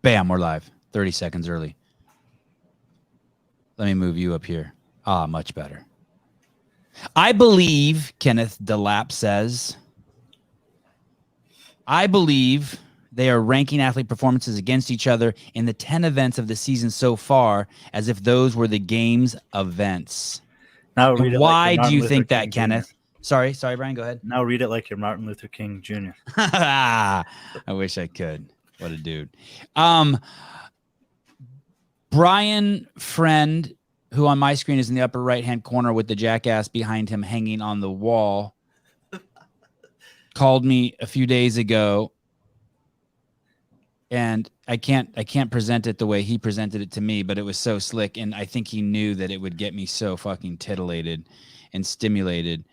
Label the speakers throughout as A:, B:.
A: Bam, we're live. 30 seconds early. Let me move you up here. Ah, much better. I believe, Kenneth DeLapp says, I believe they are ranking athlete performances against each other in the 10 events of the season so far as if those were the game's events.
B: Now read it
A: Why
B: like
A: do you think
B: King
A: that, Kenneth? Sorry, Brian, go ahead.
B: Now read it like you're Martin Luther King Jr.
A: I wish I could. What a dude. Brian Friend, who on my screen is in the upper right-hand corner with the jackass behind him hanging on the wall, called me a few days ago, and I can't present it the way he presented it to me, but it was so slick, and I think he knew that it would get me so fucking titillated and stimulated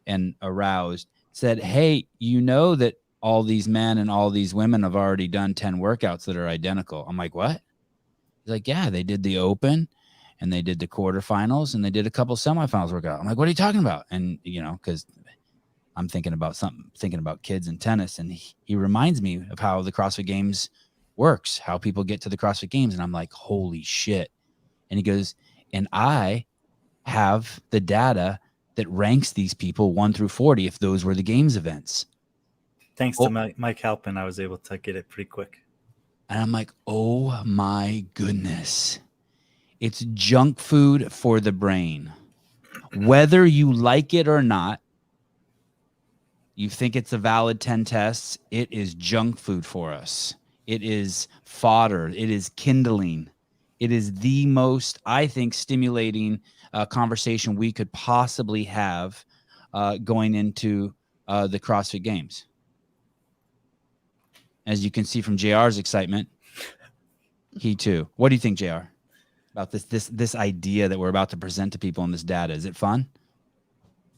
A: and aroused. Said, hey, you know that all these men and all these women have already done 10 workouts that are identical. I'm like, what? He's like, yeah, they did the open and they did the quarterfinals and they did a couple semifinals workout. I'm like, what are you talking about? And, you know, because I'm thinking about kids and tennis. And he reminds me of how the CrossFit Games works, how people get to the CrossFit Games. And I'm like, holy shit. And he goes, and I have the data that ranks these people 1 through 40 if those were the games events.
B: Thanks to Mike Halpin, I was able to get it pretty quick.
A: And I'm like, oh my goodness. It's junk food for the brain. Whether you like it or not, you think it's a valid 10 tests, it is junk food for us. It is fodder. It is kindling. It is the most, I think, stimulating conversation we could possibly have going into the CrossFit Games. As you can see from JR's excitement, he too. What do you think, JR, about this idea that we're about to present to people in this data? Is it fun?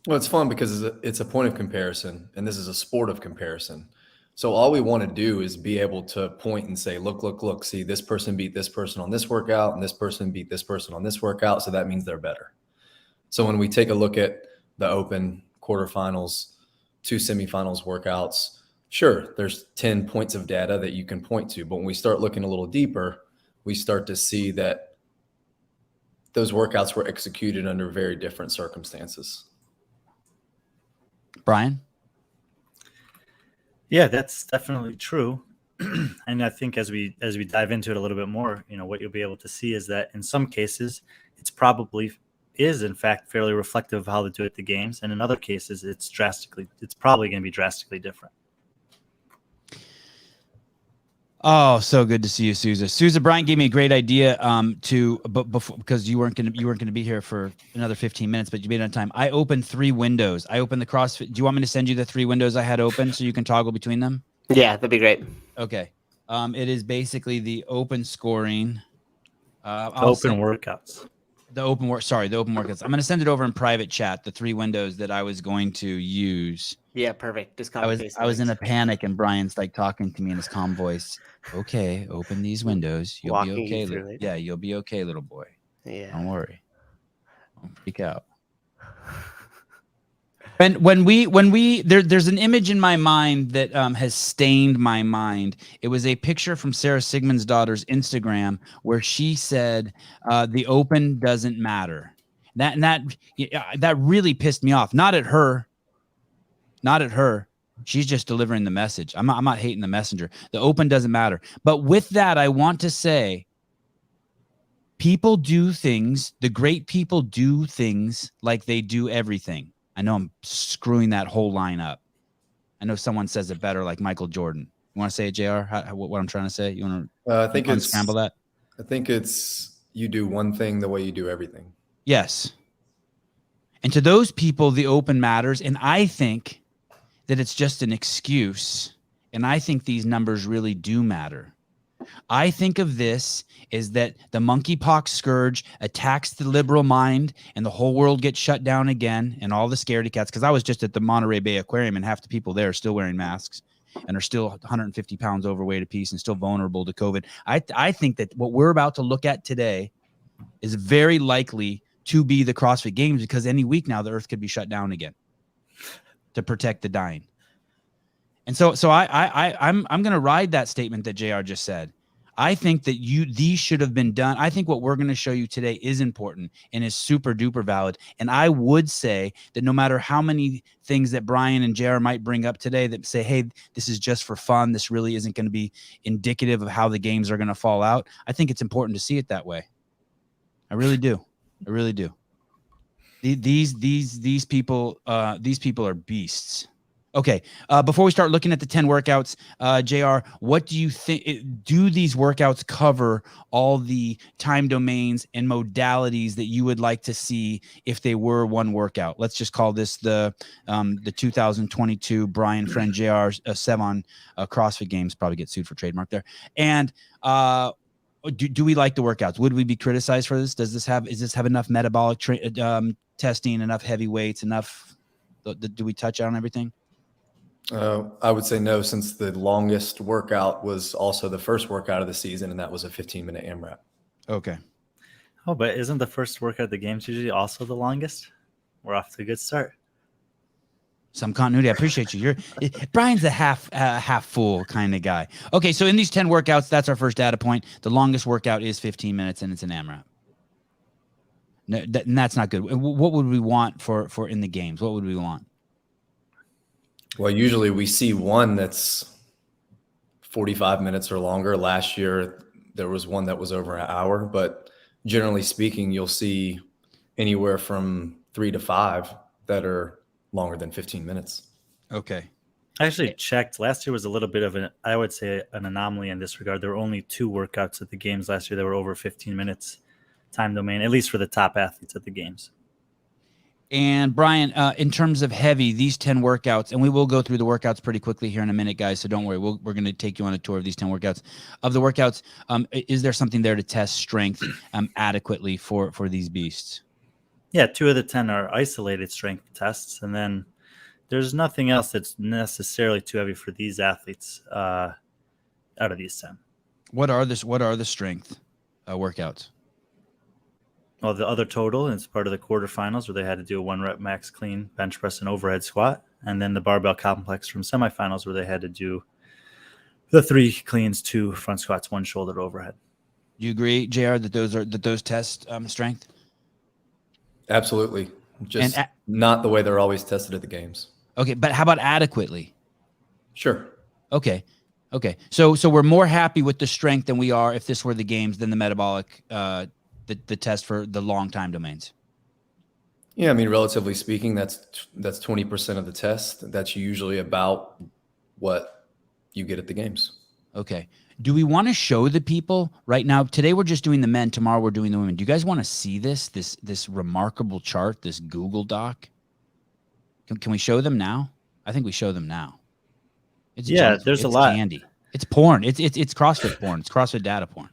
C: Well, it's fun because it's a point of comparison, and this is a sport of comparison. So all we want to do is be able to point and say, look, see, this person beat this person on this workout, and this person beat this person on this workout, so that means they're better. So when we take a look at the open, quarterfinals, 2 semifinals workouts, sure, there's 10 points of data that you can point to. But when we start looking a little deeper, we start to see that those workouts were executed under very different circumstances.
A: Brian?
B: Yeah, that's definitely true. And I think as we dive into it a little bit more, you know, what you'll be able to see is that in some cases, it's probably is in fact fairly reflective of how they do at the games. And in other cases, it's probably going to be drastically different.
A: Oh, so good to see you, Sousa. Sousa, Brian gave me a great idea because you weren't gonna be here for another 15 minutes, but you made it on time. I opened 3 windows. I opened the CrossFit. Do you want me to send you the 3 windows I had open so you can toggle between them?
D: Yeah, that'd be great.
A: Okay. It is basically the open scoring.
B: Workouts.
A: The open workouts. I'm gonna send it over in private chat. The 3 windows that I was going to use.
D: Yeah, perfect. Just
A: I was in a panic, and Brian's like talking to me in his calm voice. Okay, open these windows. You'll be okay. Yeah, you'll be okay, little boy.
D: Yeah.
A: Don't worry. Don't freak out. There's an image in my mind that has stained my mind. It was a picture from Sarah Sigmundsdottir's Instagram where she said, "The open doesn't matter." That really pissed me off. Not at her. She's just delivering the message. I'm not hating the messenger. The open doesn't matter. But with that, I want to say, people do things. The great people do things like they do everything. I know I'm screwing that whole line up. I know someone says it better, like Michael Jordan. You want to say it, JR? What I'm trying to say? You want to unscramble that?
C: I think it's you do one thing the way you do everything.
A: Yes. And to those people, the open matters. And I think that it's just an excuse. And I think these numbers really do matter. I think of this as that the monkeypox scourge attacks the liberal mind and the whole world gets shut down again and all the scaredy cats. Because I was just at the Monterey Bay Aquarium and half the people there are still wearing masks and are still 150 pounds overweight apiece and still vulnerable to COVID. I think that what we're about to look at today is very likely to be the CrossFit Games, because any week now the earth could be shut down again to protect the dying. And so I'm going to ride that statement that JR just said. I think that these should have been done. I think what we're going to show you today is important and is super duper valid. And I would say that no matter how many things that Brian and JR might bring up today that say, hey, this is just for fun, this really isn't going to be indicative of how the games are going to fall out, I think it's important to see it that way. I really do. I really do. These people are beasts. Okay. Before we start looking at the 10 workouts, JR, what do you think? Do these workouts cover all the time domains and modalities that you would like to see if they were one workout? Let's just call this the 2022 Brian Friend JR Sevon CrossFit Games. Probably get sued for trademark there. And do we like the workouts? Would we be criticized for this? Is this have enough metabolic testing, enough heavy weights, enough? Do we touch on everything?
C: I would say no, since the longest workout was also the first workout of the season, and that was a 15-minute AMRAP.
A: Okay.
B: Oh, but isn't the first workout of the games usually also the longest? We're off to a good start.
A: Some continuity. I appreciate you. Brian's a half full kind of guy. Okay, so in these 10 workouts, that's our first data point. The longest workout is 15 minutes, and it's an AMRAP. No, and that's not good. What would we want for in the games? What would we want?
C: Well, usually we see one that's 45 minutes or longer. Last year, there was one that was over an hour, but generally speaking, you'll see anywhere from 3 to 5 that are longer than 15 minutes.
A: Okay.
B: I actually checked. Last year was a little bit of an anomaly in this regard. There were only 2 workouts at the games last year that were over 15 minutes time domain, at least for the top athletes at the games.
A: And Brian, in terms of heavy, these 10 workouts, and we will go through the workouts pretty quickly here in a minute, guys. So don't worry. We're going to take you on a tour of these 10 workouts. Of the workouts, is there something there to test strength adequately for these beasts?
B: Yeah, 2 of the 10 are isolated strength tests, and then there's nothing else that's necessarily too heavy for these athletes out of these 10.
A: What are the strength workouts?
B: Well, the other total is part of the quarterfinals where they had to do a 1-rep max clean, bench press, and overhead squat. And then the barbell complex from semifinals where they had to do the 3 cleans, 2 front squats, 1 shoulder to overhead.
A: Do you agree, JR, that those test strength?
C: Absolutely. Just not the way they're always tested at the games. Okay,
A: but how about adequately?
C: Sure.
A: Okay. So we're more happy with the strength than we are if this were the games than the metabolic the test for the long time domains.
C: Yeah, I mean, relatively speaking, that's 20% of the test. That's usually about what you get at the games.
A: Okay. Do we want to show the people right now? Today we're just doing the men. Tomorrow we're doing the women. Do you guys want to see this remarkable chart, this Google Doc? Can we show them now? I think we show them now.
B: There's a lot.
A: Candy. It's porn. It's CrossFit porn. It's CrossFit data porn.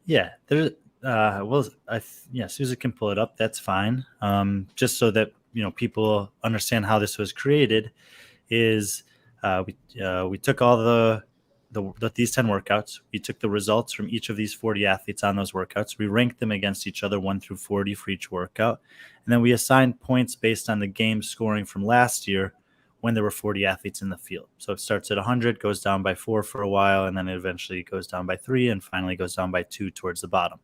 B: Yeah, there's. Susan can pull it up. That's fine. Just so that people understand how this was created, is we took all these 10 workouts. We took the results from each of these 40 athletes on those workouts. We ranked them against each other 1 through 40 for each workout, and then we assigned points based on the game scoring from last year when there were 40 athletes in the field. So it starts at 100, goes down by 4 for a while, and then it eventually goes down by 3, and finally goes down by 2 towards the bottom.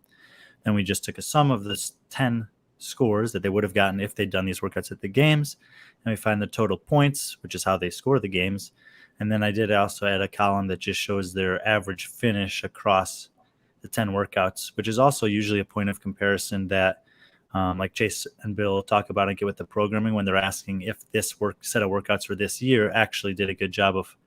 B: Then we just took a sum of the 10 scores that they would have gotten if they'd done these workouts at the games, and we find the total points, which is how they score the games. And then I did also add a column that just shows their average finish across the 10 workouts, which is also usually a point of comparison that like Chase and Bill talk about and get with the programming when they're asking if this set of workouts for this year actually did a good job of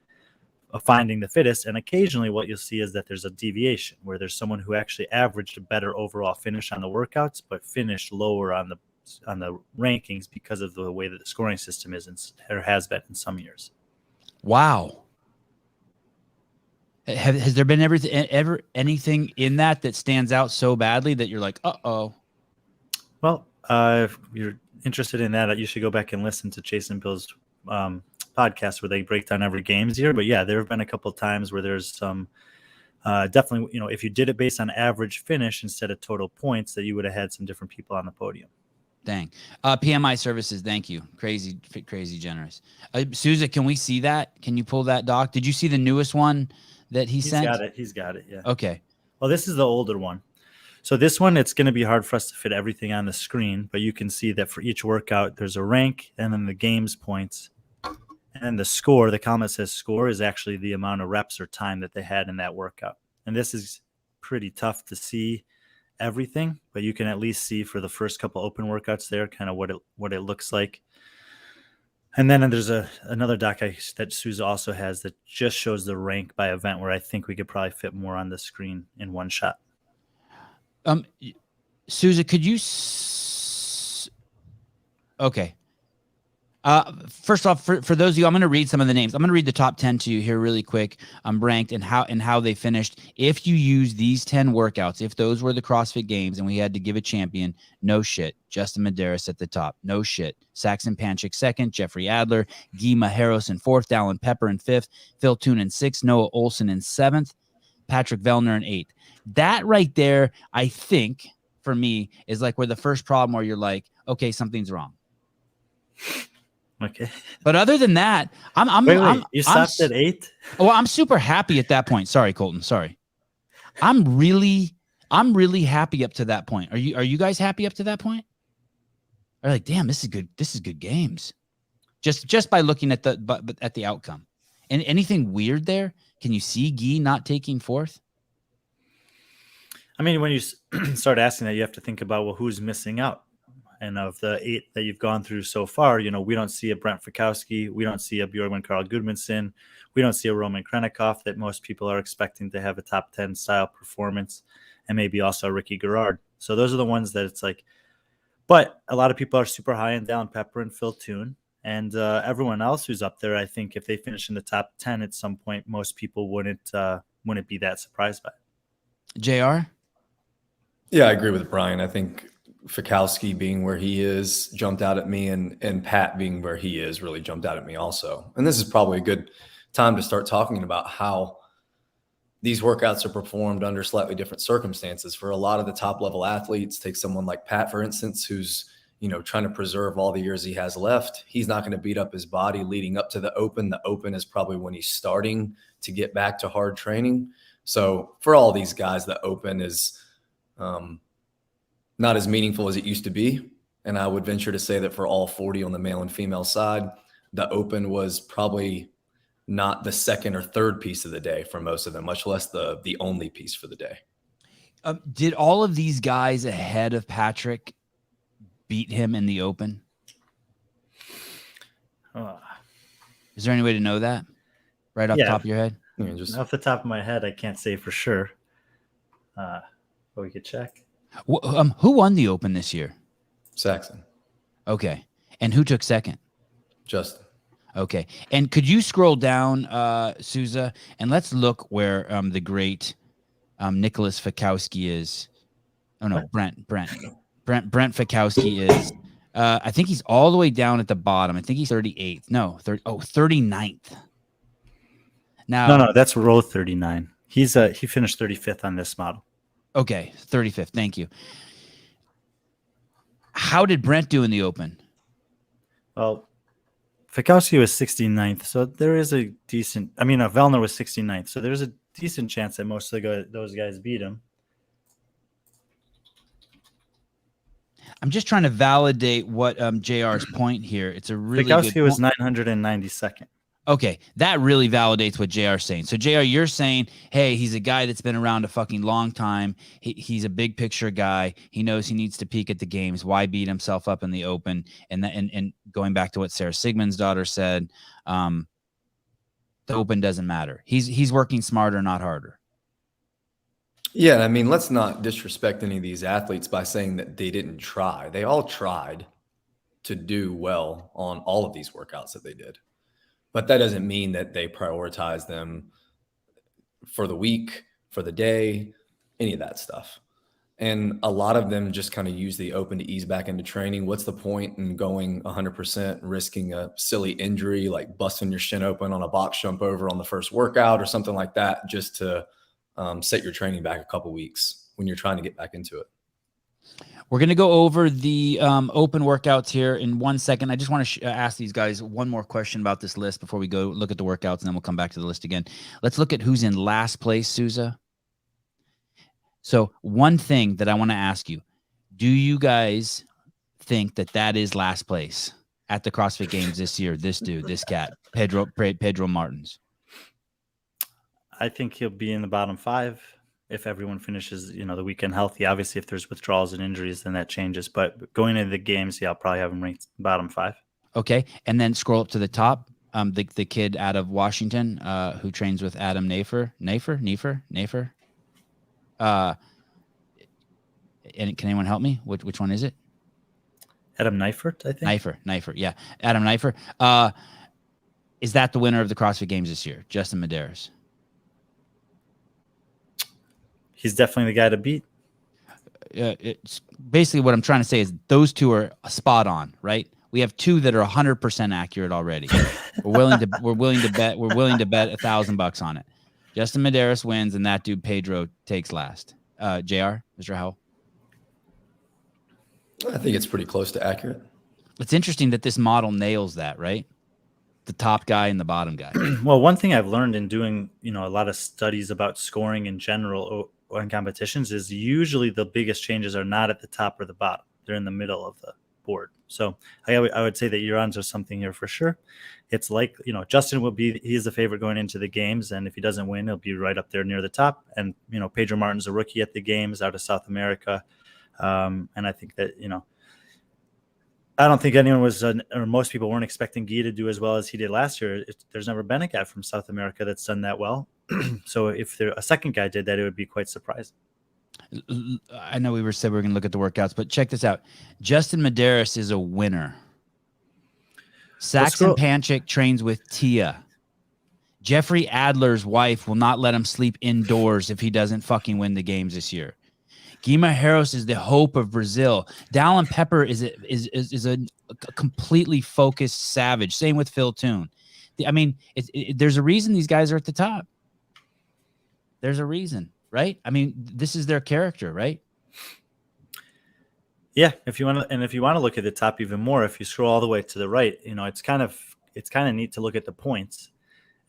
B: finding the fittest. And occasionally what you'll see is that there's a deviation where there's someone who actually averaged a better overall finish on the workouts, but finished lower on the rankings because of the way that the scoring system is or has been in some years.
A: Wow. Has there been ever anything in that stands out so badly that you're like, uh-oh?
B: Well, if you're interested in that, you should go back and listen to Chase and Bill's podcast where they break down every games year. But yeah, there have been a couple of times where there's some definitely, if you did it based on average finish instead of total points, that you would have had some different people on the podium.
A: Dang. PMI services, thank you. Crazy generous. Susan, can we see that? Can you pull that doc? Did you see the newest one that he
B: He's
A: sent?
B: got it. He's got it. Yeah.
A: Okay.
B: Well, this is the older one. So this one, it's going to be hard for us to fit everything on the screen, but you can see that for each workout, there's a rank and then the games points. And the score, the column that says score, is actually the amount of reps or time that they had in that workout. And this is pretty tough to see everything, but you can at least see for the first couple open workouts there kind of what it looks like. And then there's another doc that Souza also has that just shows the rank by event, where I think we could probably fit more on the screen in one shot.
A: Souza, could you okay. First off, for those of you, I'm going to read some of the names. I'm going to read the top 10 to you here really quick, ranked and how they finished. If you use these 10 workouts, if those were the CrossFit Games and we had to give a champion, no shit. Justin Medeiros at the top, no shit. Saxon Panchik second, Jeffrey Adler, Ghee Maheros in fourth, Dallin Pepper in fifth, Phil Toon in sixth, Noah Olson in seventh, Patrick Vellner in eighth. That right there, I think, for me, is like where the first problem where you're like, okay, something's wrong.
B: Okay.
A: But other than that,
B: You stopped at 8?
A: Oh, I'm super happy at that point. Sorry, Colton. Sorry. I'm really happy up to that point. Are you guys happy up to that point? Are like, damn, this is good. This is good games. Just by looking at the outcome. And anything weird there? Can you see Ghee not taking fourth?
B: I mean, when you start asking that, you have to think about, well, who's missing out? And of the 8 that you've gone through so far, we don't see a Brent Fikowski. We don't see a Bjorgman Carl Gudmundsson. We don't see a Roman Krennikov that most people are expecting to have a top 10 style performance, and maybe also Ricky Garrard. So those are the ones that it's like, but a lot of people are super high in Dallin Pepper and Phil Toon. And everyone else who's up there, I think if they finish in the top 10 at some point, most people wouldn't be that surprised by it.
A: JR?
C: Yeah, I agree with Brian. I think Fikowski being where he is jumped out at me, and Pat being where he is really jumped out at me also. And this is probably a good time to start talking about how these workouts are performed under slightly different circumstances. For a lot of the top level athletes, take someone like Pat, for instance, who's trying to preserve all the years he has left. He's not going to beat up his body leading up to the Open. The Open is probably when he's starting to get back to hard training. So for all these guys, the Open is not as meaningful as it used to be. And I would venture to say that for all 40 on the male and female side, the Open was probably not the second or third piece of the day for most of them, much less the only piece for the day.
A: Did all of these guys ahead of Patrick beat him in the Open? Is there any way to know that right off the top of your head?
C: Yeah, just
B: off the top of my head, I can't say for sure. But we could check.
A: Who won the Open this year?
C: Saxon.
A: Okay. And who took second?
C: Justin.
A: Okay. And could you scroll down, Souza, and let's look where the great Nicholas Fikowski is. Oh, no,
B: What?
A: Brent Fikowski is. I think he's all the way down at the bottom. I think he's 38th. No, 39th. Now,
B: No, that's row 39. He finished 35th on this model.
A: Okay, 35th. Thank you. How did Brent do in the Open?
B: Well, Fikowski was 69th, so there is a decent. I mean, Vellner was 69th, so there's a decent chance that most of those guys beat him.
A: I'm just trying to validate what JR's point here. It's a really
B: Fikowski
A: good
B: was
A: point.
B: 992nd.
A: Okay, that really validates what JR's saying. So JR, you're saying, hey, he's a guy that's been around a fucking long time. He's a big picture guy. He knows he needs to peak at the games. Why beat himself up in the Open? And going back to what Sarah Sigmund's daughter said, the Open doesn't matter. He's working smarter, not harder.
C: Yeah, I mean, let's not disrespect any of these athletes by saying that they didn't try. They all tried to do well on all of these workouts that they did. But that doesn't mean that they prioritize them for the week, for the day, any of that stuff. And a lot of them just kind of use the Open to ease back into training. What's the point in going 100%, risking a silly injury like busting your shin open on a box jump over on the first workout or something like that, just to set your training back a couple weeks when you're trying to get back into it?
A: We're going to go over the open workouts here in 1 second. I just want to ask these guys one more question about this list before we go look at the workouts, and then we'll come back to the list again. Let's look at who's in last place, Souza. So one thing that I want to ask you, do you guys think that is last place at the CrossFit Games this year? This dude, this cat, Pedro Martins.
B: I think he'll be in the bottom 5 if everyone finishes, the weekend healthy. Obviously, if there's withdrawals and injuries, then that changes. But going into the games, I'll probably have him ranked bottom 5.
A: Okay, and then scroll up to the top. The kid out of Washington who trains with Adam Nafer. And can anyone help me? Which one is it?
B: Adam Neifert, I think.
A: Neifert, yeah. Adam Neifert. Is that the winner of the CrossFit Games this year? Justin Medeiros.
B: He's definitely the guy to beat.
A: It's basically what I'm trying to say is those two are spot on, right? We have two that are 100% accurate already. We're willing to bet $1,000 on it. Justin Medeiros wins, and that dude Pedro takes last. JR, Mr. Howell.
C: I think it's pretty close to accurate.
A: It's interesting that this model nails that, right? The top guy and the bottom guy.
B: Well, one thing I've learned in doing, a lot of studies about scoring in general or in competitions is usually the biggest changes are not at the top or the bottom. They're in the middle of the board. So I would say that you're onto something here for sure. It's like, Justin he's the favorite going into the games. And if he doesn't win, he'll be right up there near the top. And, Pedro Martin's a rookie at the games out of South America. And I think that, I don't think anyone was, or most people weren't expecting Ghee to do as well as he did last year. There's never been a guy from South America that's done that well. So if a second guy did that, it would be quite surprising.
A: I know we were going to look at the workouts, but check this out. Justin Medeiros is a winner. Saxon Panchik trains with Tia. Jeffrey Adler's wife will not let him sleep indoors if he doesn't fucking win the games this year. Guima Harros is the hope of Brazil. Dallin Pepper is a completely focused savage. Same with Phil Toon. I mean, there's a reason these guys are at the top. There's a reason, right? I mean, this is their character, right?
B: Yeah, if you want to look at the top even more, if you scroll all the way to the right, it's kind of neat to look at the points.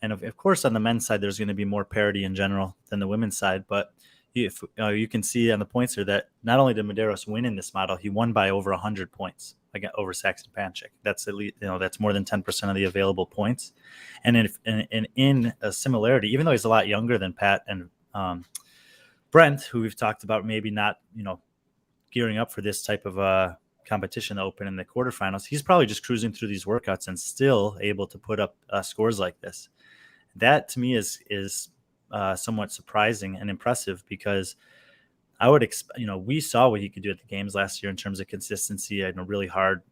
B: And of course, on the men's side, there's going to be more parity in general than the women's side, but if you can see on the points here that not only did Medeiros win in this model, he won by over 100 points over Saxon Panchik. That's at least, that's more than 10% of the available points. And in a similarity, even though he's a lot younger than Pat and Brent, who we've talked about maybe not, gearing up for this type of competition to open in the quarterfinals, he's probably just cruising through these workouts and still able to put up scores like this. That to me is somewhat surprising and impressive, because I would expect, we saw what he could do at the games last year in terms of consistency and a really hard,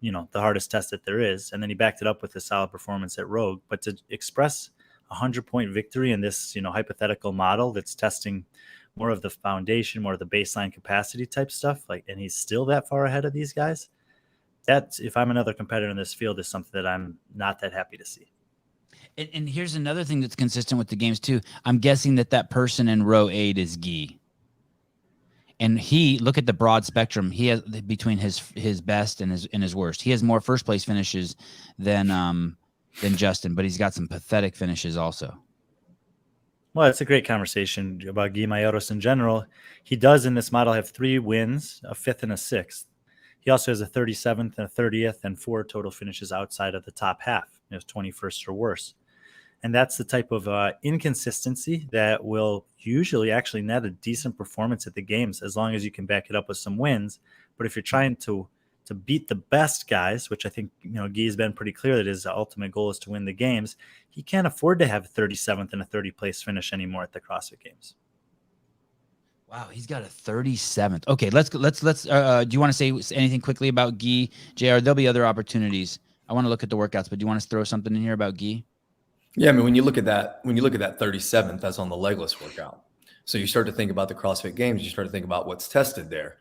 B: the hardest test that there is. And then he backed it up with a solid performance at Rogue. But to express 100-point victory in this, hypothetical model that's testing more of the foundation, more of the baseline capacity type stuff, and he's still that far ahead of these guys. That, if I'm another competitor in this field, is something that I'm not that happy to see.
A: And here's another thing that's consistent with the games too. I'm guessing that person in row 8 is Ghee. And look at the broad spectrum. He has between his best and his worst. He has more first place finishes than Justin, but he's got some pathetic finishes also.
B: Well, it's a great conversation about Ghee Mayoros in general. He does in this model have 3 wins, a 5th and a 6th. He also has a 37th and a 30th and 4 total finishes outside of the top half, 21st or worse. And that's the type of inconsistency that will usually actually net a decent performance at the games, as long as you can back it up with some wins. But if you're trying to beat the best guys, which I think, Ghee's been pretty clear that his ultimate goal is to win the games, he can't afford to have a 37th and a 30th place finish anymore at the CrossFit Games.
A: Wow, he's got a 37th. Okay, let's. Do you want to say anything quickly about Ghee, JR? There'll be other opportunities. I want to look at the workouts, but do you want to throw something in here about Ghee?
C: Yeah, I mean, when you look at that 37th, that's on the legless workout. So you start to think about the CrossFit Games. You start to think about what's tested there.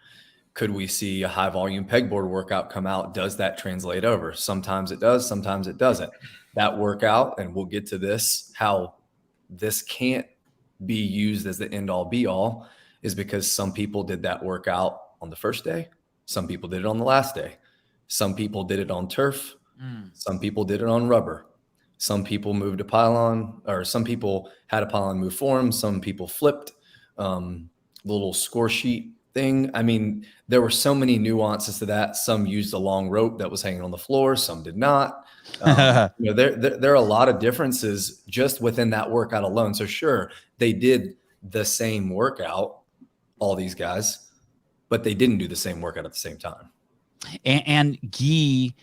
C: Could we see a high volume pegboard workout come out? Does that translate over? Sometimes it does, sometimes it doesn't. That workout, and we'll get to this, how this can't be used as the end all be all, is because some people did that workout on the first day. Some people did it on the last day. Some people did it on turf. Some people did it on rubber. Some people moved a pylon, or some people had a pylon move for them. Some people flipped the little score sheet thing. I mean, there were so many nuances to that. Some used a long rope that was hanging on the floor. Some did not. There are a lot of differences just within that workout alone. So sure, they did the same workout, all these guys, but they didn't do the same workout at the same time.
A: And Ghee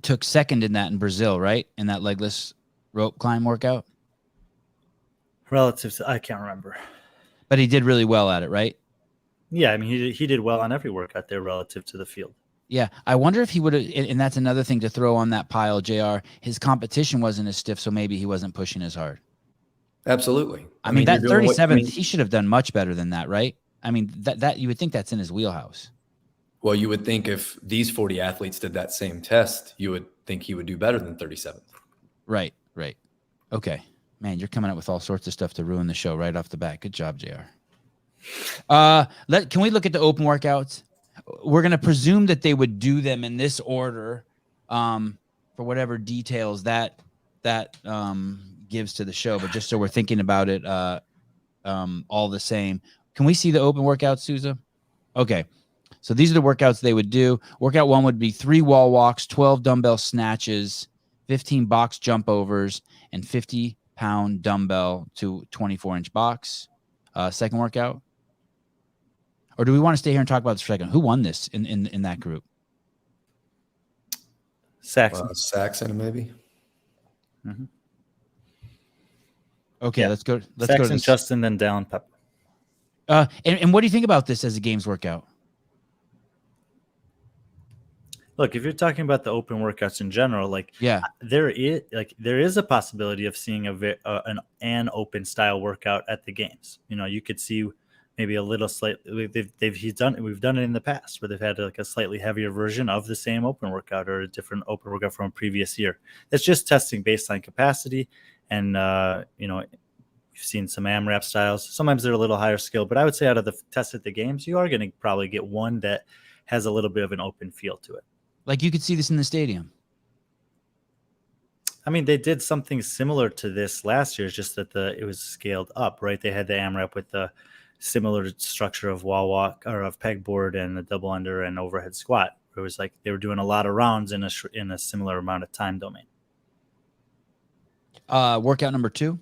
A: took second in that in Brazil, right? In that legless rope climb workout.
B: Relative to, I can't remember.
A: But he did really well at it, right?
B: Yeah, I mean, he did well on every workout there relative to the field.
A: Yeah, I wonder if he would have, and that's another thing to throw on that pile, JR. His competition wasn't as stiff, so maybe he wasn't pushing as hard.
C: Absolutely.
A: I mean that 37th, he should have done much better than that, right? I mean, that you would think that's in his wheelhouse.
C: Well, you would think if these 40 athletes did that same test, you would think he would do better than 37th.
A: Right. Okay. Man, you're coming up with all sorts of stuff to ruin the show right off the bat. Good job, JR. Can we look at the open workouts? We're going to presume that they would do them in this order for whatever details that gives to the show. But just so we're thinking about it all the same. Can we see the open workouts, Souza? Okay. So these are the workouts they would do. Workout 1 would be 3 wall walks, 12 dumbbell snatches, 15 box jump overs, and 50-pound dumbbell to 24-inch box. Second workout. Or do we want to stay here and talk about this for a second? Who won this in that group?
B: Saxon.
C: Saxon, maybe.
B: Mm-hmm.
A: Okay, let's go. Let's
B: Saxon,
A: go to this.
B: Justin, then Dallin Pepper.
A: And what do you think about this as a games workout?
B: Look, if you're talking about the open workouts in general, there is a possibility of seeing an open style workout at the games. You know, you could see maybe a little slightly. We've done it in the past where they've had like a slightly heavier version of the same open workout or a different open workout from a previous year. It's just testing baseline capacity, and we've seen some AMRAP styles. Sometimes they're a little higher skill, but I would say out of the test at the games, you are going to probably get one that has a little bit of an open feel to it.
A: Like you could see this in the stadium.
B: I mean, they did something similar to this last year. It's just that it was scaled up, right? They had the AMRAP with the similar structure of wall walk or of pegboard and the double under and overhead squat. It was like they were doing a lot of rounds in a similar amount of time domain.
A: Workout number 2.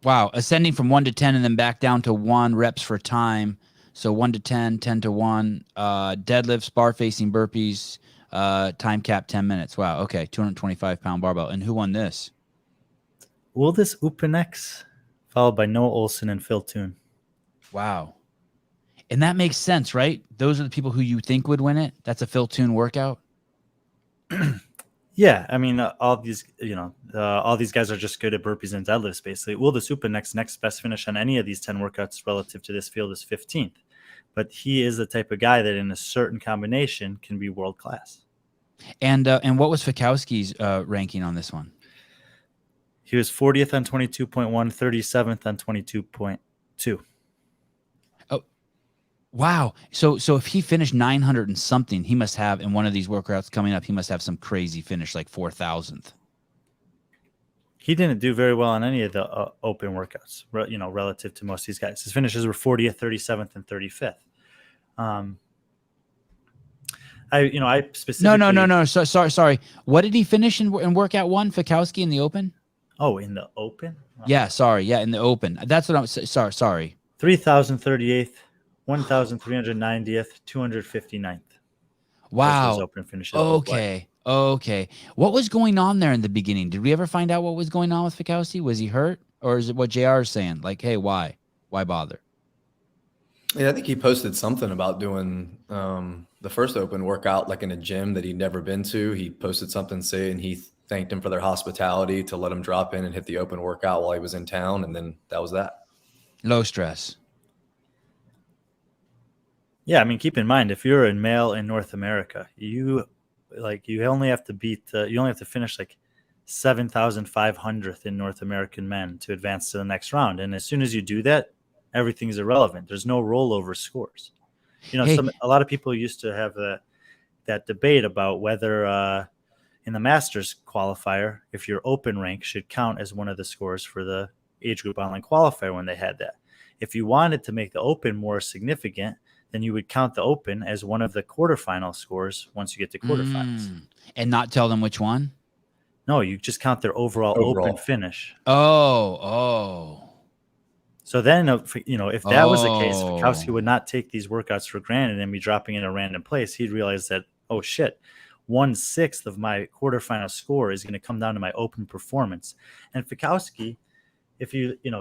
A: Wow, ascending from 1 to 10 and then back down to 1 reps for time. So 1 to 10, 10 to 1. Deadlifts, bar facing burpees, time cap 10 minutes. Wow, okay, 225-pound barbell. And who won this?
B: Uldis Upenex, followed by Noah Olson and Phil Toon.
A: Wow. And that makes sense, right? Those are the people who you think would win it. That's a Phil Toon workout.
B: Yeah, I mean, all these guys are just good at burpees and deadlifts, basically. Uldis Upenex next best finish on any of these 10 workouts relative to this field is 15th. But he is the type of guy that in a certain combination can be world class.
A: And what was Fikowski's ranking on this one?
B: He was 40th on 22.1, 37th on 22.2.
A: Oh, wow. So if he finished 900 and something, he must have in one of these workouts coming up, he must have some crazy finish like 4,000th.
B: He didn't do very well on any of the open workouts, relative to most of these guys. His finishes were 40th, 37th, and 35th. I specifically.
A: No. Sorry. What did he finish in workout 1? Fikowski in the open?
B: Oh, in the open? Oh.
A: Yeah, sorry. Yeah, in the open. That's what I'm sorry.
B: 3,038th, 1,390th, 259th.
A: Wow.
B: Open finishes.
A: Okay. What was going on there in the beginning? Did we ever find out what was going on with Fikowski? Was he hurt? Or is it what JR is saying? Like, hey, why? Why bother?
C: Yeah, I think he posted something about doing the first open workout like in a gym that he'd never been to. He posted something saying he thanked him for their hospitality to let him drop in and hit the open workout while he was in town. And then that was that.
A: Low stress.
B: Yeah, I mean, keep in mind, if you're a male in North America, you only have to finish like 7,500th in North American men to advance to the next round. And as soon as you do that, everything's irrelevant. There's no rollover scores.
A: Hey.
B: A lot of people used to have that debate about whether in the Masters qualifier, if your open rank should count as one of the scores for the age group online qualifier when they had that. If you wanted to make the open more significant, then you would count the open as one of the quarterfinal scores once you get to quarterfinals.
A: And not tell them which one?
B: No, you just count their overall open finish.
A: Oh.
B: So then, if that was the case, Fikowski would not take these workouts for granted and be dropping in a random place. He'd realize that, oh shit, 1/6 of my quarterfinal score is going to come down to my open performance. And Fikowski,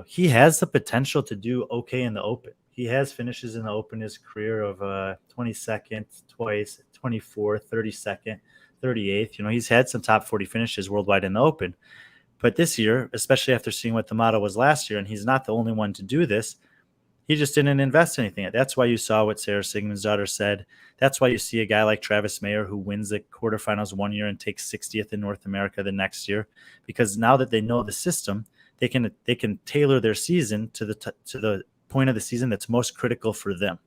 B: he has the potential to do okay in the open. He has finishes in the open his career of 22nd twice, 24th, 32nd, 38th. He's had some top 40 finishes worldwide in the open. But this year, especially after seeing what the motto was last year, and he's not the only one to do this, he just didn't invest anything. That's why you saw what Sarah Sigmundsdottir said. That's why you see a guy like Travis Mayer who wins the quarterfinals one year and takes 60th in North America the next year, because now that they know the system, they can tailor their season to the point of the season that's most critical for them.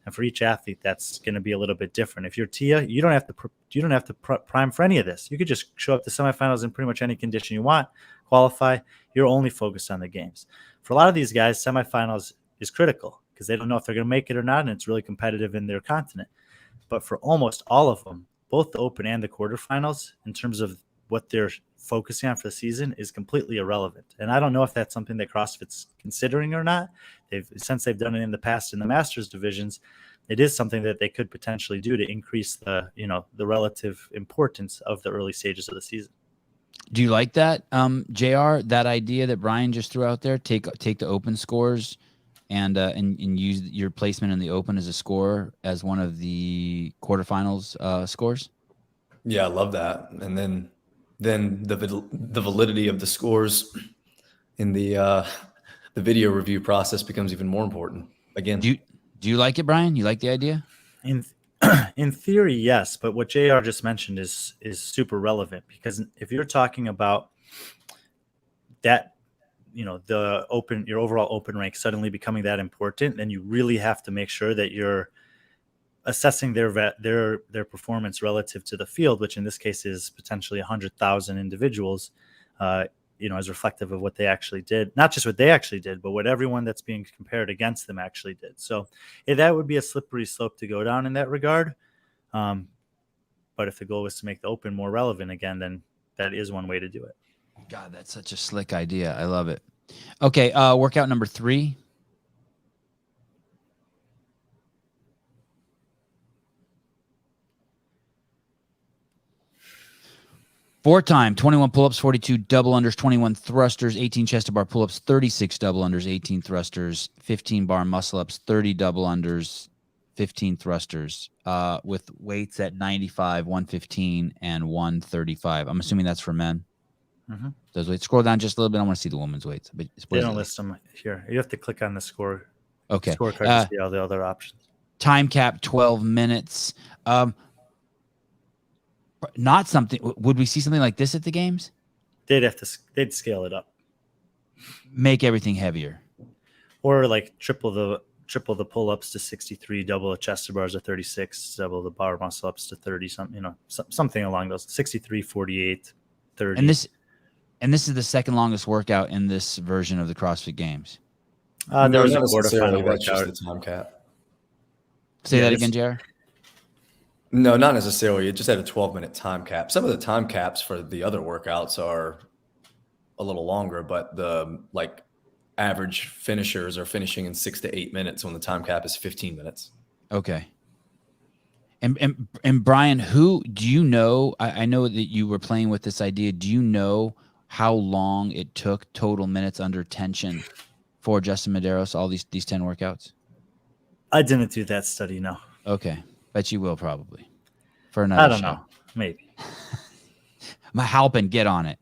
B: And for each athlete, that's going to be a little bit different. If you're Tia, you don't have to prime for any of this. You could just show up to semifinals in pretty much any condition you want, qualify. You're only focused on the games. For a lot of these guys, semifinals is critical because they don't know if they're going to make it or not, and it's really competitive in their continent. But for almost all of them, both the open and the quarterfinals, in terms of what they're focusing on for the season, is completely irrelevant. And I don't know if that's something that CrossFit's considering or not. Since they've done it in the past in the Masters divisions, it is something that they could potentially do to increase the relative importance of the early stages of the season.
A: Do you like that, JR, that idea that Brian just threw out there? Take the open scores and use your placement in the open as a score as one of the quarterfinals scores?
C: Yeah, I love that. And then the validity of the scores in the video review process becomes even more important. Again,
A: do you like it, Brian? You like the idea?
B: In theory, yes, but what JR just mentioned is super relevant, because if you're talking about that, your overall open rank suddenly becoming that important, then you really have to make sure that you're assessing their performance relative to the field, which in this case is potentially 100,000 individuals, as reflective of what they actually did. Not just what they actually did, but what everyone that's being compared against them actually did. So that would be a slippery slope to go down in that regard. But if the goal was to make the open more relevant again, then that is one way to do it.
A: God, that's such a slick idea. I love it. Okay, workout number 3. Four time, 21 pull-ups, 42 double unders, 21 thrusters, 18 chest to bar pull-ups, 36 double unders, 18 thrusters, 15 bar muscle-ups, 30 double unders, 15 thrusters, with weights at 95, 115, and 135. I'm assuming that's for men.
B: Mm-hmm.
A: Those weights. Scroll down just a little bit. I want to see the women's weights. But
B: they don't list them here. You have to click on the score.
A: Okay.
B: Scorecard to see all the other options.
A: Time cap 12 minutes. Not something. Would we see something like this at the games?
B: They'd scale it up.
A: Make everything heavier.
B: Or like triple the pull-ups to 63, double the chest to bars to 36, double the bar muscle-ups to 30, something along those 63, 48, 30.
A: And this is the second longest workout in this version of the CrossFit Games.
B: There was a quarterfinal
C: that's just
B: workout.
C: the time cap.
A: Say that again, JR?
C: No, not necessarily. It just had a 12-minute time cap. Some of the time caps for the other workouts are a little longer, but the average finishers are finishing in 6 to 8 minutes when the time cap is 15 minutes.
A: Okay. And Brian, who do you know? I know that you were playing with this idea. Do you know how long it took total minutes under tension for Justin Medeiros, all these 10 workouts?
B: I didn't do that study, no.
A: Okay. Bet you will probably for another
B: I don't
A: show.
B: know. Maybe.
A: Mahalpin, get on it.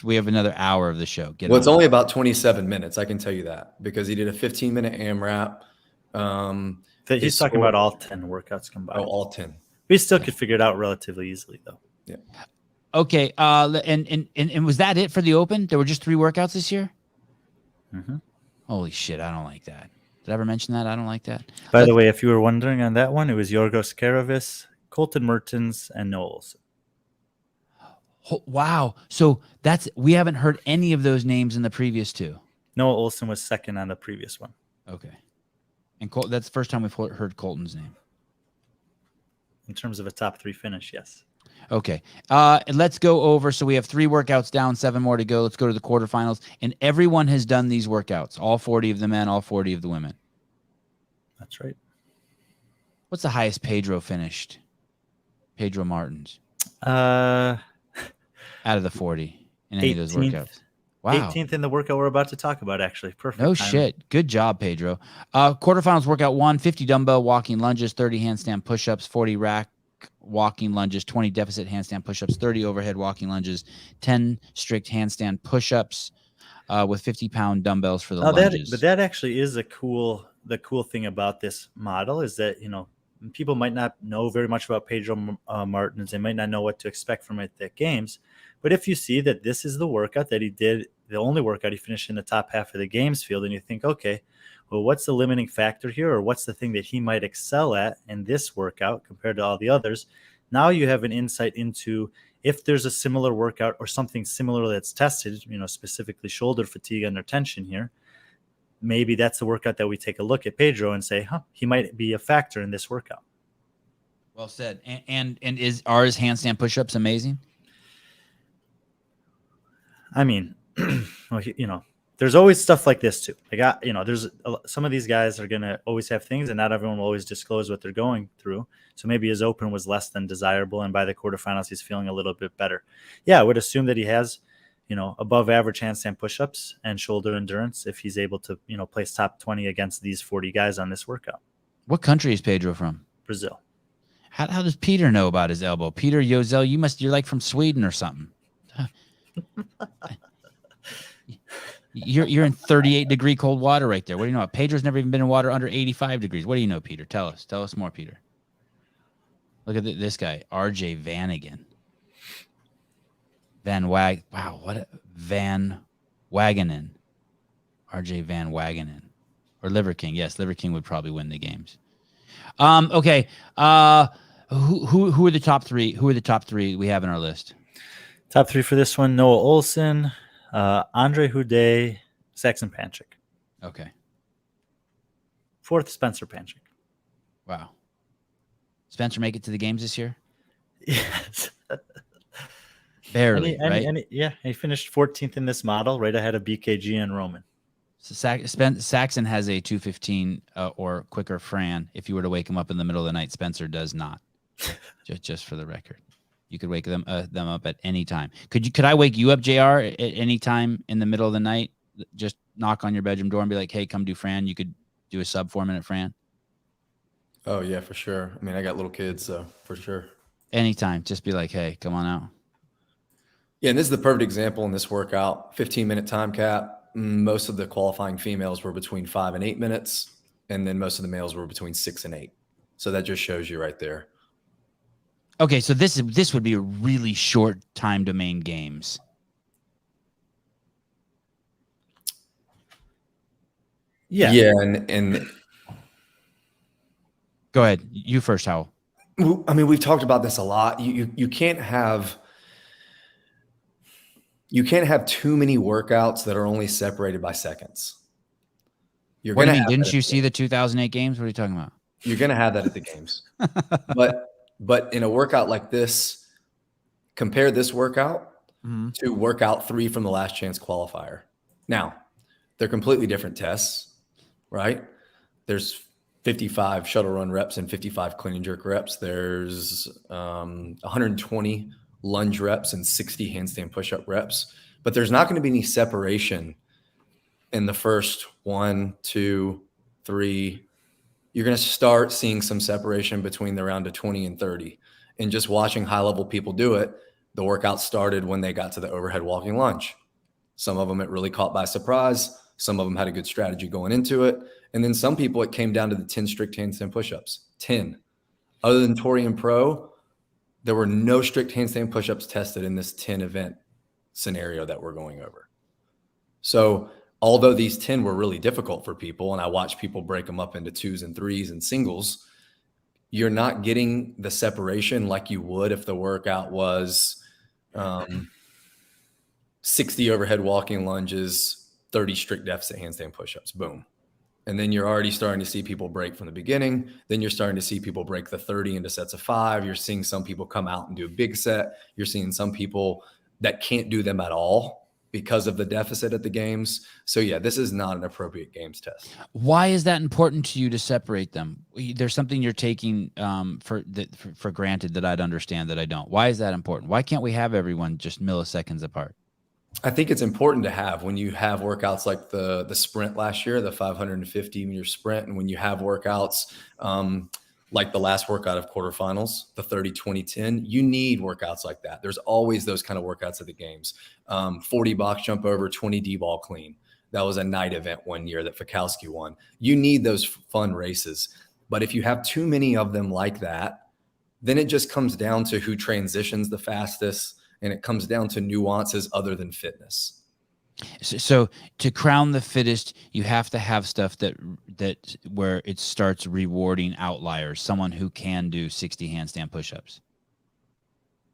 A: We have another hour of the show.
C: It's only about 27 minutes. I can tell you that because he did a 15-minute AMRAP.
B: He's talking about all 10 workouts combined.
C: Oh, all 10.
B: We still could figure it out relatively easily, though.
C: Yeah.
A: Okay. And was that it for the Open? There were just 3 workouts this year?
B: Mm-hmm.
A: Holy shit, I don't like that. Did I ever mention that? I don't like that.
B: By the way, if you were wondering on that one, it was Yorgos Karavis, Colton Mertens, and Noah Olsen.
A: Wow. So we haven't heard any of those names in the previous 2.
B: Noah Olsen was second on the previous one.
A: Okay. And that's the first time we've heard Colton's name.
B: In terms of a top 3 finish, yes.
A: Okay. Let's go over. So we have 3 workouts down, 7 more to go. Let's go to the quarterfinals. And everyone has done these workouts. All 40 of the men, all 40 of the women.
B: That's right.
A: What's the highest Pedro finished? Pedro Martins.
B: Out
A: of the 40 in any of those
B: 18th.
A: workouts. Wow.
B: 18th in the workout we're about to talk about, actually. Perfect.
A: No
B: time.
A: shit. Good job, Pedro. Quarterfinals workout 1, 50 dumbbell walking lunges, 30 handstand push-ups, 40 rack walking lunges, 20 deficit handstand push-ups, 30 overhead walking lunges, 10 strict handstand push-ups with 50-pound dumbbells for the lunges.
B: But that actually is the cool thing about this model is that, people might not know very much about Pedro Martins. They might not know what to expect from it at games. But if you see that this is the workout that he did, the only workout he finished in the top half of the games field, and you think, okay, well, what's the limiting factor here? Or what's the thing that he might excel at in this workout compared to all the others? Now you have an insight into if there's a similar workout or something similar that's tested, specifically shoulder fatigue under tension here. Maybe that's the workout that we take a look at Pedro and say, he might be a factor in this workout.
A: Well said. And are his handstand push-ups amazing?
B: I mean, there's always stuff like this too. There's some of these guys are going to always have things, and not everyone will always disclose what they're going through. So maybe his Open was less than desirable, and by the quarterfinals, he's feeling a little bit better. Yeah, I would assume that he has, above average handstand push-ups and shoulder endurance if he's able to, place top 20 against these 40 guys on this workout.
A: What country is Pedro from?
B: Brazil.
A: How does Peter know about his elbow? Peter Yozel, you're like from Sweden or something. You're in 38-degree cold water right there. What do you know? Pedro's never even been in water under 85 degrees. What do you know, Peter? Tell us more, Peter. Look at this guy, RJ Vanagan. Van Wagenen. RJ Van Wagenen. Or Liver King. Yes, Liver King would probably win the games. Okay. Who are the top 3? Who are the top 3 we have in our list?
B: Top 3 for this one: Noah Olsen, Andre Houdet, Saxon Panchik.
A: Okay.
B: 4th, Spencer Panchik.
A: Wow. Spencer make it to the games this year?
B: Yes.
A: Barely, right?
B: He finished 14th in this model, right ahead of BKG and Roman.
A: So Saxon has a 2:15 or quicker Fran. If you were to wake him up in the middle of the night, Spencer does not. just for the record. You could wake them up at any time. Could I wake you up, JR, at any time in the middle of the night? Just knock on your bedroom door and be like, "Hey, come do Fran." You could do a sub 4-minute Fran.
C: Oh yeah, for sure. I mean, I got little kids, so for sure.
A: Anytime, just be like, "Hey, come on out."
C: Yeah, and this is the perfect example in this workout. 15-minute time cap. Most of the qualifying females were between 5 and 8 minutes, and then most of the males were between 6 and 8. So that just shows you right there.
A: Okay, so this would be a really short time domain games.
C: Yeah, and
A: go ahead. You first, Howell.
C: I mean, we've talked about this a lot. You can't have too many workouts that are only separated by seconds.
A: What do you mean? Didn't you see the 2008 games? What are you talking about?
C: You're going to have that at the games. But in a workout like this, compare this workout to workout 3 from the last chance qualifier. Now, they're completely different tests, right? There's 55 shuttle run reps and 55 clean and jerk reps. There's 120 lunge reps and 60 handstand push-up reps. But there's not going to be any separation in the first 1, 2, 3. You're going to start seeing some separation between the round of 20 and 30. And just watching high-level people do it, the workout started when they got to the overhead walking lunge. Some of them it really caught by surprise. Some of them had a good strategy going into it. And then some people, it came down to the 10 strict handstand push-ups. 10. Other than Torian Pro, There were no strict handstand push-ups tested in this 10 event scenario that we're going over. So although these 10 were really difficult for people, and I watched people break them up into 2s and 3s and singles, you're not getting the separation like you would if the workout was 60 overhead walking lunges, 30 strict deficit handstand push-ups, boom. And then you're already starting to see people break from the beginning. Then you're starting to see people break the 30 into sets of 5. You're seeing some people come out and do a big set. You're seeing some people that can't do them at all because of the deficit at the games. So yeah, this is not an appropriate games test.
A: Why is that important to you to separate them? There's something you're taking for granted that I'd understand that I don't. Why is that important? Why can't we have everyone just milliseconds apart?
C: I think it's important to have when you have workouts like the sprint last year, the 550-meter sprint, and when you have workouts like the last workout of quarterfinals, the 30, 20, 10, you need workouts like that. There's always those kind of workouts at the games. 40 box jump over, 20 D-ball clean. That was a night event one year that Fikowski won. You need those fun races. But if you have too many of them like that, then it just comes down to who transitions the fastest, and it comes down to nuances other than fitness.
A: So to crown the fittest, you have to have stuff that where it starts rewarding outliers, someone who can do 60 handstand push-ups.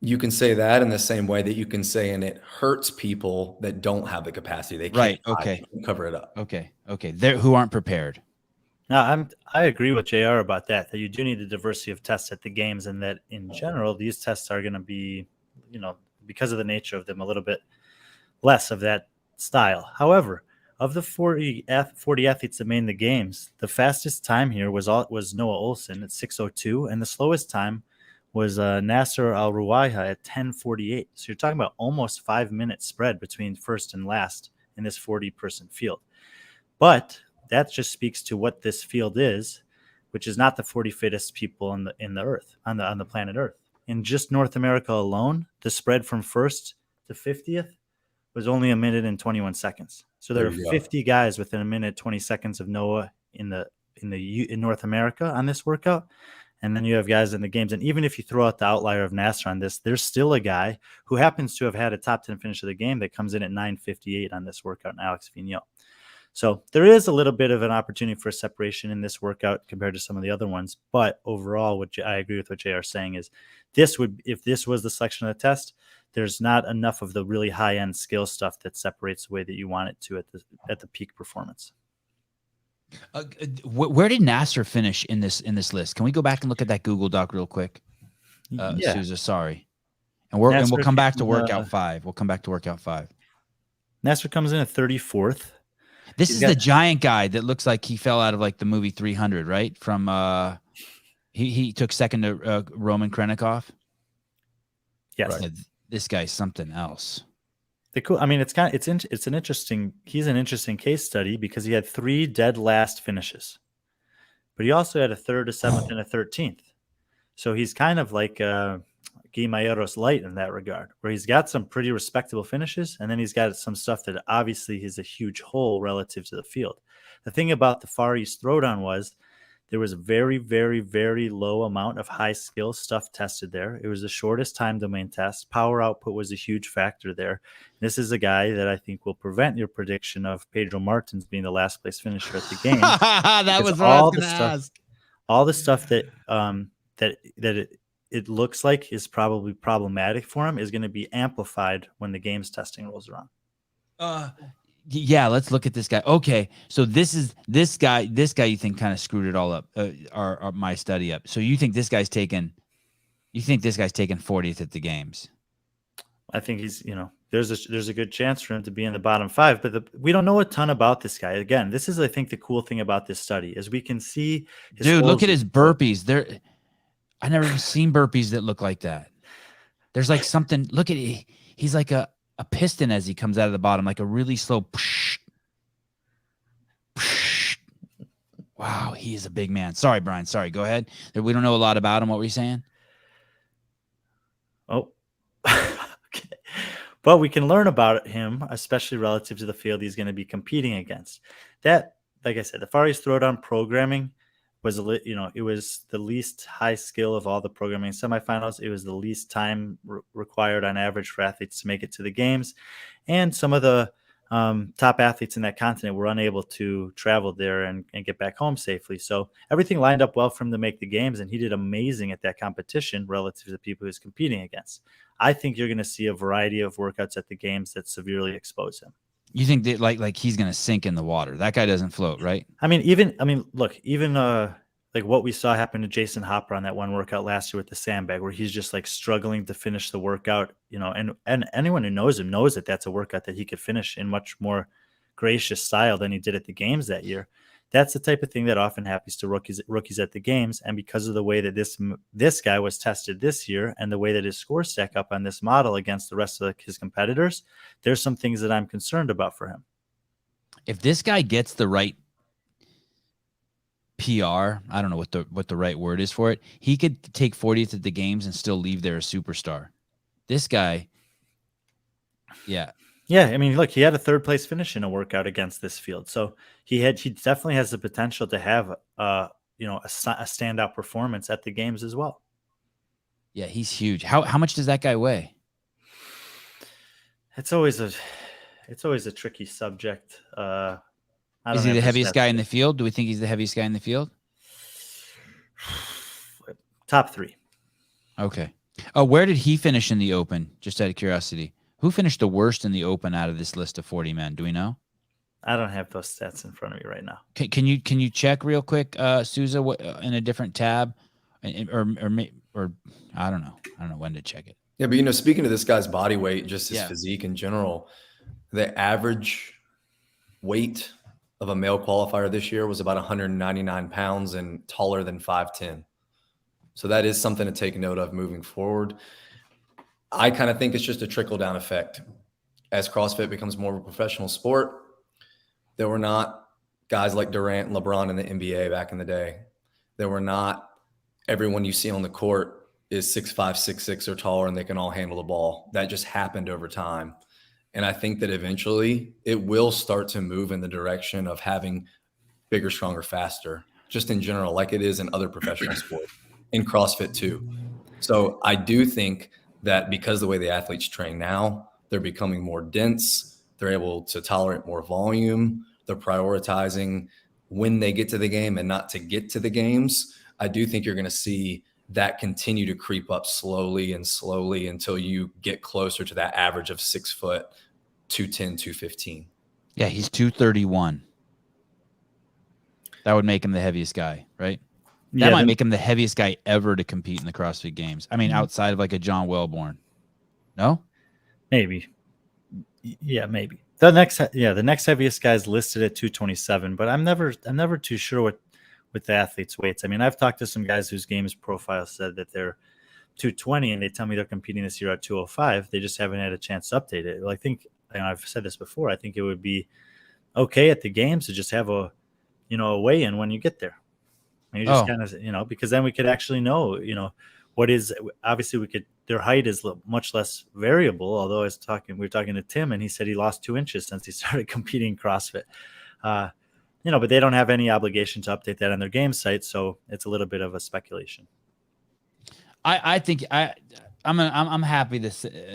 C: You can say that in the same way that you can say, and it hurts people that don't have the capacity. They can't,
A: okay,
C: cover it up.
A: Okay. They're who aren't prepared.
B: No, I agree with JR about that you do need a diversity of tests at the games, and that in general, these tests are going to be, because of the nature of them, a little bit less of that style. However, of the 40 athletes that made the games, the fastest time here was Noah Olson at 6:02, and the slowest time was Nasser Al-Ruwaiha at 10:48. So you're talking about almost 5 minutes spread between first and last in this 40-person field. But that just speaks to what this field is, which is not the 40 fittest people on the planet Earth. In just North America alone, the spread from first to 50th was only 1 minute and 21 seconds. So there are 50 guys within 1 minute 20 seconds of Noah in North America on this workout, and then you have guys in the games. And even if you throw out the outlier of Nasser on this, there's still a guy who happens to have had a top 10 finish of the game that comes in at 9:58 on this workout, Alex Vigneault. So there is a little bit of an opportunity for separation in this workout compared to some of the other ones. But overall, I agree with what JR is saying is if this was the selection of the test, there's not enough of the really high-end skill stuff that separates the way that you want it to at the peak performance.
A: Where did Nasser finish in this list? Can we go back and look at that Google Doc real quick?
B: Yeah.
A: Sousa, sorry. And we'll come back to workout 5. We'll come back to workout 5.
B: Nasser comes in at 34th.
A: This is the giant guy that looks like he fell out of like the movie 300, right? From he took second to Roman Krenikov.
B: Yes,
A: right. This guy's something else.
B: He's an interesting case study because he had 3 dead last finishes, but he also had a 3rd, a 7th, and a 13th. So he's kind of like Ghee Mayeros light in that regard, where he's got some pretty respectable finishes, and then he's got some stuff that obviously is a huge hole relative to the field. The thing about the Far East Throwdown was there was a very, very, very low amount of high skill stuff tested there. It was the shortest time domain test. Power output was a huge factor there. This is a guy that I think will prevent your prediction of Pedro Martins being the last place finisher at the game.
A: That was what I was going to ask.
B: All the stuff that it looks like is probably problematic for him is going to be amplified when the games testing rolls around.
A: Yeah, let's look at this guy. Okay, so this guy you think kind of screwed it all up, or my study up. So you think this guy's taken 40th at the games?
B: I think he's, there's a good chance for him to be in the bottom 5, but we don't know a ton about this guy. Again, this is, I think, the cool thing about this study is we can see
A: look at his burpees. I never even seen burpees that look like that. There's like something. Look at it. He's like a piston as he comes out of the bottom, like a really slow. Psh, psh. Wow, he is a big man. Sorry, Brian. Sorry, go ahead. We don't know a lot about him. What were you saying?
B: Oh, okay. But we can learn about him, especially relative to the field he's going to be competing against. That, like I said, the Far East Throwdown programming was it was the least high skill of all the programming semifinals. It was the least time required on average for athletes to make it to the games, and some of the top athletes in that continent were unable to travel there and get back home safely. So everything lined up well for him to make the games, and he did amazing at that competition relative to the people he was competing against. I think you're going to see a variety of workouts at the games that severely expose him.
A: You think that like he's gonna sink in the water? That guy doesn't float, right?
B: Look, even like what we saw happen to Jason Hopper on that one workout last year with the sandbag, where he's just like struggling to finish the workout, and anyone who knows him knows that that's a workout that he could finish in much more gracious style than he did at the games that year. That's the type of thing that often happens to rookies at the games. And because of the way that this guy was tested this year and the way that his scores stack up on this model against the rest of his competitors, there's some things that I'm concerned about for him.
A: If this guy gets the right PR, I don't know what the right word is for it, he could take 40th at the games and still leave there a superstar. This guy, yeah.
B: Yeah, I mean, look, he had a third place finish in a workout against this field, so he definitely has the potential to have a standout performance at the games as well.
A: Yeah, he's huge. How much does that guy weigh?
B: It's always a tricky subject.
A: Is he the heaviest guy in the field? Do we think he's the heaviest guy in the field?
B: Top 3.
A: Okay. Oh, where did he finish in the Open? Just out of curiosity. Who finished the worst in the Open out of this list of 40 men? Do we know?
B: I don't have those stats in front of me right now.
A: Can you check real quick, Souza, in a different tab, or I don't know. I don't know when to check it.
C: Yeah, but speaking of this guy's body weight, just his physique in general, the average weight of a male qualifier this year was about 199 pounds and taller than 5'10". So that is something to take note of moving forward. I kind of think it's just a trickle-down effect. As CrossFit becomes more of a professional sport, there were not guys like Durant and LeBron in the NBA back in the day. There were not everyone you see on the court is 6'5", 6'6", or taller, and they can all handle the ball. That just happened over time. And I think that eventually it will start to move in the direction of having bigger, stronger, faster, just in general, like it is in other professional sports, in CrossFit too. So I do think that because the way the athletes train now, they're becoming more dense. They're able to tolerate more volume. They're prioritizing when they get to the game and not to get to the games. I do think you're going to see that continue to creep up slowly until you get closer to that average of 6 foot, 210, 215.
A: Yeah, he's 231. That would make him the heaviest guy, right? That might make him the heaviest guy ever to compete in the CrossFit Games. I mean, outside of like a John Wellborn. No?
B: Maybe. Yeah, maybe. The next heaviest guy is listed at 227, but I'm never too sure with the athletes' weights. I mean, I've talked to some guys whose games profile said that they're 220, and they tell me they're competing this year at 205. They just haven't had a chance to update it. Well, I think, I've said this before, I think it would be okay at the games to just have a weigh-in when you get there. And you just kind of, because then we could actually know, what is, obviously their height is much less variable. Although we were talking to Tim, and he said he lost 2 inches since he started competing in CrossFit. But they don't have any obligation to update that on their game site, so it's a little bit of a speculation.
A: I think I'm happy to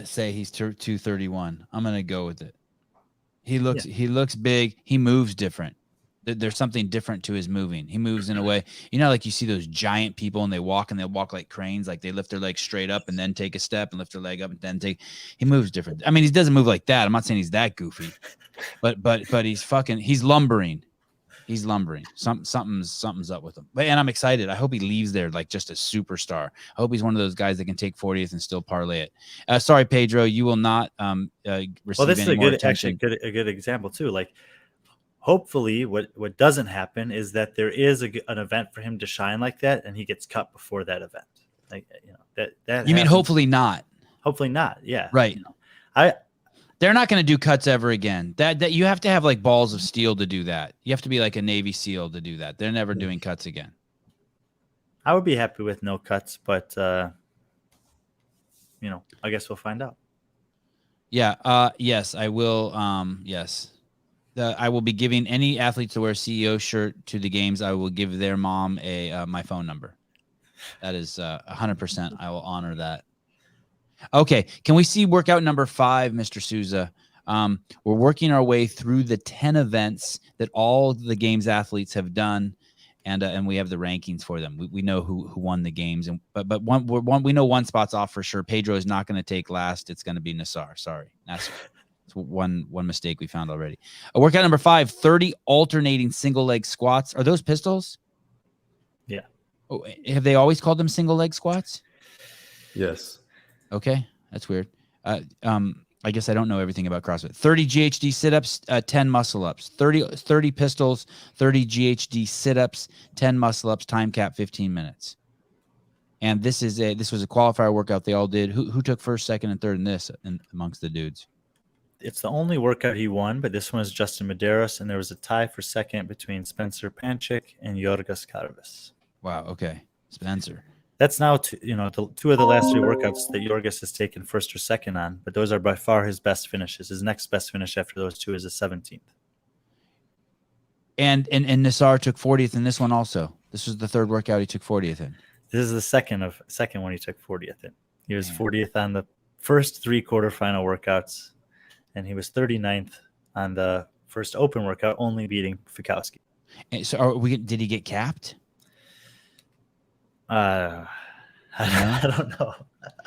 A: say he's 231. I'm gonna go with it. He looks big. He moves different. There's something different to his moving. He moves in a way, like you see those giant people and they walk like cranes, like they lift their leg straight up and then take a step and lift their leg up and then he moves different. I mean, he doesn't move like that. I'm not saying he's that goofy, but he's lumbering. He's lumbering. Something's up with him. And I'm excited. I hope he leaves there like just a superstar. I hope he's one of those guys that can take 40th and still parlay it. Sorry, Pedro, you will not receive
B: this is
A: any more attention.
B: a good example too. Like, hopefully what doesn't happen is that there is an event for him to shine like that, and he gets cut before that event. Like, that
A: you mean hopefully not?
B: Hopefully not. Yeah.
A: Right. They're not going to do cuts ever again. That you have to have like balls of steel to do that. You have to be like a Navy SEAL to do that. They're never doing cuts again. I
B: would be happy with no cuts, but I guess we'll find out.
A: Yeah. Yes, I will. Yes. I will be giving any athletes to wear a CEO shirt to the games. I will give their mom my phone number. That is 100%. I will honor that. Okay. Can we see workout number 5, Mr. Souza? We're working our way through the 10 events that all the games athletes have done. And we have the rankings for them. We know who won the games, but we know one spot's off for sure. Pedro is not going to take last. It's going to be Nassar. Sorry, Nassar. It's one mistake we found already. Workout number 5: 30 alternating single leg squats. Are those pistols?
B: Yeah.
A: Oh, have they always called them single leg squats?
C: Yes.
A: Okay, that's weird. I guess I don't know everything about CrossFit. 30 GHD sit-ups, 10 muscle-ups. 30 pistols, 30 GHD sit-ups, 10 muscle-ups, time cap 15 minutes. And this was a qualifier workout they all did. Who took first, second, and third in this amongst the dudes?
B: It's the only workout he won, but this one is Justin Medeiros, and there was a tie for second between Spencer Panchik and Yorgos Karvis.
A: Wow, okay. Spencer.
B: That's now, two of the last 3 workouts that Yorgos has taken first or second on, but those are by far his best finishes. His next best finish after those 2 is a 17th.
A: And Nassar took 40th in this one also. This was the 3rd workout he took 40th in.
B: This is the second one he took 40th in. He was 40th on the first 3 quarterfinal workouts, and he was 39th on the first open workout, only beating Fikowski.
A: And so did he get capped?
B: I don't know.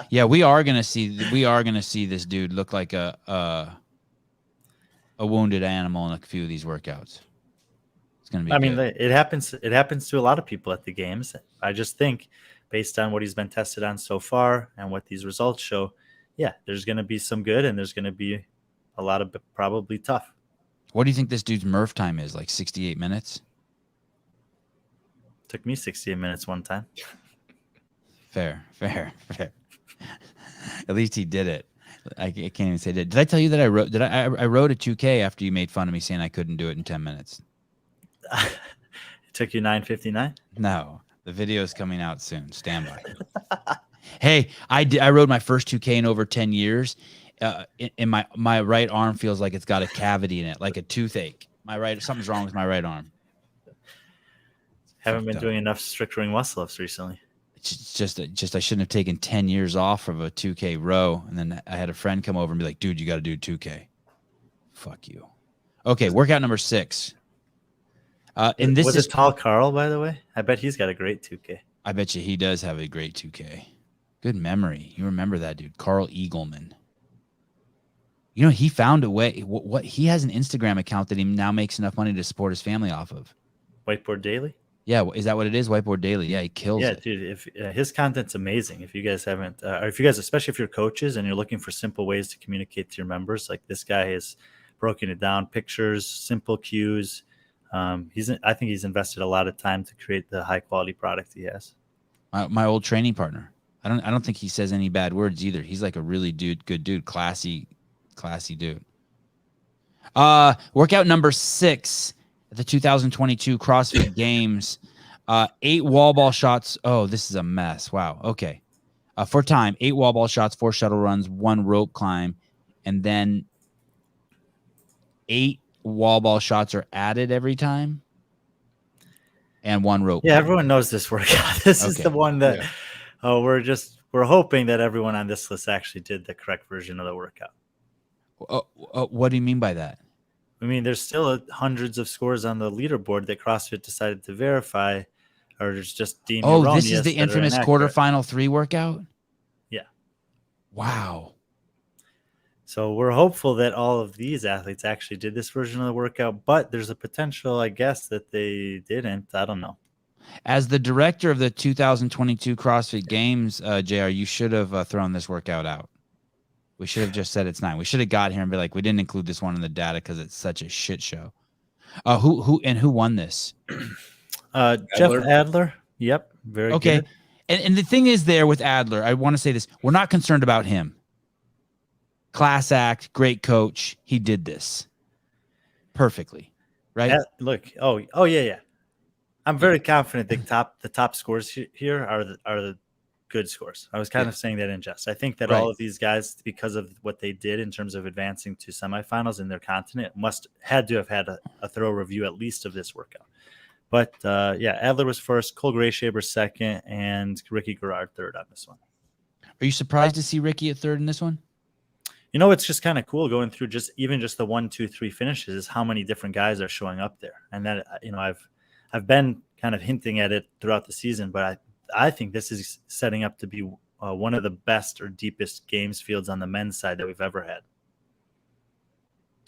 A: Yeah, we are gonna see this dude look like a wounded animal in a few of these workouts. It's gonna be.
B: I mean, it happens. It happens to a lot of people at the games. I just think, based on what he's been tested on so far and what these results show, yeah, there's gonna be some good, and there's gonna be a lot of probably tough.
A: What do you think this dude's Murph time is? Like 68 minutes?
B: Took me 68 minutes one time.
A: Fair. At least he did it. I can't even say did I tell you that I wrote a 2K after you made fun of me saying I couldn't do it in 10 minutes?
B: It took you 9:59?
A: No, the video is coming out soon. Stand by. Hey, I rode my first 2K in over 10 years. In my right arm feels like it's got a cavity in it, like a toothache. Something's wrong with my right arm.
B: Haven't been doing enough strict ring muscle ups recently.
A: It's just I shouldn't have taken 10 years off of a 2K row. And then I had a friend come over and be like, dude, you got to do 2K. Fuck you. Okay, workout number 6. And this is
B: Tall Carl, by the way. I bet he's got a great 2K.
A: I bet you he does have a great 2K. Good memory. You remember that dude, Carl Eagleman. You know, he found a way. What he has an Instagram account that he now makes enough money to support his family off of.
B: Whiteboard Daily?
A: Yeah, is that what it is? Whiteboard Daily. Yeah, he kills it.
B: Yeah, dude. If his content's amazing. If you guys haven't, or if you guys, especially if you're coaches and you're looking for simple ways to communicate to your members, like this guy has broken it down, pictures, simple cues. I think he's invested a lot of time to create the high quality product he has.
A: My old training partner. I don't think he says any bad words either. He's like a really good dude, classy dude. Workout number 6 at the 2022 CrossFit Games. 8 wall ball shots. Oh, this is a mess. Wow. Okay. For time, 8 wall ball shots, 4 shuttle runs, 1 rope climb, and then 8 wall ball shots are added every time, and 1 rope.
B: Yeah, everyone knows this workout. This is the one that we're hoping that everyone on this list actually did the correct version of the workout.
A: What do you mean by that?
B: I mean, there's still hundreds of scores on the leaderboard that CrossFit decided to verify or just deem erroneous.
A: This is the infamous quarterfinal 3 workout?
B: Yeah.
A: Wow.
B: So we're hopeful that all of these athletes actually did this version of the workout, but there's a potential, I guess, that they didn't. I don't know.
A: As the director of the 2022 CrossFit Games, JR, you should have thrown this workout out. We should have just said it's 9. We should have got here and be like, we didn't include this one in the data because it's such a shit show. Who won this?
B: Jeff Adler. Yep. Very good.
A: And the thing is there with Adler, I want to say this. We're not concerned about him. Class act, great coach. He did this perfectly, right?
B: Look. Oh yeah. I'm very confident the top scores here are the good scores. I was kind of saying that in jest. I think that
A: Right.
B: all of these guys, because of what they did in terms of advancing to semifinals in their continent, had to have had a thorough review at least of this workout. But Adler was first, Cole Grayshaber second, and Ricky Garrard third on this one.
A: Are you surprised to see Ricky at third in this one?
B: It's just kind of cool going through just the 1, 2, 3 finishes is how many different guys are showing up there. And that, I've been kind of hinting at it throughout the season, but I think this is setting up to be one of the best or deepest games fields on the men's side that we've ever had.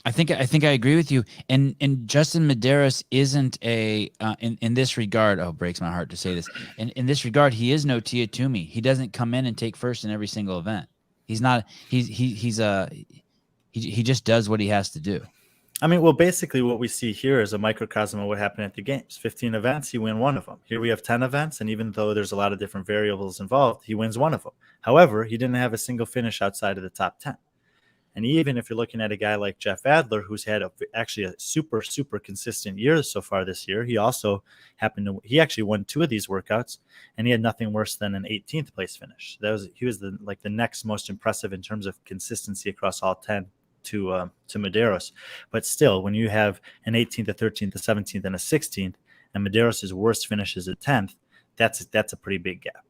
A: I think I agree with you. And Justin Medeiros isn't in this regard. Oh, breaks my heart to say this. In this regard, he is no Tia Toomey. He doesn't come in and take first in every single event. He's not. He just does what he has to do.
B: I mean, well, basically what we see here is a microcosm of what happened at the games. 15 events, he win one of them. Here we have 10 events, and even though there's a lot of different variables involved, he wins one of them. However, he didn't have a single finish outside of the top 10. And even if you're looking at a guy like Jeff Adler, who's had actually a super, super consistent year so far this year, he also he actually won 2 of these workouts, and he had nothing worse than an 18th place finish. He was the next most impressive in terms of consistency across all 10 to Medeiros. But still, when you have an 18th, a 13th, a 17th, and a 16th, and Medeiros' worst finish is a 10th, that's a pretty big gap.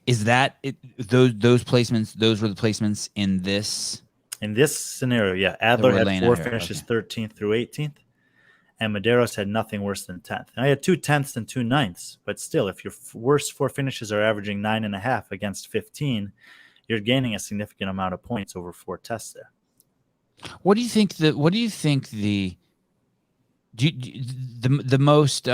A: Is that those placements? Those were the placements in this.
B: In this scenario, yeah, Adler had 4 finishes, 13th through 18th, and Medeiros had nothing worse than 10th. Now, he had 2 10ths and 2 9ths, but still, if your worst 4 finishes are averaging 9.5 against 15, you're gaining a significant amount of points over 4 tests there.
A: What do you think the most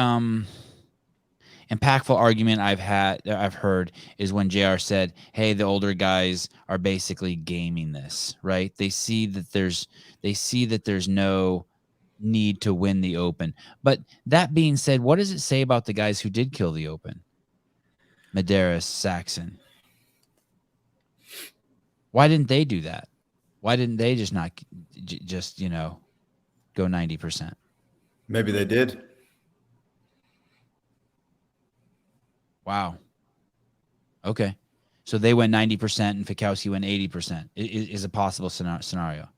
A: impactful argument I've heard is when JR said, hey, the older guys are basically gaming this, right? They see that there's no need to win the Open. But that being said, what does it say about the guys who did kill the Open? Medeiros, Saxon. Why didn't they do that? Why didn't they just not go 90%?
C: Maybe they did.
A: Wow. Okay. So they went 90% and Fikowski went 80%. Is a possible scenario.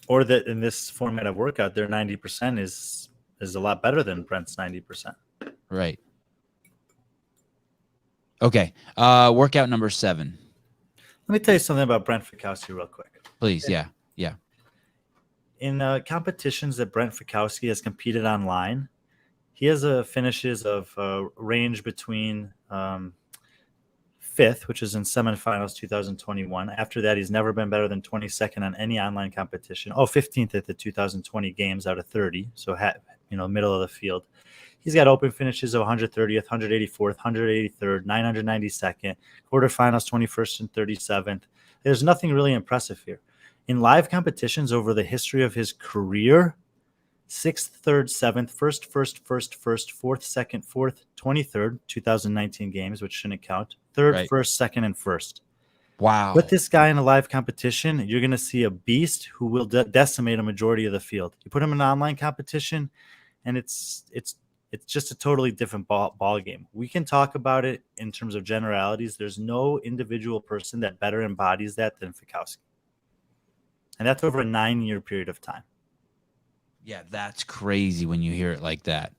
B: Or that in this format of workout, their 90% is a lot better than Brent's 90%.
A: Right. Okay. Workout number 7.
B: Let me tell you something about Brent Fikowski real quick.
A: Please. Yeah.
B: In competitions that Brent Fikowski has competed online, he has finishes of range between 5th, which is in Semifinals 2021. After that, he's never been better than 22nd on any online competition. 15th at the 2020 games out of 30. So, middle of the field. He's got open finishes of 130th, 184th, 183rd, 992nd, quarterfinals 21st and 37th. There's nothing really impressive here. In live competitions over the history of his career, 6th, 3rd, 7th, 1st, 4th, 2nd, 4th, 23rd, 2019 games, which shouldn't count, 3rd,
A: Right.
B: 1st, 2nd, and 1st.
A: Wow.
B: Put this guy in a live competition, you're going to see a beast who will decimate a majority of the field. You put him in an online competition, and it's just a totally different ball game. We can talk about it in terms of generalities. There's no individual person that better embodies that than Fikowski. And that's over a 9-year period of time.
A: Yeah, that's crazy when you hear it like that.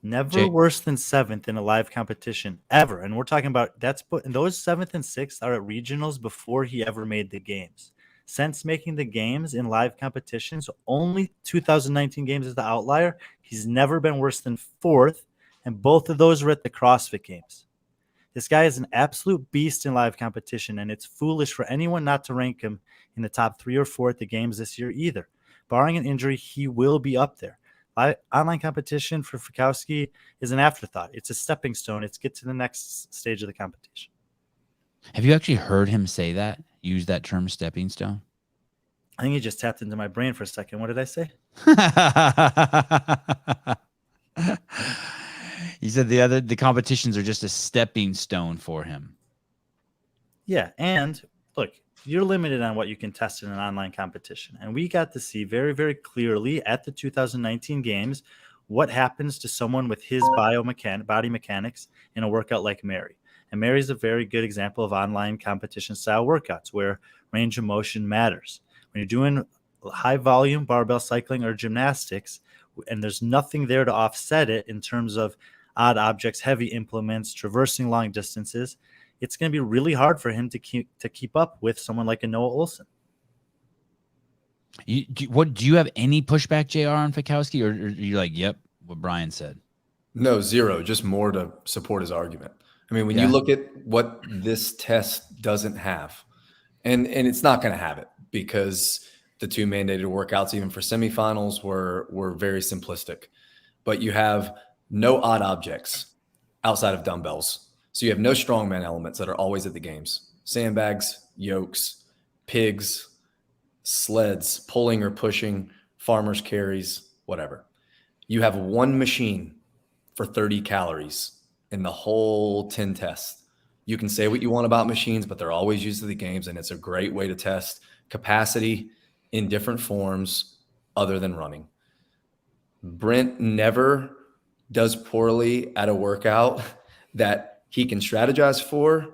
B: Never worse than 7th in a live competition ever. And we're talking about those 7th and 6th are at regionals before he ever made the games. Since making the games in live competitions, only 2019 games is the outlier. He's never been worse than 4th, and both of those were at the CrossFit Games. This guy is an absolute beast in live competition, and it's foolish for anyone not to rank him in the top 3 or 4 at the games this year either. Barring an injury, he will be up there. Online competition for Fikowski is an afterthought. It's a stepping stone. It's get to the next stage of the competition.
A: Have you actually heard him say that? Use that term, stepping stone?
B: I think he just tapped into my brain for a second. What did I say?
A: He said the competitions are just a stepping stone for him.
B: Yeah, and look, you're limited on what you can test in an online competition. And we got to see very, very clearly at the 2019 games what happens to someone with his body mechanics in a workout like Mary. And Mary's a very good example of online competition style workouts where range of motion matters. When you're doing high volume barbell cycling or gymnastics, and there's nothing there to offset it in terms of odd objects, heavy implements, traversing long distances, it's going to be really hard for him to keep up with someone like a Noah Olson.
A: Do you have any pushback, JR, on Fikowski, or are you like, yep, what Brian said?
C: No, zero, just more to support his argument. I mean, when you look at what this test doesn't have, and it's not going to have it because the 2 mandated workouts, even for semifinals, were very simplistic. But you have no odd objects outside of dumbbells. So you have no strongman elements that are always at the games. Sandbags, yokes, pigs, sleds, pulling or pushing, farmers carries, whatever. You have one machine for 30 calories in the whole 10 tests. You can say what you want about machines, but they're always used at the games, and it's a great way to test capacity in different forms other than running. Brent never does poorly at a workout that he can strategize for,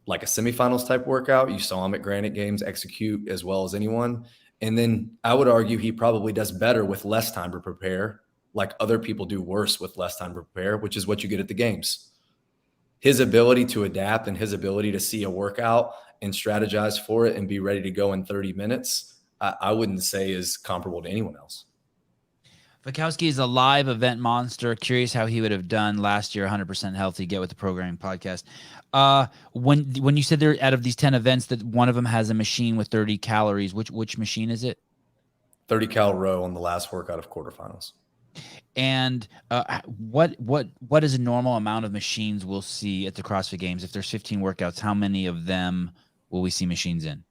C: like a semifinals type workout. You saw him at Granite Games execute as well as anyone. And then I would argue he probably does better with less time to prepare, like other people do worse with less time to prepare, which is what you get at the games. His ability to adapt and his ability to see a workout and strategize for it and be ready to go in 30 minutes, I wouldn't say is comparable to anyone else.
A: Fikowski is a live event monster. Curious how he would have done last year, 100% healthy. Get with the programming podcast. When you said there out of these 10 events that one of them has a machine with 30 calories, which machine is it?
C: 30 cal row on the last workout of quarterfinals.
A: And what is a normal amount of machines we'll see at the CrossFit Games? If there's 15 workouts, how many of them will we see machines in?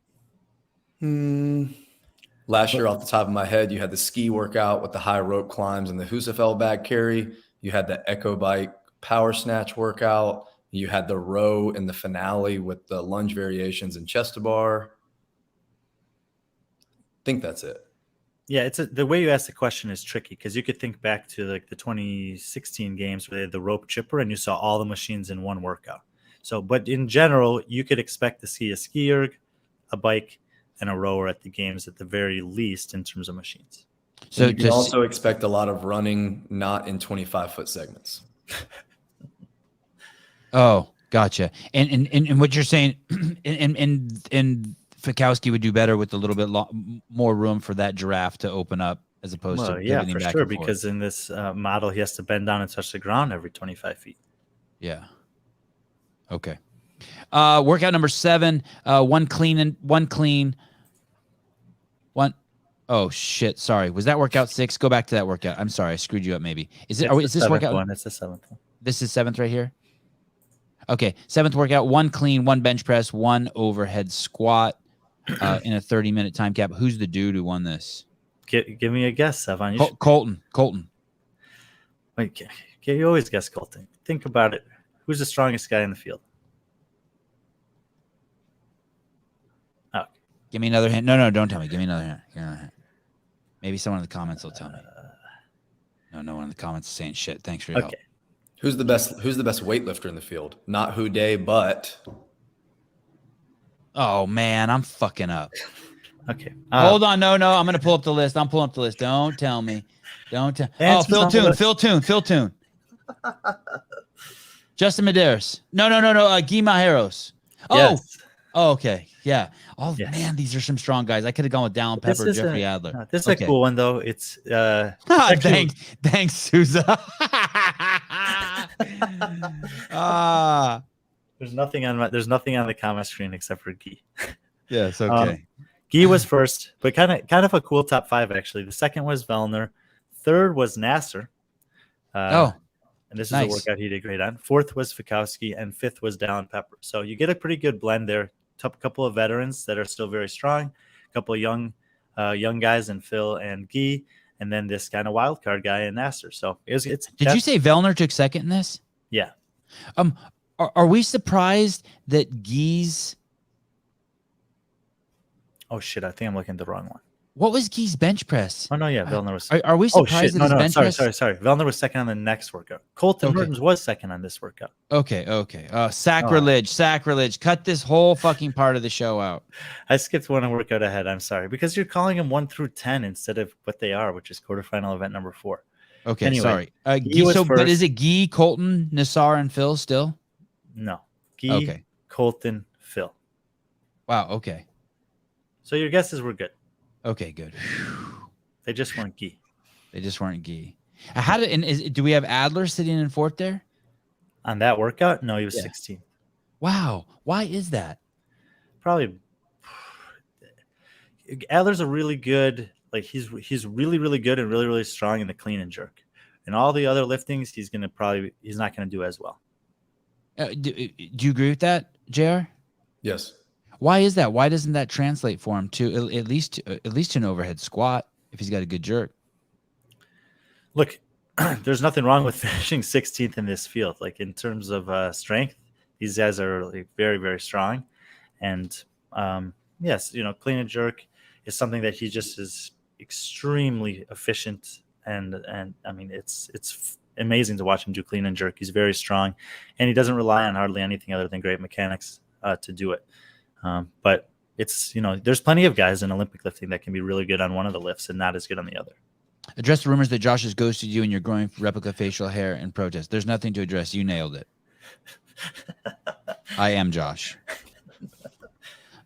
C: Last year, off the top of my head, you had the ski workout with the high rope climbs and the Husafell bag carry. You had the Echo Bike power snatch workout. You had the row in the finale with the lunge variations and chest to bar. I think that's it.
B: Yeah, the way you ask the question is tricky because you could think back to like the 2016 games where they had the rope chipper and you saw all the machines in one workout. So, but in general, you could expect to see a ski erg, a bike, and a rower at the games at the very least in terms of machines.
C: So you can also expect a lot of running, not in 25-foot segments.
A: Oh, gotcha. And what you're saying, and Fikowski would do better with a little bit more room for that giraffe to open up as opposed to pivoting
B: for
A: back
B: sure,
A: and forth.
B: because in this model, he has to bend down and touch the ground every 25 feet.
A: Yeah. Okay. Workout number 7, one clean. Oh shit! Sorry, was that workout 6? Go back to that workout. I'm sorry, I screwed you up. Maybe is it? Is this workout
B: one? It's the 7th one.
A: This is 7th right here. Okay, 7th workout: 1 clean, 1 bench press, 1 overhead squat in a 30-minute time cap. Who's the dude who won this?
B: Give me a guess, Evan.
A: Colton.
B: Wait, you always guess Colton. Think about it. Who's the strongest guy in the field? Oh.
A: Give me another hint. No, don't tell me. Give me another hint. Maybe someone in the comments will tell me. No one in the comments is saying shit. Thanks for your help.
C: Who's the best weightlifter in the field? Not who day, but.
A: Oh man, I'm fucking up.
B: Okay.
A: Hold on. No. I'm gonna pull up the list. I'm pulling up the list. Don't tell me. Phil Toon. Justin Medeiros. No. Ghee Majeros.
B: Yes.
A: Oh, okay. Yeah. Oh
B: yes.
A: Man, these are some strong guys. I could have gone with Dallin Pepper, Jeffrey Adler.
B: No, this is a cool one though. It's
A: thanks, Souza.
B: There's nothing on the comment screen except for Ghee.
A: Yes, okay.
B: Ghee was first, but kind of a cool top 5 actually. The second was Vellner, 3rd was Nasser. And this is a workout he did great on. 4th was Fikowski, and 5th was Dallin Pepper. So you get a pretty good blend there. A couple of veterans that are still very strong, a couple of young guys in Phil and Ghee, and then this kind of wild card guy in Nasser. So Did
A: you say Vellner took second in this?
B: Yeah.
A: Are we surprised that Ghee's?
B: Oh shit! I think I'm looking at the wrong one.
A: What was Gee's bench press?
B: Oh no, yeah, Vellner was.
A: Are we
B: Oh
A: surprised
B: shit!
A: at
B: No,
A: his
B: no,
A: bench
B: sorry,
A: press?
B: sorry. Vellner was second on the next workout. Colton
A: Okay.
B: Mertens was second on this workout.
A: Okay. Sacrilege. Cut this whole fucking part of the show out.
B: I skipped one workout ahead. I'm sorry, because you're calling them 1 through 10 instead of what they are, which is quarterfinal event number 4.
A: Okay,
B: Anyway,
A: sorry.
B: Ghee was
A: but
B: first.
A: is it Ghee, Colton, Nassar, and Phil still?
B: No, Ghee,
A: Okay.
B: Colton, Phil.
A: Wow. Okay.
B: So your guesses were good.
A: Okay. Good.
B: They just weren't Ghee.
A: They just weren't Ghee. Do we have Adler sitting in fourth there?
B: On that workout, no, he was
A: Yeah.
B: 16.
A: Wow. Why is that?
B: Probably. Adler's a really good. Like he's really really good and really really strong in the clean and jerk. And all the other liftings, he's not gonna do as well.
A: Do you agree with that, JR?
C: Yes.
A: Why is that? Why doesn't that translate for him to at least an overhead squat if he's got a good jerk?
B: Look, there's nothing wrong with finishing 16th in this field. Like in terms of strength, these guys are like very very strong. And yes, clean and jerk is something that he just is extremely efficient. And I mean, it's amazing to watch him do clean and jerk. He's very strong, and he doesn't rely on hardly anything other than great mechanics to do it. But it's, there's plenty of guys in Olympic lifting that can be really good on one of the lifts and not as good on the other.
A: Address the rumors that Josh has ghosted you and you're growing replica facial hair in protest. There's nothing to address. You nailed it. I am Josh.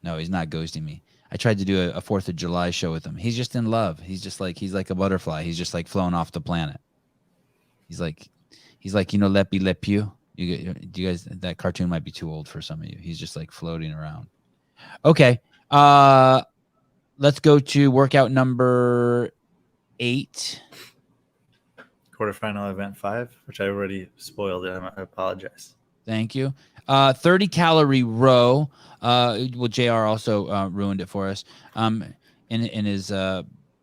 A: No, he's not ghosting me. I tried to do a 4th of July show with him. He's just in love. He's like a butterfly. He's just like flown off the planet. He's like, let be let pew. Do you guys, that cartoon might be too old for some of you. He's just like floating around. Okay. Let's go to workout number 8.
B: Quarterfinal event 5, which I already spoiled. I apologize.
A: Thank you. 30 calorie row. Well, JR also ruined it for us. In his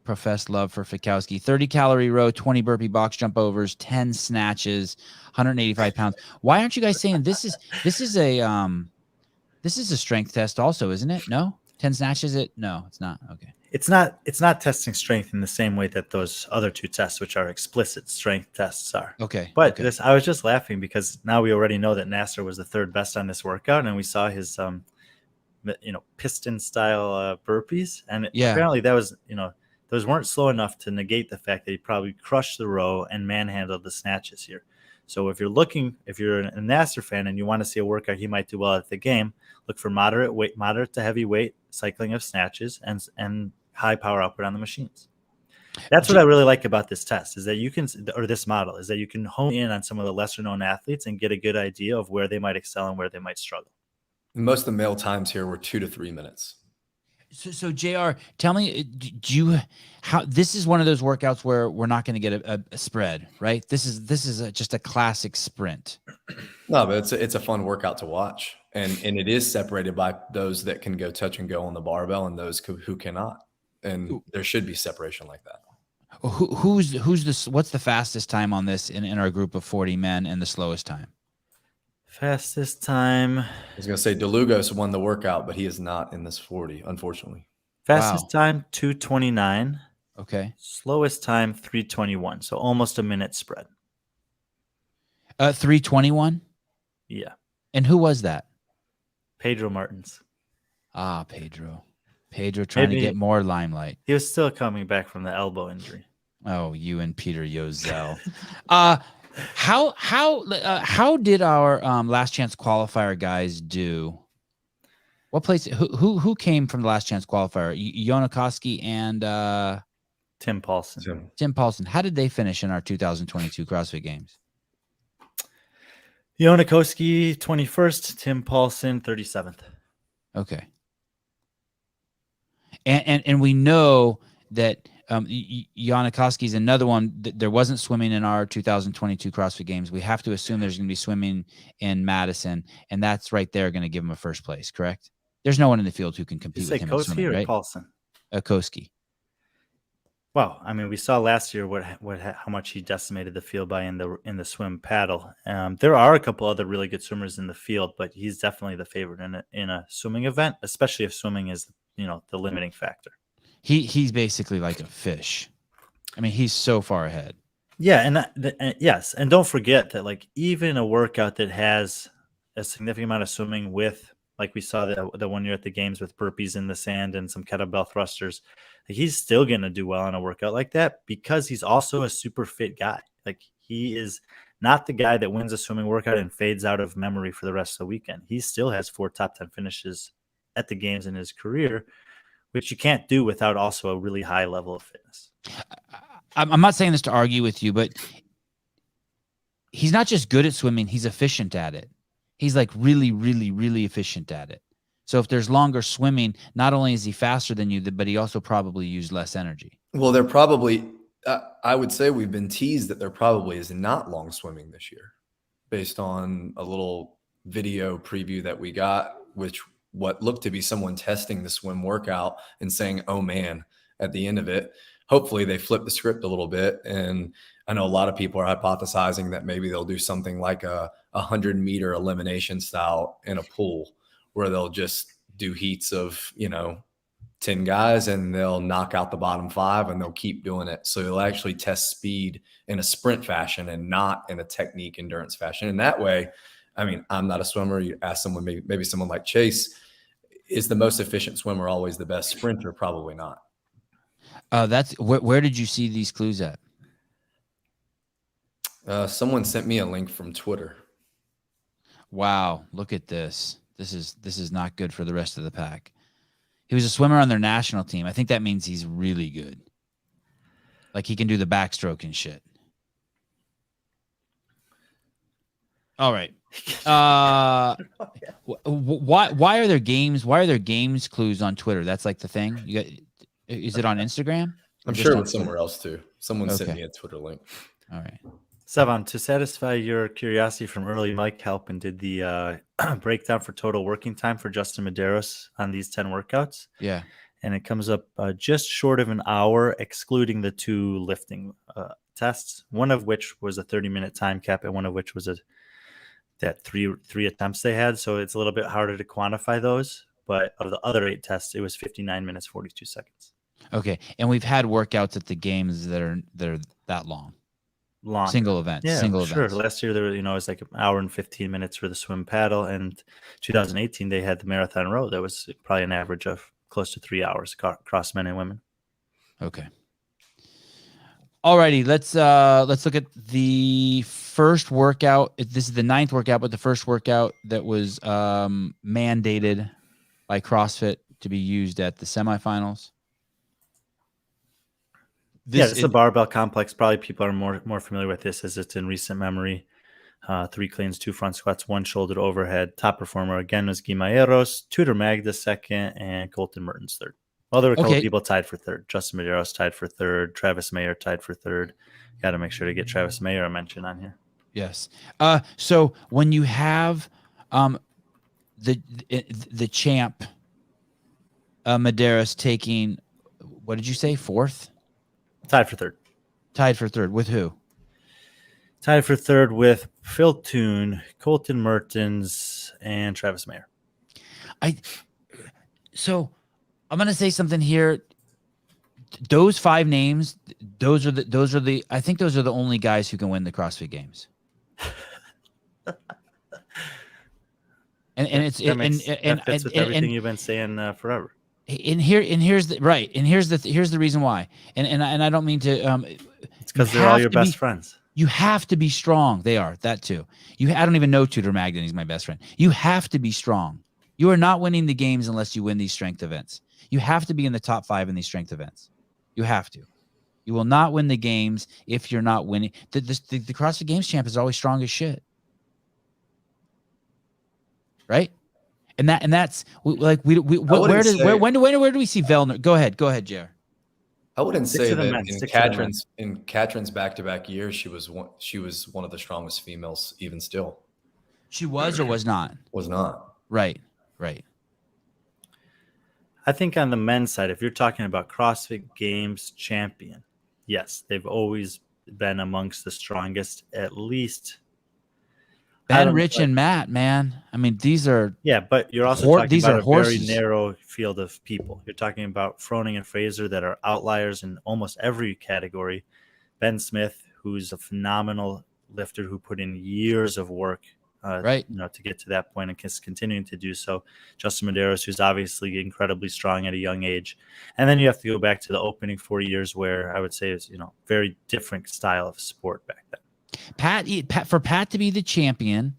A: professed love for Fikowski. 30 calorie row, 20 burpee box jump overs, 10 snatches, 185 pounds. Why aren't you guys saying this is a strength test also, isn't it? No? 10 snatches No, it's not. Okay.
B: It's not testing strength in the same way that those other 2 tests, which are explicit strength tests, are.
A: Okay.
B: But I was just laughing because now we already know that Nasser was the 3rd best on this workout, and we saw his piston style burpees, and apparently that was those weren't slow enough to negate the fact that he probably crushed the row and manhandled the snatches here. So if you're a Nasser fan and you want to see a workout he might do well at the game, look for moderate to heavy weight cycling of snatches and high power output on the machines. That's what I really like about this test is that this model is that you can hone in on some of the lesser known athletes and get a good idea of where they might excel and where they might struggle.
C: Most of the male times here were 2 to 3 minutes.
A: So JR, tell me, how this is one of those workouts where we're not going to get a spread, right? This is just a classic sprint.
C: No, but it's a fun workout to watch, and it is separated by those that can go touch and go on the barbell and those who cannot, and there should be separation like that.
A: What's the fastest time on this in our group of 40 men and the slowest time?
B: Fastest time.
C: I was going to say DeLugos won the workout, but he is not in this 40, unfortunately.
B: Fastest time 2:29.
A: Okay.
B: Slowest time 3:21. So almost a minute spread.
A: 3:21.
B: Yeah.
A: And who was that?
B: Pedro Martins.
A: Ah, Pedro trying to get more limelight.
B: He was still coming back from the elbow injury.
A: Oh, you and Peter Yozel. How did our last chance qualifier guys do? What place? Who came from the last chance qualifier? Yonakoski and
B: Tim Paulson.
A: Tim Paulson. How did they finish in our 2022 CrossFit Games?
B: Yonakoski 21st, Tim Paulson 37th.
A: Okay. And we know that Yonakoski is another one. There wasn't swimming in our 2022 CrossFit Games. We have to assume there's going to be swimming in Madison, and that's right there going to give him a first place, correct? There's no one in the field who can compete with him in swimming, right?
B: Paulson?
A: Koski.
B: Well, I mean, we saw last year how much he decimated the field by in the swim paddle. There are a couple other really good swimmers in the field, but he's definitely the favorite in a swimming event, especially if swimming is the limiting factor.
A: He's basically like a fish. I mean, he's so far ahead.
B: Yeah, and yes, and don't forget that like even a workout that has a significant amount of swimming with, like we saw the one year at the games with burpees in the sand and some kettlebell thrusters, like, he's still going to do well on a workout like that because he's also a super fit guy. Like, he is not the guy that wins a swimming workout and fades out of memory for the rest of the weekend. He still has 4 top 10 finishes at the games in his career, which you can't do without also a really high level of fitness.
A: I'm not saying this to argue with you, but he's not just good at swimming, he's efficient at it. He's like really, really, really efficient at it. So if there's longer swimming, not only is he faster than you, but he also probably used less energy.
C: Well, they're probably, I would say we've been teased that there probably is not long swimming this year based on a little video preview that we got, which what looked to be someone testing the swim workout and saying, oh man, at the end of it. Hopefully they flip the script a little bit. And I know a lot of people are hypothesizing that maybe they'll do something like a 100-meter elimination style in a pool where they'll just do heats of, 10 guys and they'll knock out the bottom 5 and they'll keep doing it. So they'll actually test speed in a sprint fashion and not in a technique endurance fashion. And that way, I mean, I'm not a swimmer. You ask someone, maybe someone like Chase, is the most efficient swimmer always the best sprinter? Probably not.
A: That's where did you see these clues at?
C: Someone sent me a link from Twitter.
A: Wow, look at this. This is not good for the rest of the pack. He was a swimmer on their national team. I think that means he's really good. Like he can do the backstroke and shit. All right. Why are there games? Why are there games clues on Twitter? That's like the thing. You got. Is it on Instagram?
C: I'm sure it was somewhere else too. Someone sent me a Twitter link.
A: All right.
B: Sevan, to satisfy your curiosity from early, Mike helped and did the breakdown for total working time for Justin Medeiros on these 10 workouts.
A: Yeah.
B: And it comes up just short of an hour, excluding the 2 lifting tests, one of which was a 30-minute time cap and one of which was that three attempts they had. So it's a little bit harder to quantify those. But of the other 8 tests, it was 59 minutes, 42 seconds.
A: Okay. And we've had workouts at the games that are that long. Single events.
B: Yeah,
A: single
B: sure.
A: events.
B: Last year, there was, it was like an hour and 15 minutes for the swim paddle. And 2018, they had the marathon row. That was probably an average of close to 3 hours across men and women.
A: Okay. Alrighty, let's look at the first workout. This is the 9th workout, but the first workout that was mandated by CrossFit to be used at the semifinals.
B: It's a barbell complex. Probably people are more familiar with this as it's in recent memory. 3 cleans, 2 front squats, 1 shoulder overhead. Top performer again was Ghee, Tudor Magda second, and Colton Mertens third. Well, there were a couple people tied for third. Justin Medeiros tied for third. Travis Mayer tied for third. Got to make sure to get Travis Mayer a mention on here.
A: Yes. So when you have the champ Medeiros taking, what did you say, 4th?
B: Tied for third.
A: Tied for third with who?
B: Tied for third with Phil Toon, Colton Mertens, and Travis Mayer.
A: So I'm gonna say something here. Those 5 names, those are the I think those are the only guys who can win the CrossFit Games. and it's
B: that fits with everything you've been saying forever.
A: Here's the reason why. And I don't mean to.
B: It's because they're all your best friends.
A: You have to be strong. They are that too. I don't even know Tudor Magden. He's my best friend. You have to be strong. You are not winning the games unless you win these strength events. You have to be in the top 5 in these strength events. You have to. You will not win the games if you're not winning. The CrossFit Games champ is always strong as shit, right? And that's like where do we see Vellner? Go ahead, JR.
C: I wouldn't say that in Katrin's back-to-back years she was one of the strongest females even still.
A: She was or was not?
C: Was not.
A: Right.
B: I think on the men's side, if you're talking about CrossFit Games champion, yes, they've always been amongst the strongest, at least
A: Ben, Rich, and Matt, man. I mean, these are
B: but you're also talking
A: these
B: about
A: are
B: a very
A: horses.
B: narrow field of people. You're talking about Froning and Fraser that are outliers in almost every category. Ben Smith, who's a phenomenal lifter who put in years of work,
A: right?
B: To get to that point and is continuing to do so. Justin Medeiros, who's obviously incredibly strong at a young age, and then you have to go back to the opening 4 years where I would say is very different style of sport back then.
A: Pat to be the champion,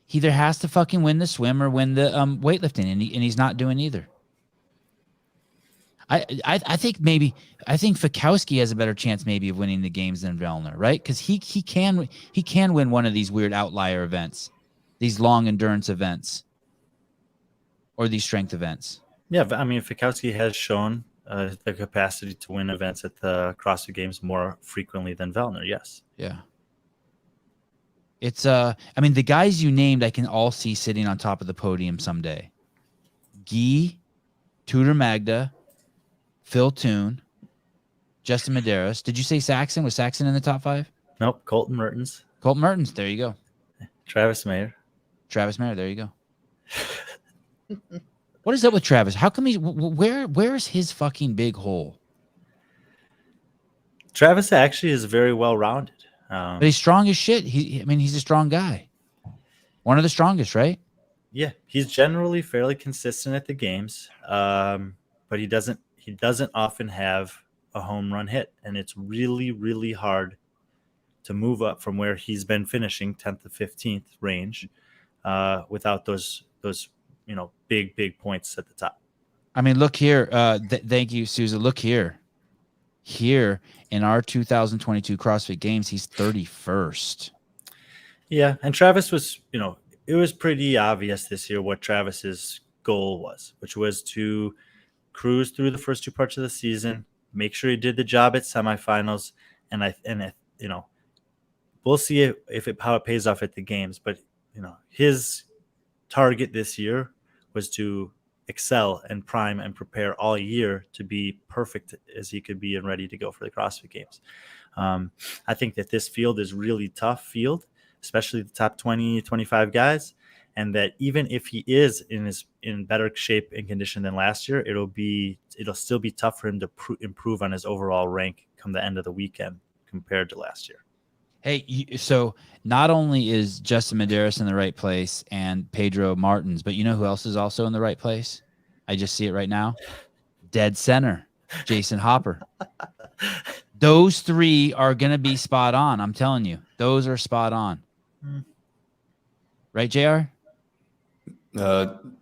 A: he either has to fucking win the swim or win the weightlifting, and he's not doing either. I think Fikowski has a better chance maybe of winning the games than Vellner, right? Because he can win one of these weird outlier events, these long endurance events, or these strength events.
B: Yeah, I mean Fikowski has shown the capacity to win events at the CrossFit Games more frequently than Vellner. Yes.
A: Yeah. It's I mean the guys you named I can all see sitting on top of the podium someday. Ghee, Tudor Magda, Phil Toon, Justin Medeiros. Did you say Saxon? Was Saxon in the top 5?
B: Nope. Colton Mertens.
A: Colton Mertens. There you go.
B: Travis Mayer.
A: There you go. What is up with Travis? How come where's his fucking big hole?
B: Travis actually is very well rounded.
A: But he's strong as shit. He's a strong guy. One of the strongest, right?
B: Yeah, he's generally fairly consistent at the games, but he doesn't often have a home run hit, and it's really, really hard to move up from where he's been finishing 10th to 15th range without those big points at the top.
A: I mean, look here. Thank you, Susan. Look here. Here in our 2022 CrossFit Games, he's 31st.
B: Yeah, and Travis was, it was pretty obvious this year what Travis's goal was, which was to cruise through the first 2 parts of the season, make sure he did the job at semifinals, and we'll see how it pays off at the games. But his target this year was to excel and prime and prepare all year to be perfect as he could be and ready to go for the CrossFit Games. I think that this field is really tough field, especially the top 20, 25 guys. And that even if he is in better shape and condition than last year, it'll still be tough for him to improve on his overall rank come the end of the weekend compared to last year.
A: Hey, so not only is Justin Medeiros in the right place and Pedro Martins, but you know who else is also in the right place? I just see it right now. Dead center, Jason Hopper. Those 3 are going to be spot on. I'm telling you, those are spot on. Right, JR?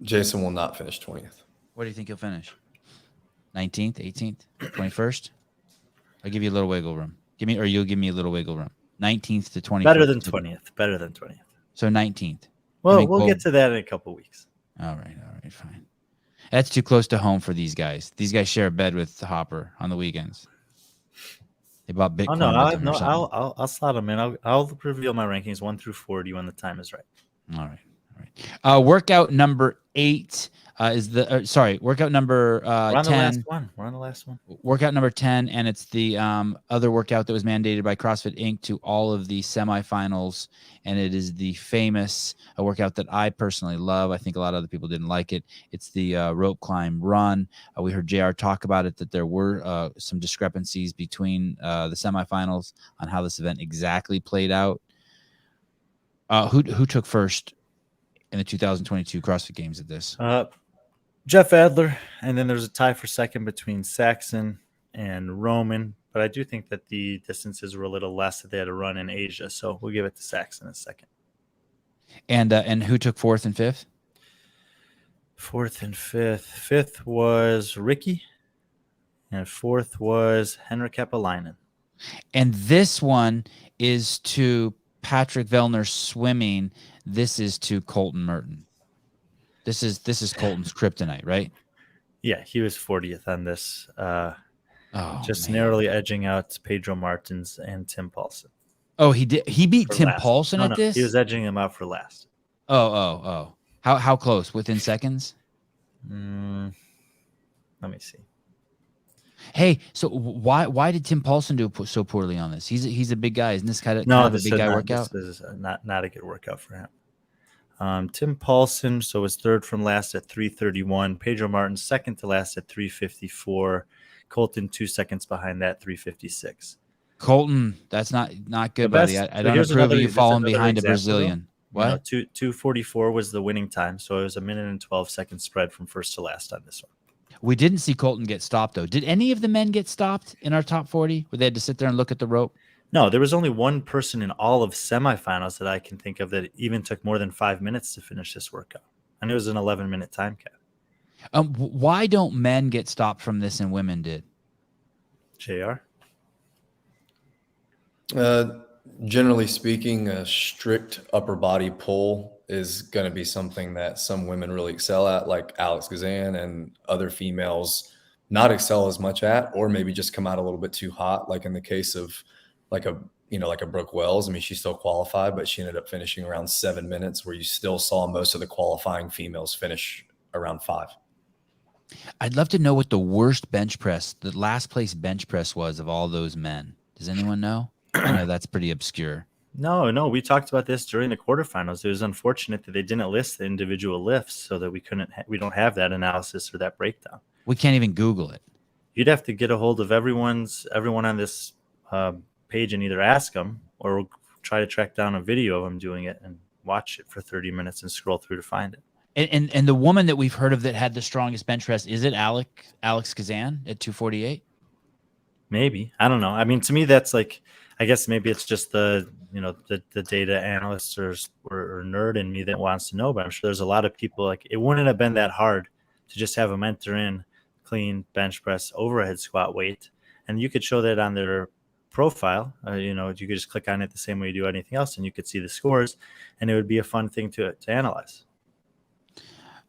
C: Jason will not finish 20th.
A: What do you think he'll finish? 19th, 18th, 21st? I'll give you a little wiggle room. You'll give me a little wiggle room. 19th to 21st.
B: Better than 20th.
A: So 19th.
B: Well, we'll get to that in a couple weeks.
A: All right, fine. That's too close to home for these guys. These guys share a bed with Hopper on the weekends. They bought Bitcoin.
B: I'll slot them in. I'll reveal my rankings 1 through 40 when the time is right.
A: All right. Workout number 8 workout number 10.
B: We're on the last one.
A: Workout number 10, and it's the other workout that was mandated by CrossFit Inc. to all of the semifinals, and it is the famous workout that I personally love. I think a lot of other people didn't like it. It's the rope climb run. We heard JR talk about it, that there were some discrepancies between the semifinals on how this event exactly played out. Who took first in the 2022 CrossFit Games at this?
B: Jeff Adler, and then there's a tie for second between Saxon and Roman. But I do think that the distances were a little less that they had to run in Asia, so we'll give it to Saxon in a second.
A: And who took 4th and 5th?
B: 4th and 5th. 5th was Ricky, and 4th was Henrik Eppalainen.
A: And this one is to Patrick Vellner swimming. This is to Colton Merton. This is Colton's kryptonite, right?
B: Yeah, he was 40th on this. Narrowly edging out Pedro Martins and Tim Paulson.
A: Oh, he did. He beat Tim Paulson at this?
B: He was edging him out for last.
A: Oh. How close? Within seconds?
B: Let me see.
A: Hey, so why did Tim Paulson do so poorly on this? He's a big guy. Isn't this kind of a
B: this
A: big
B: is
A: guy
B: not,
A: workout?
B: This is not a good workout for him. Tim Paulson, so was third from last at 3:31. Pedro Martin, second to last at 3:54. Colton, 2 seconds behind that, 3:56.
A: Colton, that's not good,
B: The
A: buddy.
B: best.
A: I
B: So
A: don't
B: here's
A: approve of you
B: there's
A: falling
B: another
A: behind a
B: example, though.
A: Brazilian.
B: You know,
A: What?
B: 2:44 was the winning time, so it was a minute and 12 seconds spread from first to last on this one.
A: We didn't see Colton get stopped, though. Did any of the men get stopped in our top 40 where they had to sit there and look at the rope?
B: No, there was only one person in all of semifinals that I can think of that even took more than 5 minutes to finish this workout, and it was an 11-minute time cap.
A: Why don't men get stopped from this and women did?
B: JR?
C: Generally speaking, a strict upper body pull is going to be something that some women really excel at, like Alex Gazan, and other females not excel as much at, or maybe just come out a little bit too hot. Like in the case of like a Brooke Wells. I mean, she still qualified, but she ended up finishing around 7 minutes, where you still saw most of the qualifying females finish around 5.
A: I'd love to know what the worst bench press, the last place bench press was of all those men. Does anyone know? I know that's pretty obscure.
B: No, we talked about this during the quarterfinals. It was unfortunate that they didn't list the individual lifts, so that we don't have that analysis or that breakdown.
A: We can't even Google it.
B: You'd have to get a hold of everyone on this page and either ask them or try to track down a video of them doing it and watch it for 30 minutes and scroll through to find it.
A: And the woman that we've heard of that had the strongest bench press, is it Alex Kazan at 248?
B: Maybe. I don't know. I mean, to me, that's like, I guess maybe it's just the data analyst or nerd in me that wants to know, but I'm sure there's a lot of people, like, it wouldn't have been that hard to just have them enter in clean bench press overhead squat weight, and you could show that on their profile. You could just click on it the same way you do anything else, and you could see the scores, and it would be a fun thing to analyze.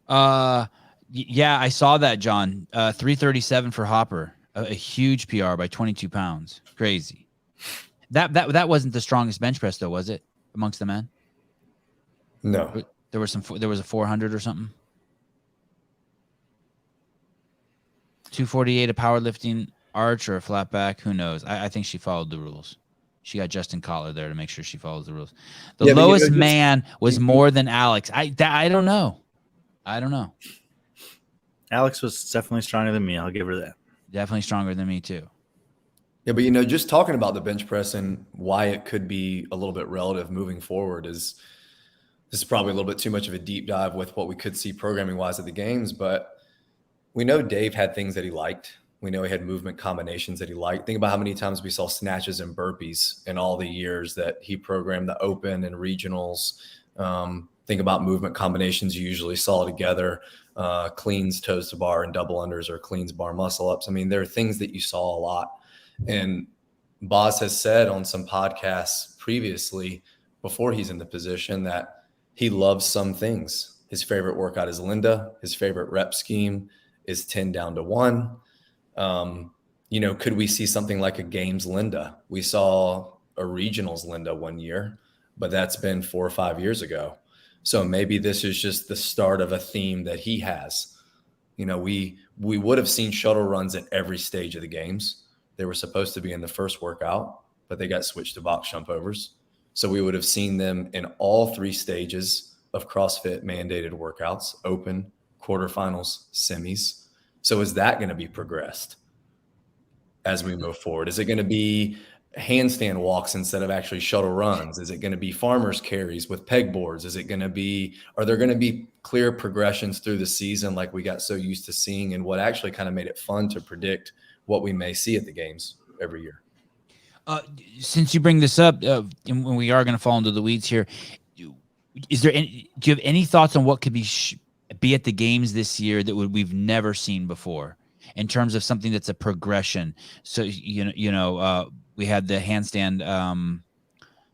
A: Yeah, I saw that, John. 337 for Hopper, a huge PR by 22 pounds. Crazy. That wasn't the strongest bench press, though, was it, amongst the men?
C: No.
A: There was a 400 or something. 248 a powerlifting arch or a flat back. Who knows? I think she followed the rules. She got Justin Collar there to make sure she follows the rules. The lowest man was more than Alex. I don't know.
B: Alex was definitely stronger than me. I'll give her that.
A: Definitely stronger than me too.
C: Yeah, but just talking about the bench press and why it could be a little bit relative moving forward this is probably a little bit too much of a deep dive with what we could see programming wise at the games, but we know Dave had things that he liked. We know he had movement combinations that he liked. Think about how many times we saw snatches and burpees in all the years that he programmed the open and regionals. Think about movement combinations you usually saw together, cleans toes to bar and double unders, or cleans bar muscle ups. I mean, there are things that you saw a lot. And Boz has said on some podcasts previously, before he's in the position, that he loves some things. His favorite workout is Linda. His favorite rep scheme is 10 down to 1. Could we see something like a games Linda? We saw a regionals Linda one year, but that's been 4 or 5 years ago. So maybe this is just the start of a theme that he has. We would have seen shuttle runs at every stage of the games. They were supposed to be in the first workout, but they got switched to box jump overs. So we would have seen them in all 3 stages of CrossFit mandated workouts: open, quarterfinals, semis. So is that going to be progressed as we move forward? Is it going to be handstand walks instead of actually shuttle runs? Is it going to be farmers carries with pegboards? Are there going to be clear progressions through the season like we got so used to seeing, and what actually kind of made it fun to predict what we may see at the games every year?
A: Since you bring this up, and we are going to fall into the weeds here, do you have any thoughts on what could be at the games this year that we've never seen before, in terms of something that's a progression? So we had the handstand,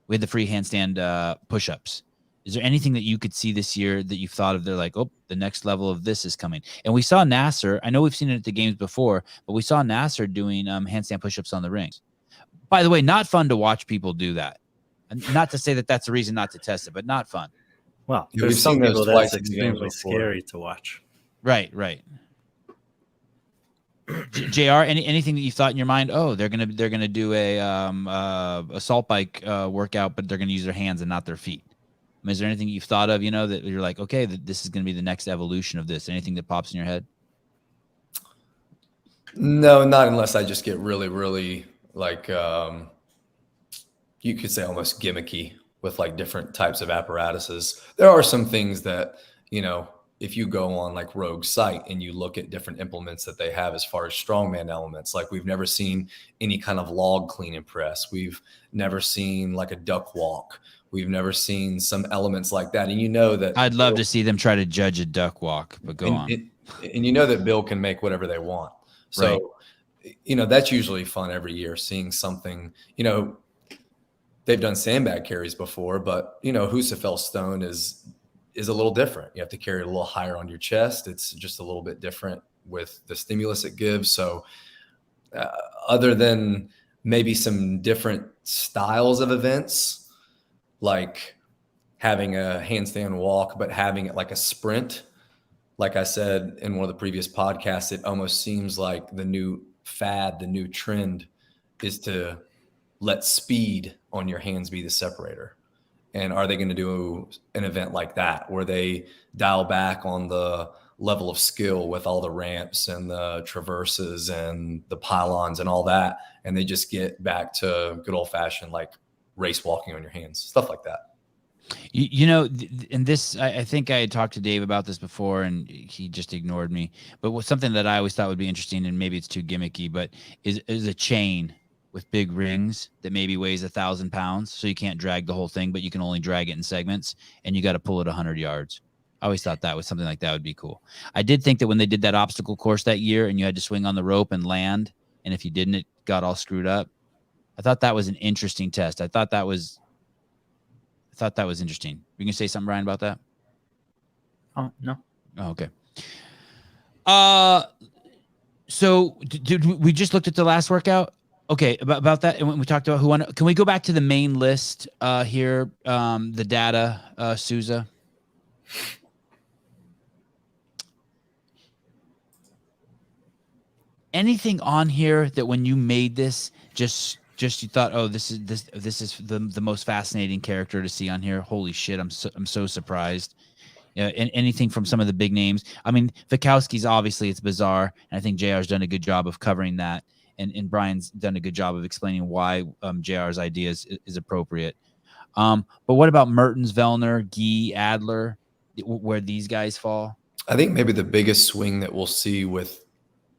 A: we had the free handstand push-ups. Is there anything that you could see this year that you've thought of? They're like, oh, the next level of this is coming. And we saw Nasser. I know we've seen it at the games before, but we saw Nasser doing handstand push-ups on the rings. By the way, not fun to watch people do that. And not to say that that's a reason not to test it, but not fun.
B: Well,
C: We've
B: there's some
C: seen those
B: people
C: twice
B: that's
C: in the games
B: extremely
C: before.
B: scary to watch.
A: Right. Jr. Anything that you thought in your mind? Oh, they're gonna do a assault bike workout, but they're gonna use their hands and not their feet. I mean, is there anything you've thought of? That you're like, okay, this is gonna be the next evolution of this. Anything that pops in your head?
C: No, not unless I just get really, really like you could say almost gimmicky with like different types of apparatuses. There are some things that, if you go on like Rogue's site and you look at different implements that they have as far as strongman elements, like we've never seen any kind of log clean and press. We've never seen like a duck walk. We've never seen some elements like that. And that
A: I'd love to see them try to judge a duck walk, but go on.
C: And that Bill can make whatever they want. So, that's usually fun every year, seeing something, they've done sandbag carries before, but Husafel stone is a little different. You have to carry it a little higher on your chest. It's just a little bit different with the stimulus it gives. So other than maybe some different styles of events, like having a handstand walk, but having it like a sprint, like I said in one of the previous podcasts, it almost seems like the new fad, the new trend is to let speed on your hands be the separator. And are they going to do an event like that where they dial back on the level of skill with all the ramps and the traverses and the pylons and all that, and they just get back to good old fashioned like race walking on your hands, stuff like that?
A: And this, I think I had talked to Dave about this before, and he just ignored me. But what's something that I always thought would be interesting, and maybe it's too gimmicky, but is a chain with big rings that maybe weighs 1,000 pounds, so you can't drag the whole thing, but you can only drag it in segments, and you got to pull it 100 yards. I always thought that was something like that would be cool. I did think that when they did that obstacle course that year, and you had to swing on the rope and land, and if you didn't, it got all screwed up. I thought that was an interesting test. I thought that was interesting. You can say something, Brian, about that?
B: Oh, no.
A: Oh, okay. So did we just looked at the last workout? Okay, about that, and when we talked about who won, can we go back to the main list here? The data, Souza. Anything on here that when you made this, just you thought, oh, this is the most fascinating character to see on here? Holy shit, I'm so surprised. And anything from some of the big names. I mean, Fikowski's obviously it's bizarre, and I think JR's done a good job of covering that. And Brian's done a good job of explaining why JR's idea is appropriate. But what about Mertens, Vellner, Ghee, Adler, where these guys fall?
C: I think maybe the biggest swing that we'll see with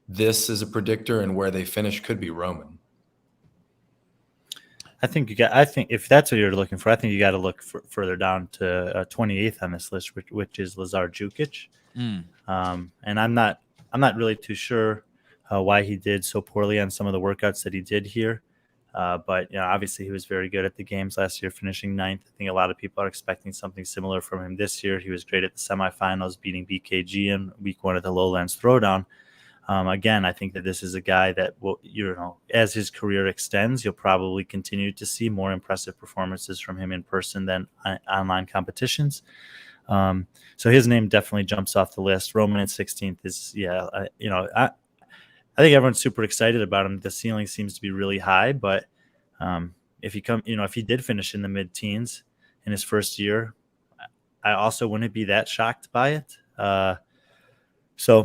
C: this as a predictor and where they finish could be Roman.
B: I think if that's what you're looking for, I think you got to look further down to 28th on this list, which is Lazar Jukic. And I'm not really too sure why he did so poorly on some of the workouts that he did here. But obviously he was very good at the games last year, finishing 9th. I think a lot of people are expecting something similar from him this year. He was great at the semifinals, beating BKG in week 1 at the Lowlands Throwdown. Again, I think that this is a guy that will, as his career extends, you'll probably continue to see more impressive performances from him in person than online competitions. So his name definitely jumps off the list. Roman at 16th is, I think everyone's super excited about him. The ceiling seems to be really high, but if he did finish in the mid-teens in his first year, I also wouldn't be that shocked by it. It's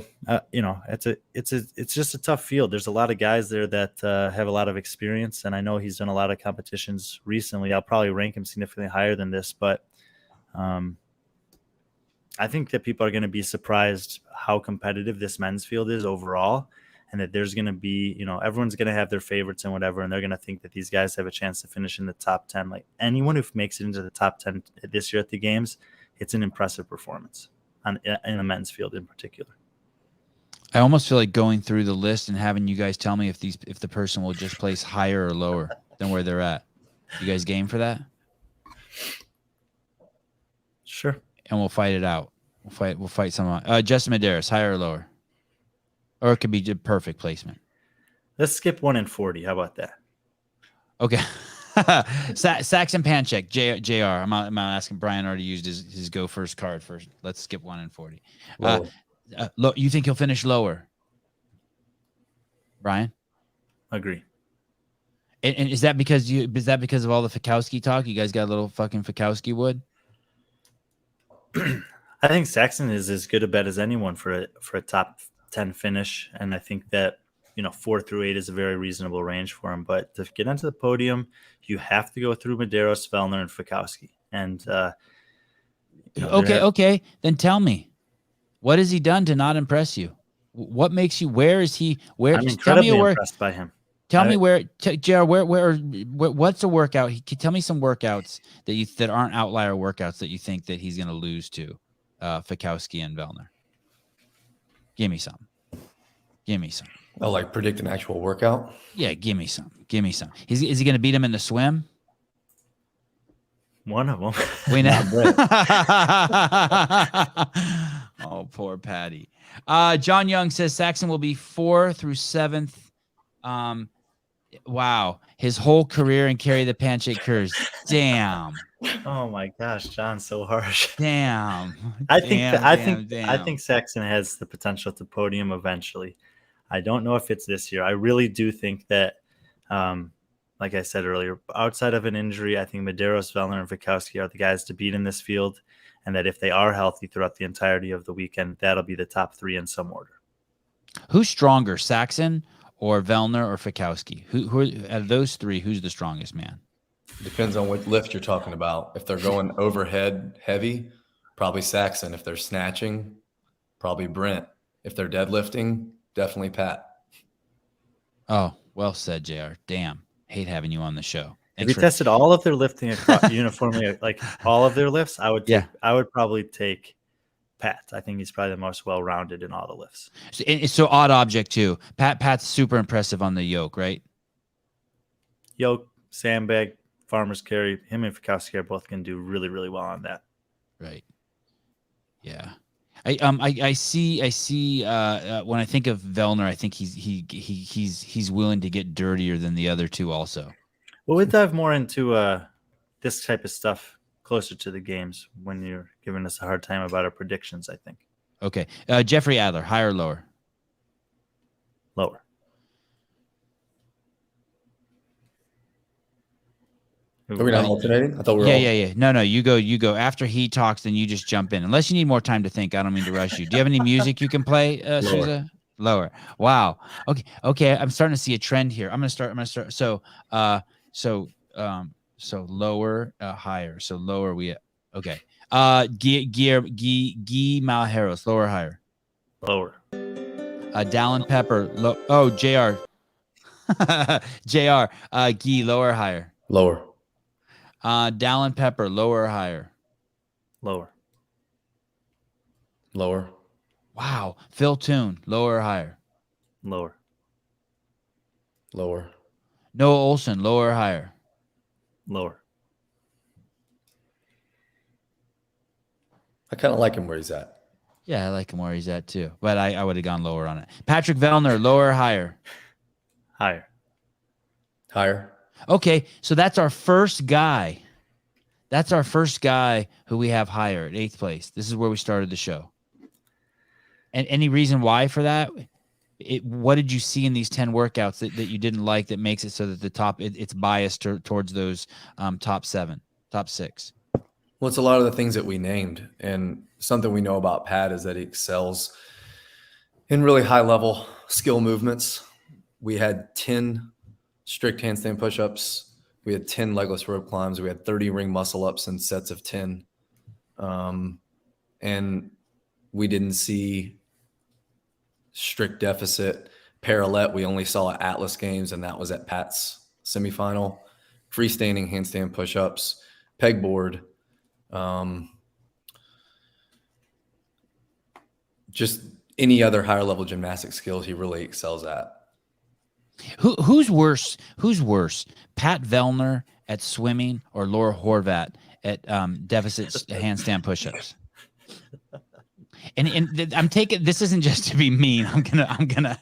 B: just a tough field. There's a lot of guys there that have a lot of experience, and I know he's done a lot of competitions recently. I'll probably rank him significantly higher than this, but I think that people are going to be surprised how competitive this men's field is overall, and that there's going to be, everyone's going to have their favorites and whatever, and they're going to think that these guys have a chance to finish in the top 10. Like anyone who makes it into the top 10 this year at the games, it's an impressive performance in the men's field in particular.
A: I almost feel like going through the list and having you guys tell me if the person will just place higher or lower than where they're at. You guys game for that?
B: Sure.
A: And we'll fight it out. We'll fight someone. Justin Medeiros, higher or lower? Or it could be just perfect placement.
B: Let's skip 1 and 40. How about that?
A: Okay. Saxon Panchek, JR. I'm not asking. Brian already used his go first card first. Let's skip 1 and 40. You think he'll finish lower? Brian?
B: Agree.
A: And is that because of all the Fikowski talk? You guys got a little fucking Fikowski wood?
B: I think Saxon is as good a bet as anyone for a top 10 finish, and I think that 4 through 8 is a very reasonable range for him. But to get onto the podium, you have to go through Medeiros, Vellner, and Fikowski. And
A: Okay. Then tell me, what has he done to not impress you? What makes you? Where is he? Where?
B: I'm
A: Tell me
B: incredibly
A: where.
B: impressed by him.
A: Tell me where, JR. Where? What's a workout? Tell me some workouts that aren't outlier workouts that you think that he's going to lose to, Fikowski and Vellner. Give me some.
C: Oh, like predict an actual workout?
A: Yeah, give me some. Is he going to beat him in the swim?
B: One of them.
A: We know. Oh, poor Patty. John Young says Saxon will be 4th through 7th. Wow, his whole career and carry the pancake curse. Damn.
B: Oh my gosh, John, so harsh.
A: Damn.
B: I think Saxon has the potential to podium eventually. I don't know if it's this year. I really do think that, like I said earlier, outside of an injury, I think Medeiros, Vellner, and Fikowski are the guys to beat in this field, and that if they are healthy throughout the entirety of the weekend, that'll be the top 3 in some order.
A: Who's stronger, Saxon or Vellner or Fikowski? Who out of those 3? Who's the strongest man?
C: Depends on what lift you're talking about. If they're going overhead heavy, probably Saxon. If they're snatching, probably Brent. If they're deadlifting, definitely Pat.
A: Oh, well said, JR. Damn. Hate having you on the show.
B: If we tested all of their lifting across uniformly, like all of their lifts, I would probably take Pat. I think he's probably the most well-rounded in all the lifts.
A: So odd object too. Pat's super impressive on the yoke, right?
B: Yoke, sandbag, farmer's carry. Him and Fikowski are both going to do really, really well on that.
A: Right. Yeah. I see. When I think of Vellner, I think he's willing to get dirtier than the other 2 also.
B: Well, we'll dive more into this type of stuff closer to the games when you're giving us a hard time about our predictions, I think.
A: Okay. Jeffrey Adler, higher or lower?
B: Lower.
C: Are we not alternating? I thought we were
A: Yeah. No. You go. After he talks, then you just jump in. Unless you need more time to think. I don't mean to rush you. Do you have any music you can play, Souza? Lower. Wow. Okay. I'm starting to see a trend here. I'm gonna start. So lower, higher. So lower okay. Ghee Malheros, lower, higher.
B: Lower.
A: Dallin Pepper, JR. Ghee, lower, higher.
C: lower.
A: Dallin Pepper, lower or higher?
B: Lower.
C: Lower.
A: Wow. Phil Toon, lower or higher?
B: Lower.
C: Lower.
A: Noah Olson, lower or higher?
B: Lower.
C: I kind of like him where he's at.
A: Yeah, I like him where he's at too. But I would have gone lower on it. Patrick Vellner, lower or higher?
B: Higher.
C: Higher.
A: Okay, so that's our first guy. That's our first guy who we have higher at 8th place. This is where we started the show. And any reason why for that? What did you see in these 10 workouts that you didn't like that makes it so that the top it's biased towards those top 7, top 6?
C: Well, it's a lot of the things that we named, and something we know about Pat is that he excels in really high level skill movements. We had 10 strict handstand push-ups. We had 10 legless rope climbs. We had 30 ring muscle ups in sets of 10. And we didn't see strict deficit. Parallel, we only saw at Atlas Games, and that was at Pat's semifinal. Freestanding handstand push-ups, pegboard, just any other higher level gymnastic skills he really excels at.
A: Who's worse? Who's worse? Pat Vellner at swimming or Laura Horvat at deficit handstand push-ups? And I'm taking, this isn't just to be mean. I'm gonna.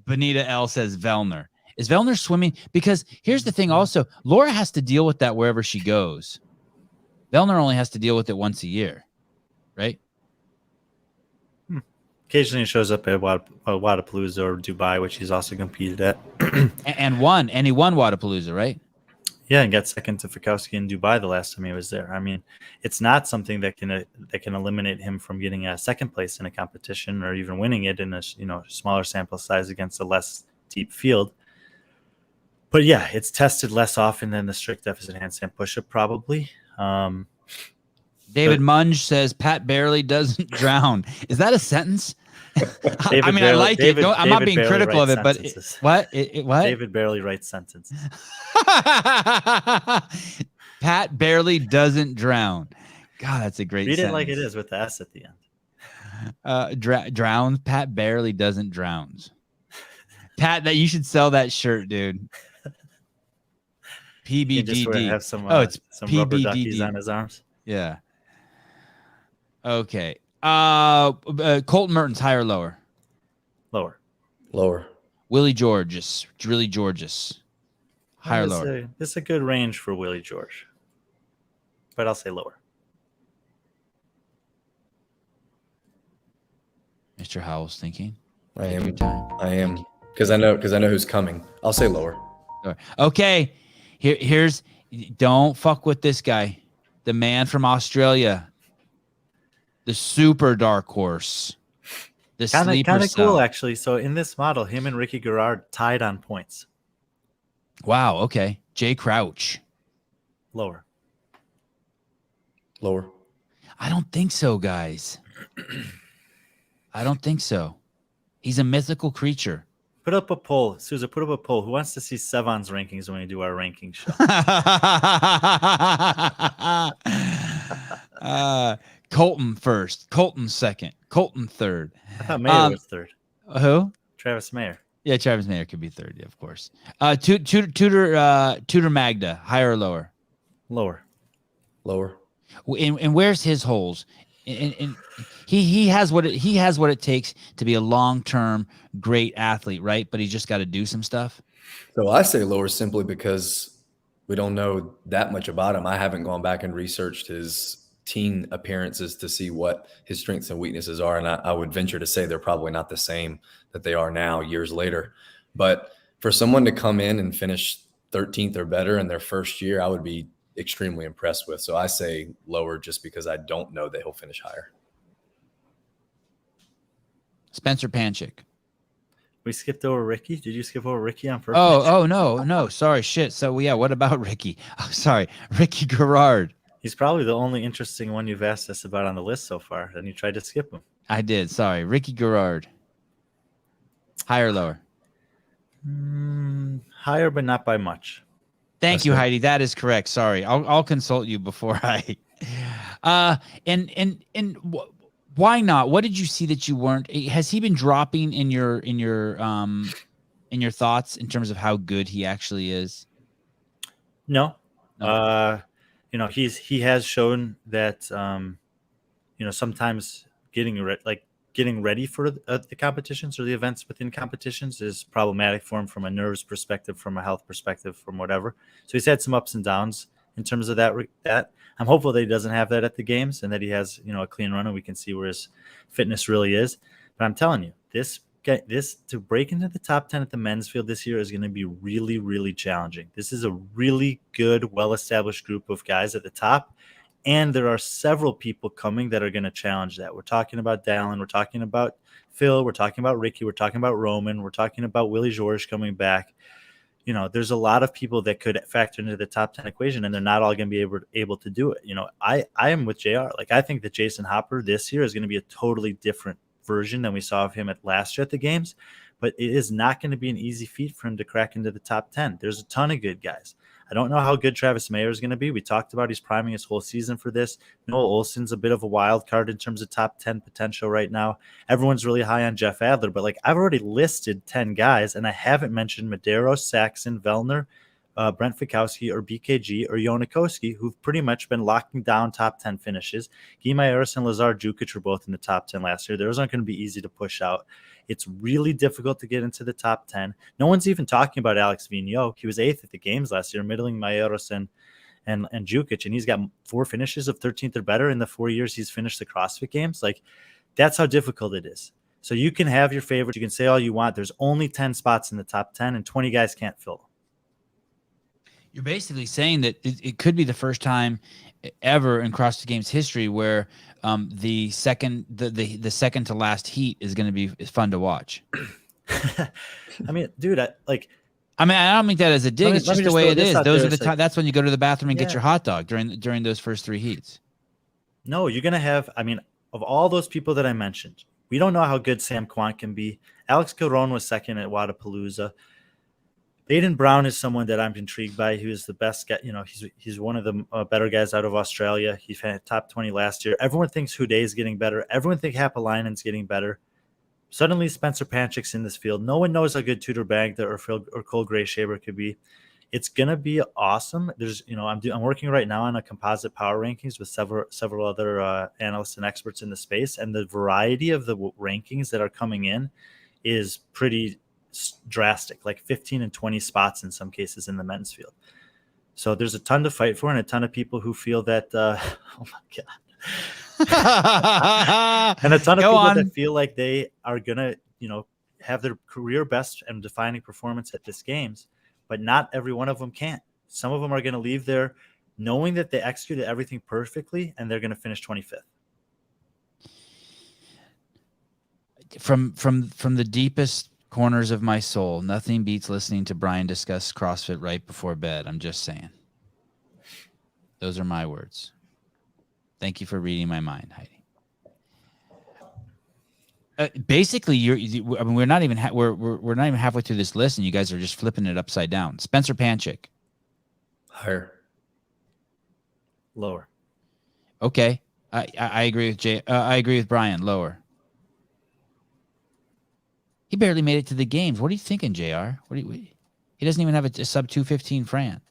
A: Benita L says Vellner. Is Vellner swimming? Because here's the thing. Also, Laura has to deal with that wherever she goes. Vellner only has to deal with it once a year, right?
B: Occasionally he shows up at Wadapalooza or Dubai, which he's also competed at.
A: and won, and he won Wadapalooza, right?
B: Yeah, and got second to Fikowski in Dubai the last time he was there. I mean, it's not something that can eliminate him from getting a second place in a competition or even winning it in a smaller sample size against a less deep field. But yeah, it's tested less often than the strict deficit handstand pushup, probably.
A: David Munge says Pat barely doesn't drown. Is that a sentence? I mean, I like it. No, I'm not being critical of it, but what? What?
B: David barely writes sentences.
A: Pat barely doesn't drown. God, that's a great
B: Read
A: sentence.
B: it like it is with the S at the end.
A: Drowns. Pat barely doesn't drowns. Pat, that you should sell that shirt, dude. PBDD.
B: Have some,
A: it's
B: some rubber duckies on his arms.
A: Yeah. Okay. Colton Mertens, higher or lower?
B: Lower.
A: Willie Georges. Higher or lower?
B: It's a good range for Willie George. But I'll say lower.
A: Mr. Howell's thinking.
C: I am. Because I know who's coming. I'll say lower.
A: Okay. Here's don't fuck with this guy. The man from Australia. The super dark horse. The sleeper
B: kind of
A: cell.
B: cool, actually. So in this model, him and Ricky Garrard tied on points.
A: Wow. Okay. Jay Crouch.
B: Lower.
A: I don't think so, guys. I don't think so. He's a mythical creature.
B: Put up a poll. Souza, put up a poll. Who wants to see Sevon's rankings when we do our ranking show?
A: Colton first. Colton second. Colton third.
B: I thought Mayer was third.
A: Who?
B: Travis Mayer.
A: Yeah, Travis Mayer could be third, yeah, of course. Tudor Magda, higher or lower?
B: Lower.
A: And where's his holes? And he has what it takes to be a long-term great athlete, right? But he's just got to do some stuff.
C: So I say lower simply because we don't know that much about him. I haven't gone back and researched his teen appearances to see what his strengths and weaknesses are. And I would venture to say they're probably not the same that they are now years later. But for someone to come in and finish 13th or better in their first year, I would be extremely impressed with. So I say lower just because I don't know that he'll finish higher.
A: Spencer Panchik.
B: We skipped over Ricky. Did you skip over Ricky on purpose?
A: Oh, no. Sorry. Shit. So, yeah, what about Ricky? Oh, sorry. Ricky Garrard.
B: He's probably the only interesting one you've asked us about on the list so far, and you tried to skip him.
A: I did. Sorry. Ricky Garrard. Higher or lower?
B: Higher, but not by much.
A: Thank you, Heidi. That is correct. Sorry. I'll consult you before I and why not? What did you see that you weren't? Has he been dropping in your thoughts in terms of how good he actually is?
B: No. He has shown that sometimes getting ready for the competitions or the events within competitions is problematic for him from a nerves perspective, from a health perspective, from whatever. So he's had some ups and downs in terms of that. I'm hopeful that he doesn't have that at the games and that he has, a clean run and we can see where his fitness really is. But I'm telling you, this to break into the top 10 at the men's field this year is going to be really, really challenging. This is a really good, well-established group of guys at the top. And there are several people coming that are going to challenge that. We're talking about Dallin. We're talking about Phil. We're talking about Ricky. We're talking about Roman. We're talking about Willie George coming back. There's a lot of people that could factor into the top 10 equation, and they're not all going to be able to do it. I am with JR. I think that Jason Hopper this year is going to be a totally different version than we saw of him at last year at the games. But it is not going to be an easy feat for him to crack into the top 10. There's a ton of good guys. I don't know how good Travis Mayer is going to be. We talked about he's priming his whole season for this. Noah Olson's a bit of a wild card in terms of top 10 potential right now. Everyone's really high on Jeff Adler, but I've already listed 10 guys, and I haven't mentioned Medeiros, Saxon, Vellner, Brent Fikowski, or BKG, or Jonikoski, who've pretty much been locking down top 10 finishes. Ghee and Lazar Djukic were both in the top 10 last year. Those aren't going to be easy to push out. It's really difficult to get into the top 10. No one's even talking about Alex Vigneault. He was 8th at the games last year, middling Mayeros and Djukic, and he's got 4 finishes of 13th or better in the 4 years he's finished the CrossFit Games. That's how difficult it is. So you can have your favorites. You can say all you want. There's only 10 spots in the top 10, and 20 guys can't fill them.
A: You're basically saying that it could be the first time ever in CrossFit Games history where the second to last heat is going to be fun to watch.
B: I mean, dude, I
A: don't mean that as a dig. It's just the way it is. Those are the time. That's when you go to the bathroom and get your hot dog during those first 3 heats.
B: No, you're going to have, of all those people that I mentioned, we don't know how good Sam Quant can be. Alex Caron was second at Wadapalooza. Baden Brown is someone that I'm intrigued by. He was the best guy. He's one of the better guys out of Australia. He had top 20 last year. Everyone thinks Houdet is getting better. Everyone thinks Hapalainen's getting better. Suddenly, Spencer Panchik's in this field. No one knows how good Tudor Bagda or Cole Grayshaber could be. It's gonna be awesome. There's, I'm working right now on a composite power rankings with several other analysts and experts in the space, and the variety of the rankings that are coming in is pretty drastic, like 15 and 20 spots in some cases in the men's field. So there's a ton to fight for, and a ton of people who feel that oh my god. And a ton of people that feel like they are gonna have their career best and defining performance at this games, but not every one of them can. Some of them are going to leave there knowing that they executed everything perfectly, and they're going to finish 25th.
A: From the deepest corners of my soul, nothing beats listening to Brian discuss CrossFit right before bed. I'm just saying. Those are my words. Thank you for reading my mind, Heidi. Basically, we're not even we're not even halfway through this list, and you guys are just flipping it upside down. Spencer Panchik,
C: higher,
B: lower.
A: Okay, I agree with Jay. I agree with Brian. Lower. He barely made it to the games. What are you thinking, JR? He doesn't even have a sub 215 Fran.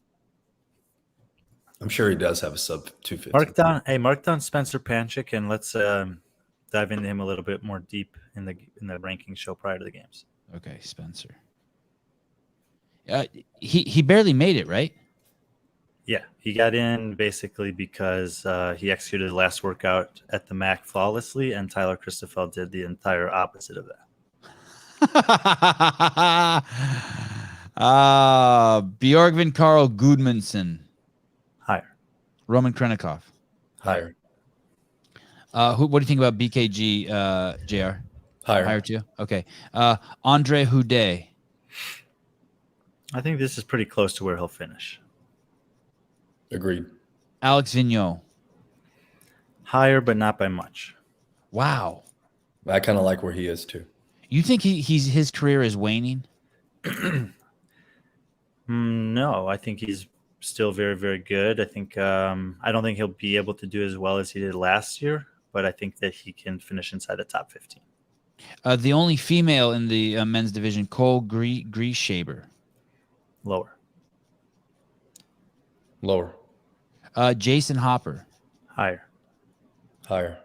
C: I'm sure he does have a sub 215.
B: Mark down Spencer Panchik, and let's dive into him a little bit more deep in the ranking show prior to the games.
A: Okay, Spencer. He barely made it, right?
B: Yeah, he got in basically because he executed the last workout at the MAC flawlessly, and Tyler Christoffel did the entire opposite of that.
A: Björgvin Karl Gudmundsson.
B: Higher.
A: Roman Krenikov.
C: Higher.
A: What do you think about BKG, JR? Higher too? Okay. Andre Houdet.
B: I think this is pretty close to where he'll finish.
C: Agreed.
A: Alex Vigneault.
B: Higher, but not by much.
A: Wow.
C: I kind of like where he is too.
A: You think his career is waning?
B: No, I think he's still very, very good. I think I don't think he'll be able to do as well as he did last year, but I think that he can finish inside the top 15.
A: The only female in the men's division, Cole Grayshaber.
B: Lower.
C: Lower.
A: Jason Hopper.
B: Higher.
C: Higher.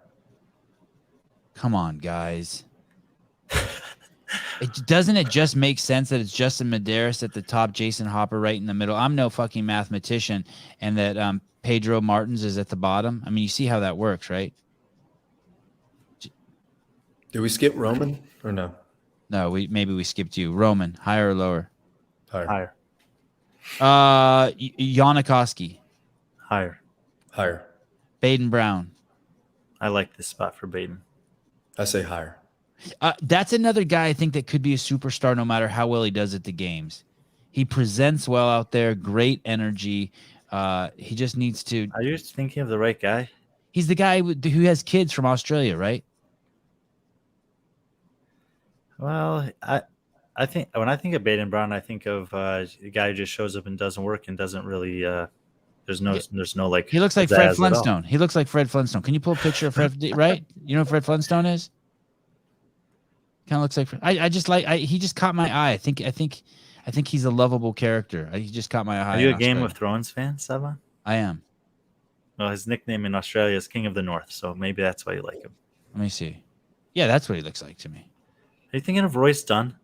A: Come on, guys. Doesn't it just make sense that it's Justin Medeiros at the top, Jason Hopper right in the middle? I'm no fucking mathematician, and that Pedro Martins is at the bottom. I mean, you see how that works, right?
C: Did we skip Roman or no?
A: No, maybe we skipped you. Roman, higher or lower?
B: Higher.
A: Janikowski.
B: Higher.
C: Higher.
A: Baden Brown.
B: I like this spot for Baden.
C: I say higher.
A: That's another guy I think that could be a superstar no matter how well he does at the games. He presents well out there, great energy. He just needs to.
B: Are you thinking of the right guy?
A: He's the guy who has kids from Australia, right?
B: Well, I think when I think of Baden Brown, I think of a guy who just shows up and doesn't work and doesn't really. There's no like.
A: He looks like Fred Flintstone. He looks like Fred Flintstone. Can you pull a picture of Fred? Right? You know who Fred Flintstone is? Kind of looks like he just caught my eye. I think he's a lovable character. He just caught my eye.
B: Are you a Game of Thrones fan, Sava?
A: I am.
B: Well, his nickname in Australia is King of the North, so maybe that's why you like him.
A: Let me see. Yeah, that's what he looks like to me.
B: Are you thinking of Royce Dunn?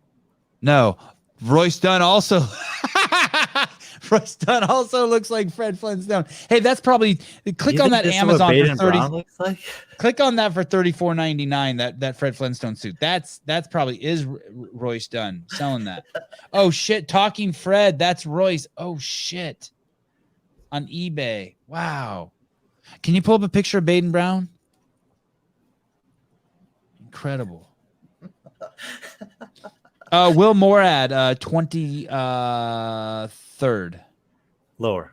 A: No, Royce Dunn also. Royce Dunn also looks like Fred Flintstone. Hey, that's probably click on that
B: This is what
A: Amazon for
B: Baden
A: 30.
B: Brown looks like?
A: Click on that for $34.99. That Fred Flintstone suit. That's probably is Royce Dunn selling that. Oh shit, Talking Fred. That's Royce. Oh shit. On eBay. Wow. Can you pull up a picture of Baden Brown? Incredible. Will Morad, 23rd.
B: Lower.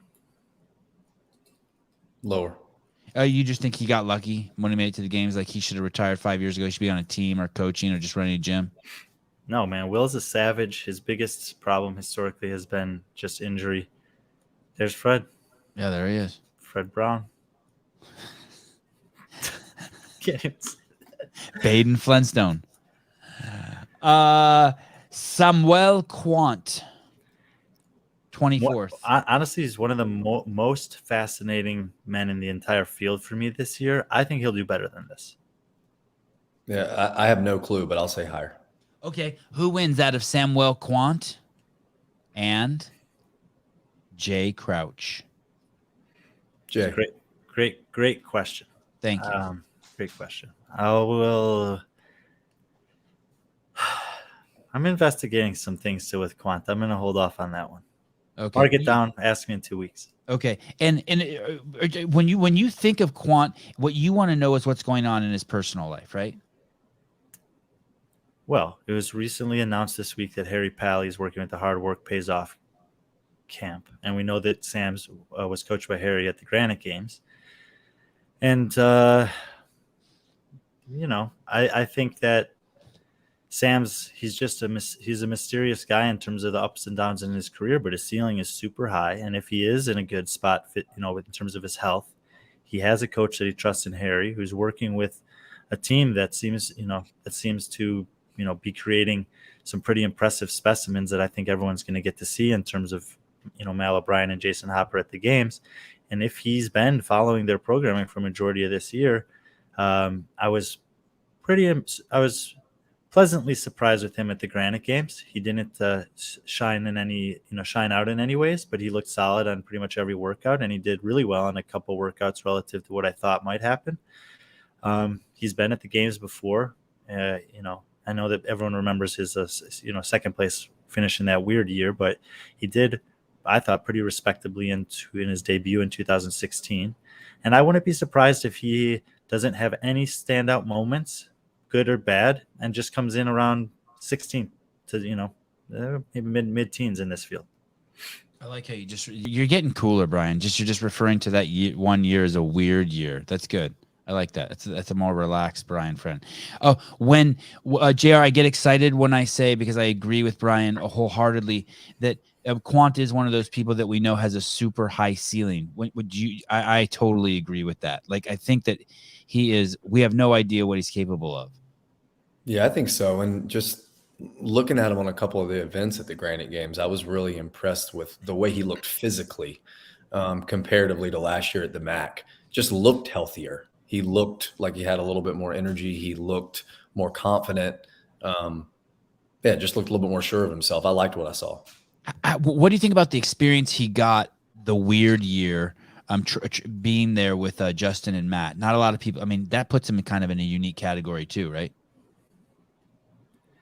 A: You just think he got lucky when he made it to the games? Like he should have retired 5 years ago. He should be on a team or coaching or just running a gym.
B: No, man. Will's a savage. His biggest problem historically has been just injury. There's Fred.
A: Yeah, there he is.
B: Fred Brown.
A: Baden Flintstone. Samuel Quant. 24th.
B: Honestly, he's one of the most fascinating men in the entire field for me this year. I think he'll do better than this.
C: Yeah, I have no clue, but I'll say higher.
A: Okay, who wins out of Samuel Quant and Jay Crouch?
C: Jay.
B: Great question.
A: Thank you.
B: Great question. I'm investigating some things still with Quant. I'm going to hold off on that one.
A: Okay.
B: Mark it down. Ask me in 2 weeks.
A: Okay. And when you think of Quant, what you want to know is what's going on in his personal life, right?
B: Well, it was recently announced this week that Harry Pally is working with the Hard Work Pays Off camp. And we know that Sam's was coached by Harry at the Granite Games. And, I think that he's a mysterious guy in terms of the ups and downs in his career, but his ceiling is super high. And if he is in a good spot, in terms of his health, he has a coach that he trusts in Harry, who's working with a team that seems to, be creating some pretty impressive specimens that I think everyone's going to get to see in terms of, Mal O'Brien and Jason Hopper at the games. And if he's been following their programming for a majority of this year, I was pleasantly surprised with him at the Granite Games. He didn't shine out in any ways, but he looked solid on pretty much every workout, and he did really well on a couple workouts relative to what I thought might happen. He's been at the games before. I know that everyone remembers his second place finish in that weird year, but he did, I thought, pretty respectably in his debut in 2016. And I wouldn't be surprised if he doesn't have any standout moments, good or bad, and just comes in around 16 to maybe mid-teens in this field.
A: I like how you're getting cooler, Brian. You're just referring to that 1 year as a weird year. That's good. I like that. That's a more relaxed Brian friend. Oh, when JR, I get excited when I say, because I agree with Brian wholeheartedly, that Quant is one of those people that we know has a super high ceiling. I totally agree with that. Like, I think that we have no idea what he's capable of.
C: Yeah, I think so. And just looking at him on a couple of the events at the Granite Games, I was really impressed with the way he looked physically comparatively to last year at the MAC. Just looked healthier. He looked like he had a little bit more energy. He looked more confident. Just looked a little bit more sure of himself. I liked what I saw.
A: What do you think about the experience he got the weird year being there with Justin and Matt? Not a lot of people. I mean, that puts him kind of in a unique category too, right?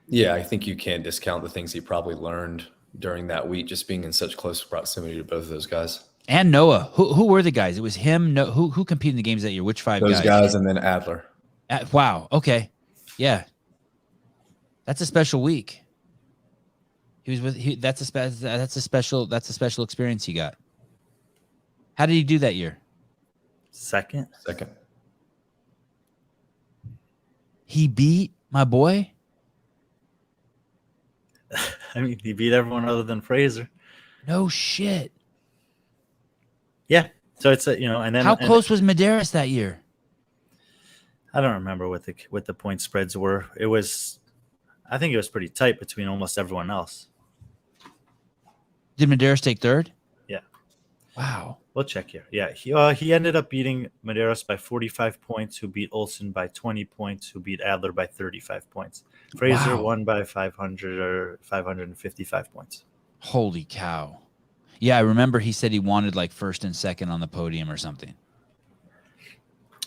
C: Yeah, I think you can't discount the things he probably learned during that week, just being in such close proximity to both of those guys.
A: And Noah. Who were the guys? It was him. No, who competed in the games that year? Which five guys?
C: Those guys and then Adler.
A: Wow. Okay. Yeah. That's a special week. That's a special experience he got. How did he do that year?
B: Second.
A: He beat my boy?
B: I mean, he beat everyone other than Fraser.
A: No shit.
B: Yeah. So it's and then
A: how close was Medeiros that year?
B: I don't remember what the point spreads were. I think it was pretty tight between almost everyone else.
A: Did Medeiros take third?
B: Yeah.
A: Wow.
B: We'll check here. Yeah, he ended up beating Medeiros by 45 points, who beat Olsen by 20 points, who beat Adler by 35 points. Fraser won by 500 or 555 points.
A: Holy cow. Yeah, I remember he said he wanted like first and second on the podium or something.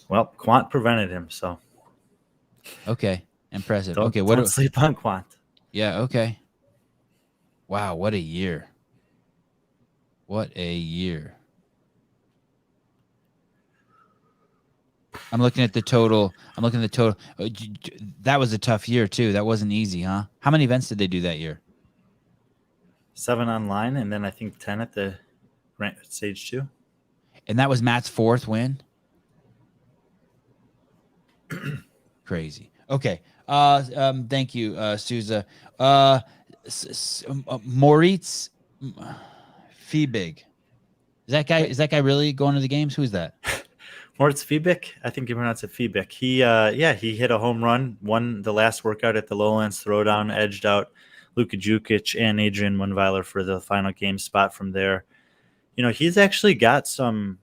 B: Well, Quant prevented him, so
A: Okay, impressive.
B: don't
A: Okay,
B: don't sleep on Quant.
A: Yeah, okay. Wow, what a year. What a year. I'm looking at the total. That was a tough year too. That wasn't easy, huh? How many events did they do that year?
B: 7 online, and then I think 10 at the stage 2.
A: And that was Matt's 4th win. Crazy. Okay. Thank you, Souza. Moritz Fiebig. Is that guy really going to the games? Who's that?
B: Moritz Fiebig, I think you pronounce it Fiebig. He hit a home run, won the last workout at the Lowlands Throwdown, edged out Luka Jukic and Adrian Munweiler for the final game spot from there. You know, he's actually got some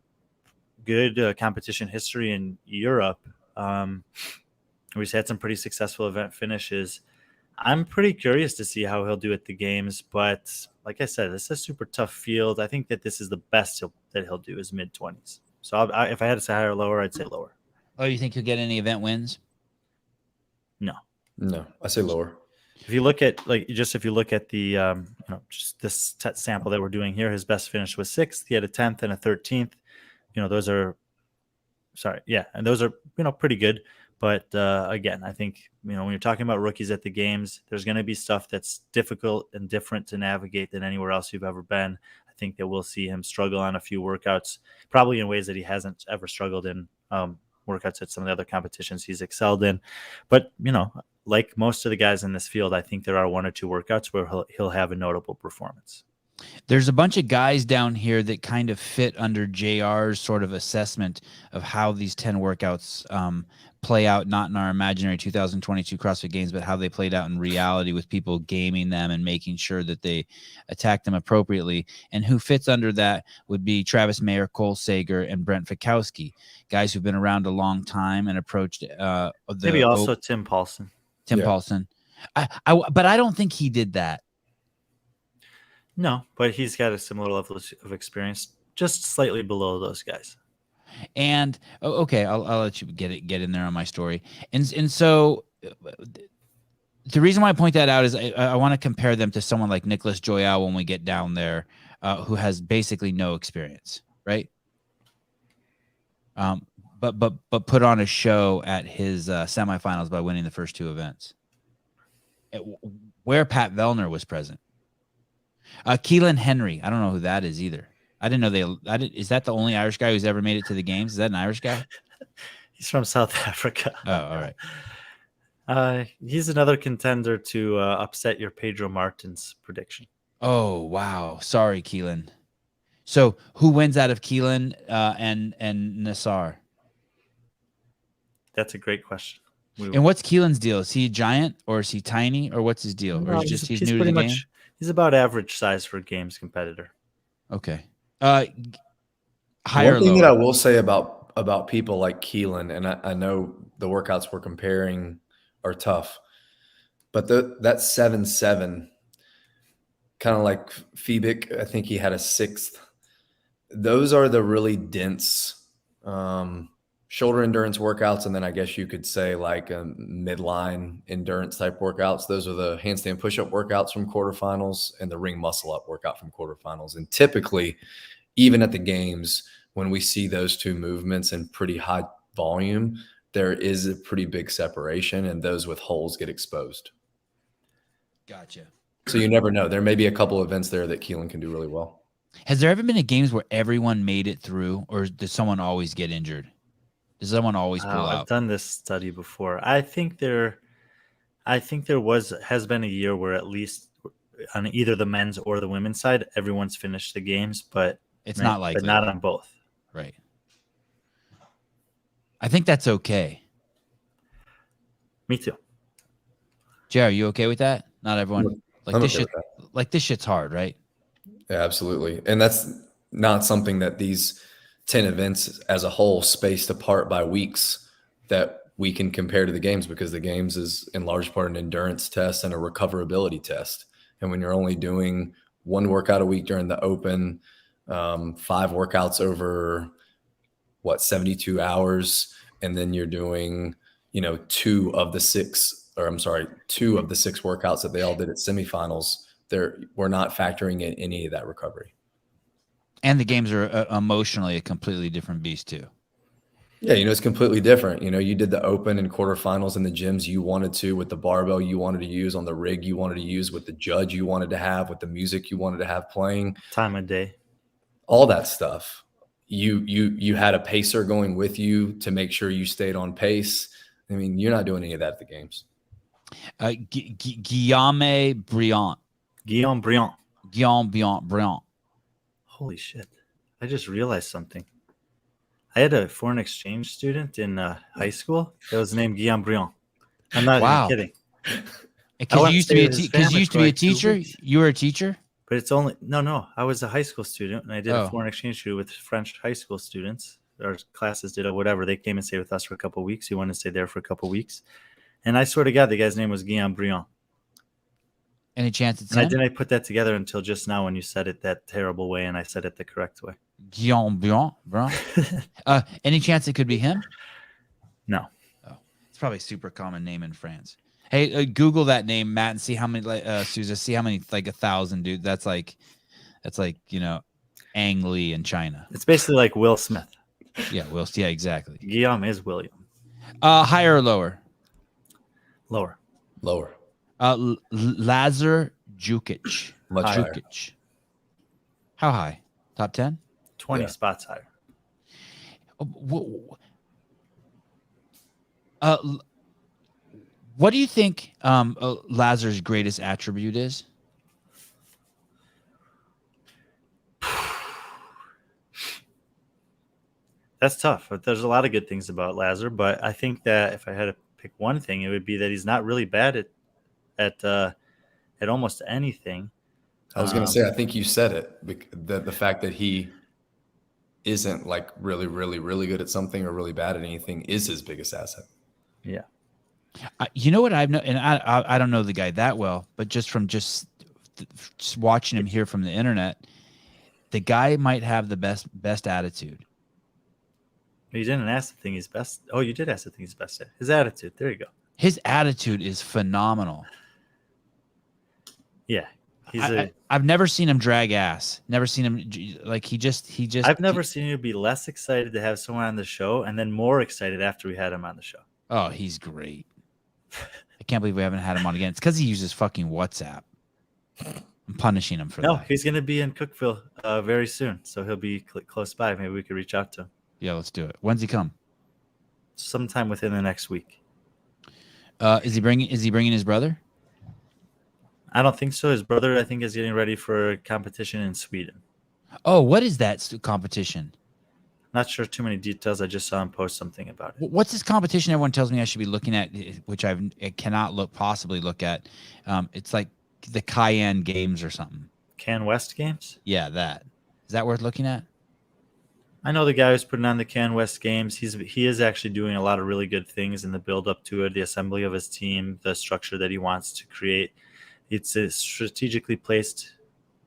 B: good competition history in Europe. He's had some pretty successful event finishes. I'm pretty curious to see how he'll do at the games, but like I said, this is a super tough field. I think that this is the best that he'll do is mid-20s. So if I had to say higher or lower, I'd say lower.
A: Oh, you think he'll get any event wins?
B: No,
C: I say lower.
B: If you look at the just this sample that we're doing here, his best finish was 6th. He had a 10th and a 13th. And those are pretty good. But again, I think when you're talking about rookies at the games, there's going to be stuff that's difficult and different to navigate than anywhere else you've ever been. I think that we'll see him struggle on a few workouts, probably in ways that he hasn't ever struggled in workouts at some of the other competitions he's excelled in. But like most of the guys in this field, I think there are 1 or 2 workouts where he'll have a notable performance.
A: There's a bunch of guys down here that kind of fit under JR's sort of assessment of how these 10 workouts play out, not in our imaginary 2022 CrossFit Games, but how they played out in reality with people gaming them and making sure that they attack them appropriately. And who fits under that would be Travis Mayer, Cole Sager, and Brent Fikowski, guys who've been around a long time and approached
B: maybe also Tim Paulson.
A: Paulson. But I don't think he did that.
B: No, but he's got a similar level of experience, just slightly below those guys.
A: And okay, I'll let you get in there on my story. And so the reason why I point that out is I want to compare them to someone like Nicholas Joyal when we get down there, who has basically no experience, right? But put on a show at his semifinals by winning the first 2 events, where Pat Vellner was present. Keelan Henry, I don't know who that is either. I didn't know is that the only Irish guy who's ever made it to the games? Is that an Irish guy?
B: He's from South Africa.
A: Oh, all right.
B: He's another contender to upset your Pedro Martins prediction.
A: Oh, wow. Sorry, Keelan. So who wins out of Keelan and Nassar?
B: That's a great question.
A: And what's Keelan's deal? Is he a giant or is he tiny or what's his deal?
B: No,
A: or he's new to the game?
B: He's about average size for a games competitor.
A: Okay.
C: Higher. One thing that I will say about people like Keelan, and I know the workouts we're comparing are tough, but that 7-7, kind of like Fiebig, I think he had a 6th. Those are the really dense shoulder endurance workouts, and then I guess you could say like a midline endurance type workouts. Those are the handstand push-up workouts from quarterfinals and the ring muscle up workout from quarterfinals. And typically, even at the games, when we see those 2 movements in pretty high volume, there is a pretty big separation, and those with holes get exposed.
A: Gotcha.
C: So you never know. There may be a couple of events there that Keelan can do really well.
A: Has there ever been a games where everyone made it through, or does someone always get injured? Does someone always pull out?
B: I've done this study before. I think there has been a year where at least on either the men's or the women's side, everyone's finished the games, but
A: it's not likely.
B: But not on both.
A: Right. I think that's okay.
B: Me too.
A: Jerry, are you okay with that? Not everyone. This shit's hard, right?
C: Yeah, absolutely. And that's not something that these 10 events as a whole spaced apart by weeks that we can compare to the games, because the games is in large part an endurance test and a recoverability test. And when you're only doing one workout a week during the open, 5 workouts over 72 hours. And then you're doing, 2 of the 6 workouts that they all did at semifinals. We're not factoring in any of that recovery.
A: And the games are emotionally a completely different beast too.
C: Yeah, it's completely different. You did the open and quarterfinals in the gyms you wanted to, with the barbell you wanted to use, on the rig you wanted to use, with the judge you wanted to have, with the music you wanted to have playing.
B: Time of day.
C: All that stuff. You had a pacer going with you to make sure you stayed on pace. I mean, you're not doing any of that at the games.
A: Guillaume Briand.
B: Guillaume Briand.
A: Briand.
B: Holy shit. I just realized something. I had a foreign exchange student in high school that was named Guillaume Briand. I'm not even kidding.
A: Because you used to be a teacher? You were a teacher?
B: But it's only no. I was a high school student, and I did a foreign exchange student with French high school students. Our classes did whatever. They came and stayed with us for a couple of weeks. He wanted to stay there for a couple of weeks, and I swear to God, the guy's name was Guillaume Briand.
A: Any chance it's
B: him?
A: him?
B: I didn't put that together until just now when you said it that terrible way, and I said it the correct way.
A: Guillaume Briand. Any chance it could be him?
B: No.
A: Oh, it's probably a super common name in France. Hey, Google that name, Matt, and see how many, Souza, see how many, 1,000, dude. That's like, Ang Lee in China.
B: It's basically like Will Smith.
A: Yeah, yeah, exactly.
B: Guillaume is William.
A: Higher or lower?
B: Lower.
A: Lazar Jukic.
C: Much higher.
A: How high? Top 10?
B: 20 spots higher.
A: What do you think Lazar's greatest attribute is?
B: That's tough. There's a lot of good things about Lazar, but I think that if I had to pick one thing, it would be that he's not really bad at almost anything.
C: I was going to say, I think you said it. The fact that he isn't really, really, really good at something or really bad at anything is his biggest asset.
B: Yeah.
A: You know what I've known, and I don't know the guy that well, but just from just watching him here from the internet, the guy might have the best attitude.
B: You didn't ask the thing he's best. Oh, you did ask the thing he's best at. His attitude. There you go.
A: His attitude is phenomenal.
B: Yeah.
A: I've never seen him drag ass. Never seen him he just.
B: I've never seen you be less excited to have someone on the show and then more excited after we had him on the show.
A: Oh, he's great. I can't believe we haven't had him on again. It's because he uses fucking WhatsApp. I'm punishing him for that.
B: No, he's going to be in Cookville very soon, so he'll be close by. Maybe we could reach out to him.
A: Yeah, let's do it. When's he come?
B: Sometime within the next week.
A: Is he bringing his brother?
B: I don't think so. His brother, I think, is getting ready for a competition in Sweden.
A: Oh, what is that competition?
B: Not sure too many details. I just saw him post something about it.
A: What's this competition everyone tells me I should be looking at, which I cannot possibly look at? It's like the Cayenne Games or something.
B: Can West Games?
A: Yeah, that. Is that worth looking at?
B: I know the guy who's putting on the Can West Games. He is actually doing a lot of really good things in the build up to it, the assembly of his team, the structure that he wants to create. It's strategically placed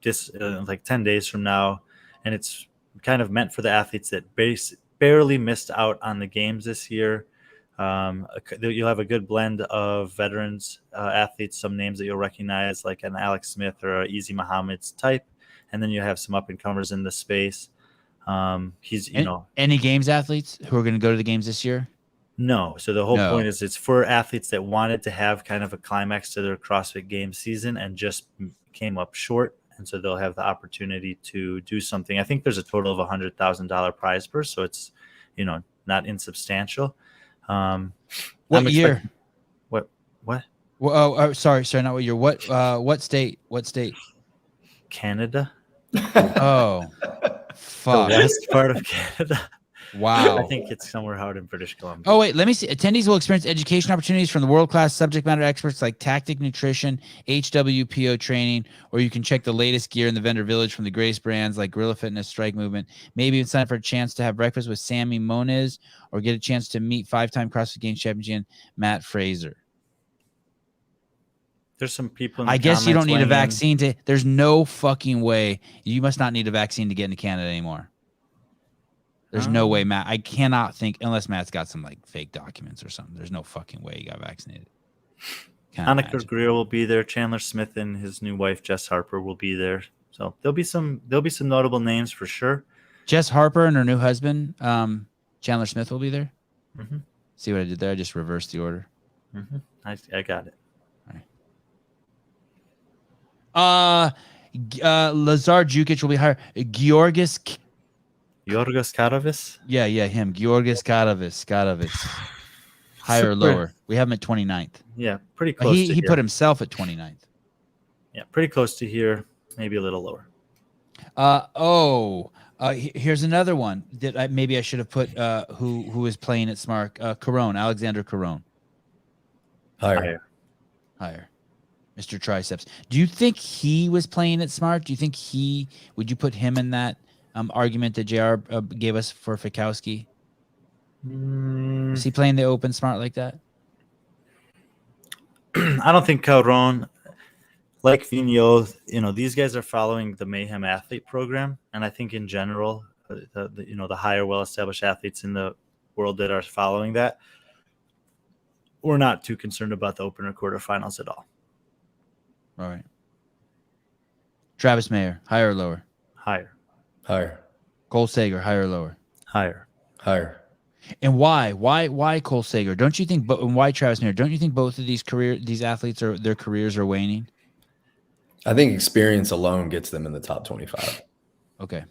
B: 10 days from now, and it's kind of meant for the athletes that barely missed out on the games this year. You'll have a good blend of veterans athletes, some names that you'll recognize, like an Alex Smith or a Easy Muhammad's type, and then you have some up and comers in the space.
A: Any games athletes who are going to go to the games this year?
B: No. So the whole point is it's for athletes that wanted to have kind of a climax to their CrossFit Games season and just came up short. And so they'll have the opportunity to do something. I think there's a total of $100,000 prize purse. So it's, not insubstantial.
A: What year?
B: What?
A: Well, sorry, not what year. What state?
B: Canada.
A: Oh, fuck.
B: The west part of Canada.
A: Wow.
B: I think it's somewhere out in British Columbia.
A: Oh, wait. Let me see. Attendees will experience education opportunities from the world-class subject matter experts like Tactic Nutrition, HWPO training, or you can check the latest gear in the vendor village from the greatest brands like Gorilla Fitness, Strike Movement. Maybe even sign up for a chance to have breakfast with Sammy Moniz or get a chance to meet 5-time CrossFit Games champion Matt Fraser.
B: There's some people in the
A: I guess you don't
B: comments
A: need a
B: weighing in.
A: vaccine to. There's no fucking way. You must not need a vaccine to get into Canada anymore. There's no way, Matt. I cannot think unless Matt's got some like fake documents or something. There's no fucking way he got vaccinated. Can't
B: Hanukkah
A: imagine.
B: Greer will be there. Chandler Smith and his new wife Jess Harper will be there. So there'll be some notable names for sure.
A: Jess Harper and her new husband, Chandler Smith, will be there.
B: Mm-hmm.
A: See what I did there? I just reversed the order.
B: Mm-hmm. I got it.
A: Lazar Jukic will be higher. Georgis.
B: Yorgos Karavis.
A: Yeah, him. Georgis Karavis. Higher or lower? We have him at 29th.
B: Yeah, pretty close.
A: He put himself at 29th.
B: Yeah, pretty close to here. Maybe a little lower.
A: Here's another one that maybe I should have put. Who is playing at Smart? Caron, Alexander Caron.
C: Higher.
A: Mr. Triceps. Do you think he was playing at Smart? Do you think would you put him in that argument that JR gave us for Fikowski? Is he playing the open Smart like that?
B: I don't think Caron, like Vigneault, these guys are following the Mayhem Athlete program, and I think in general, the higher, well-established athletes in the world that are following that, we're not too concerned about the open or quarterfinals at all.
A: All right. Travis Mayer, higher or lower?
C: Higher.
A: Cole Sager, higher or lower?
B: Higher.
A: And why? Why Cole Sager? Don't you think? And why Travis Mayer? Don't you think both of these athletes their careers are waning?
C: I think experience alone gets them in the top 25.
A: Okay.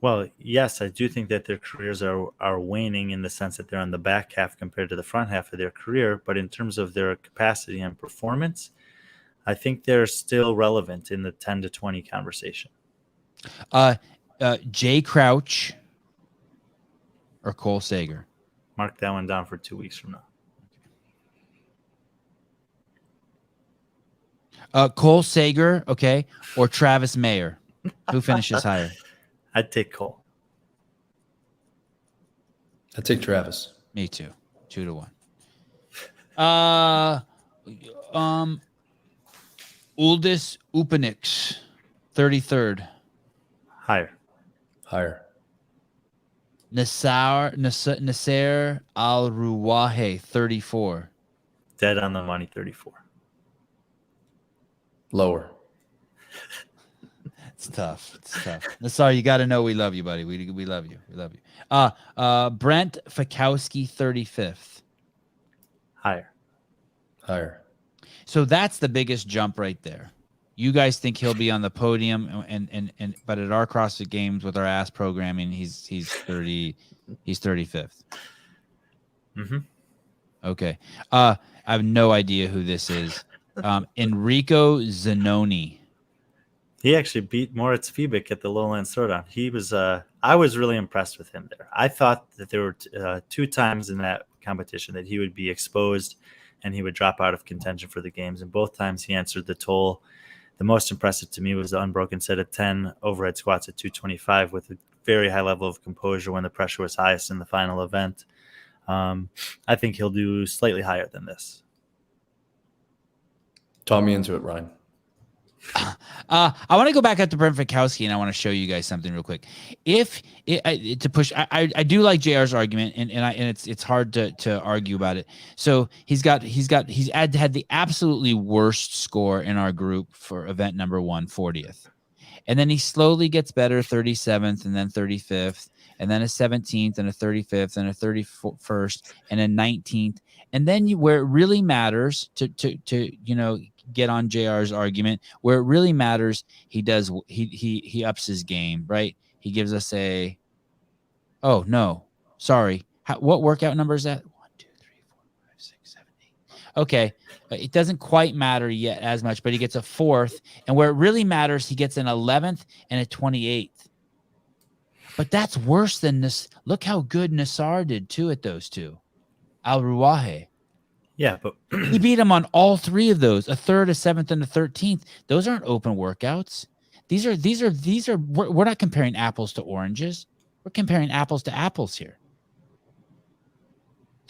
B: Well, yes, I do think that their careers are waning in the sense that they're on the back half compared to the front half of their career. But in terms of their capacity and performance, I think they're still relevant in the 10 to 20 conversation.
A: Jay Crouch or Cole Sager?
B: Mark that one down for 2 weeks from
A: now. Cole Sager, okay, or Travis Mayer? Who finishes higher?
B: I'd take Cole.
C: I'd take Travis.
A: Me too. 2-1. Uldis Upanix, 33rd.
B: Higher.
A: Nasser Al-Ruwahe, 34.
B: Dead on the money, 34.
C: Lower.
A: It's tough. Nasser, you got to know we love you, buddy. We love you. Brent Fikowski, 35th.
B: Higher.
A: So that's the biggest jump right there. You guys think he'll be on the podium, and but at our CrossFit Games with our ass programming, he's 35th.
B: Mm-hmm.
A: Okay. I have no idea who this is. Enrico Zanoni.
B: He actually beat Moritz Fiebig at the Lowlands Throwdown. He was. I was really impressed with him there. I thought that there were 2 times in that competition that he would be exposed and he would drop out of contention for the games. And both times he answered the toll. The most impressive to me was the unbroken set of 10 overhead squats at 225 with a very high level of composure when the pressure was highest in the final event. I think he'll do slightly higher than this.
C: Talk me into it, Ryan.
A: I want to go back up to Brent Fikowski, and I want to show you guys something real quick. I do like JR's argument, and it's hard to argue about it. So he's had the absolutely worst score in our group for event number 1, 40th, and then he slowly gets better, 37th, and then 35th, and then a 17th, and a 35th, and a 31st, and a 19th, and then where it really matters to get on JR's argument, where it really matters, he ups his game, right? He gives us what workout number is that? 1, 2, 3, 4, 5, 6, 7, 8. Okay. It doesn't quite matter yet as much, but he gets a 4th, and where it really matters, he gets an 11th and a 28th. But that's worse than this. Look how good Nassar did too at those 2. Al-Ruwahe.
B: Yeah, but
A: he beat him on all 3 of those, a 3rd, a 7th, and a 13th. Those aren't open workouts. These are. We're not comparing apples to oranges. We're comparing apples to apples here.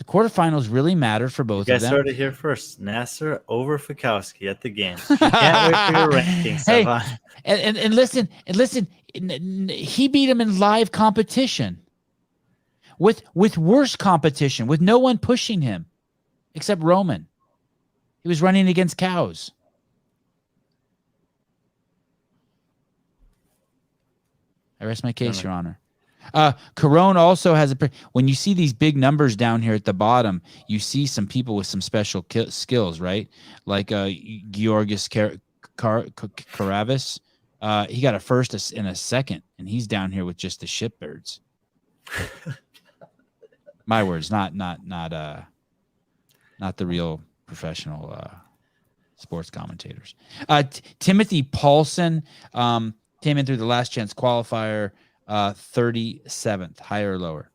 A: The quarterfinals really matter for both
B: You
A: of
B: guys
A: them.
B: heard it here first. Nasser over Fikowski at the games. You can't wait for your rankings,
A: Hey,
B: Stefan.
A: and listen, he beat him in live competition with worse competition, with no one pushing him except Roman. He was running against cows. I rest my case, Your Honor. Corone also has when you see these big numbers down here at the bottom, you see some people with some special skills, right? Like Georgis Karavis. He got a first and a second, and he's down here with just the shitbirds. My words, not the real professional sports commentators. Timothy Paulson came in through the last chance qualifier, 37th. Higher or lower?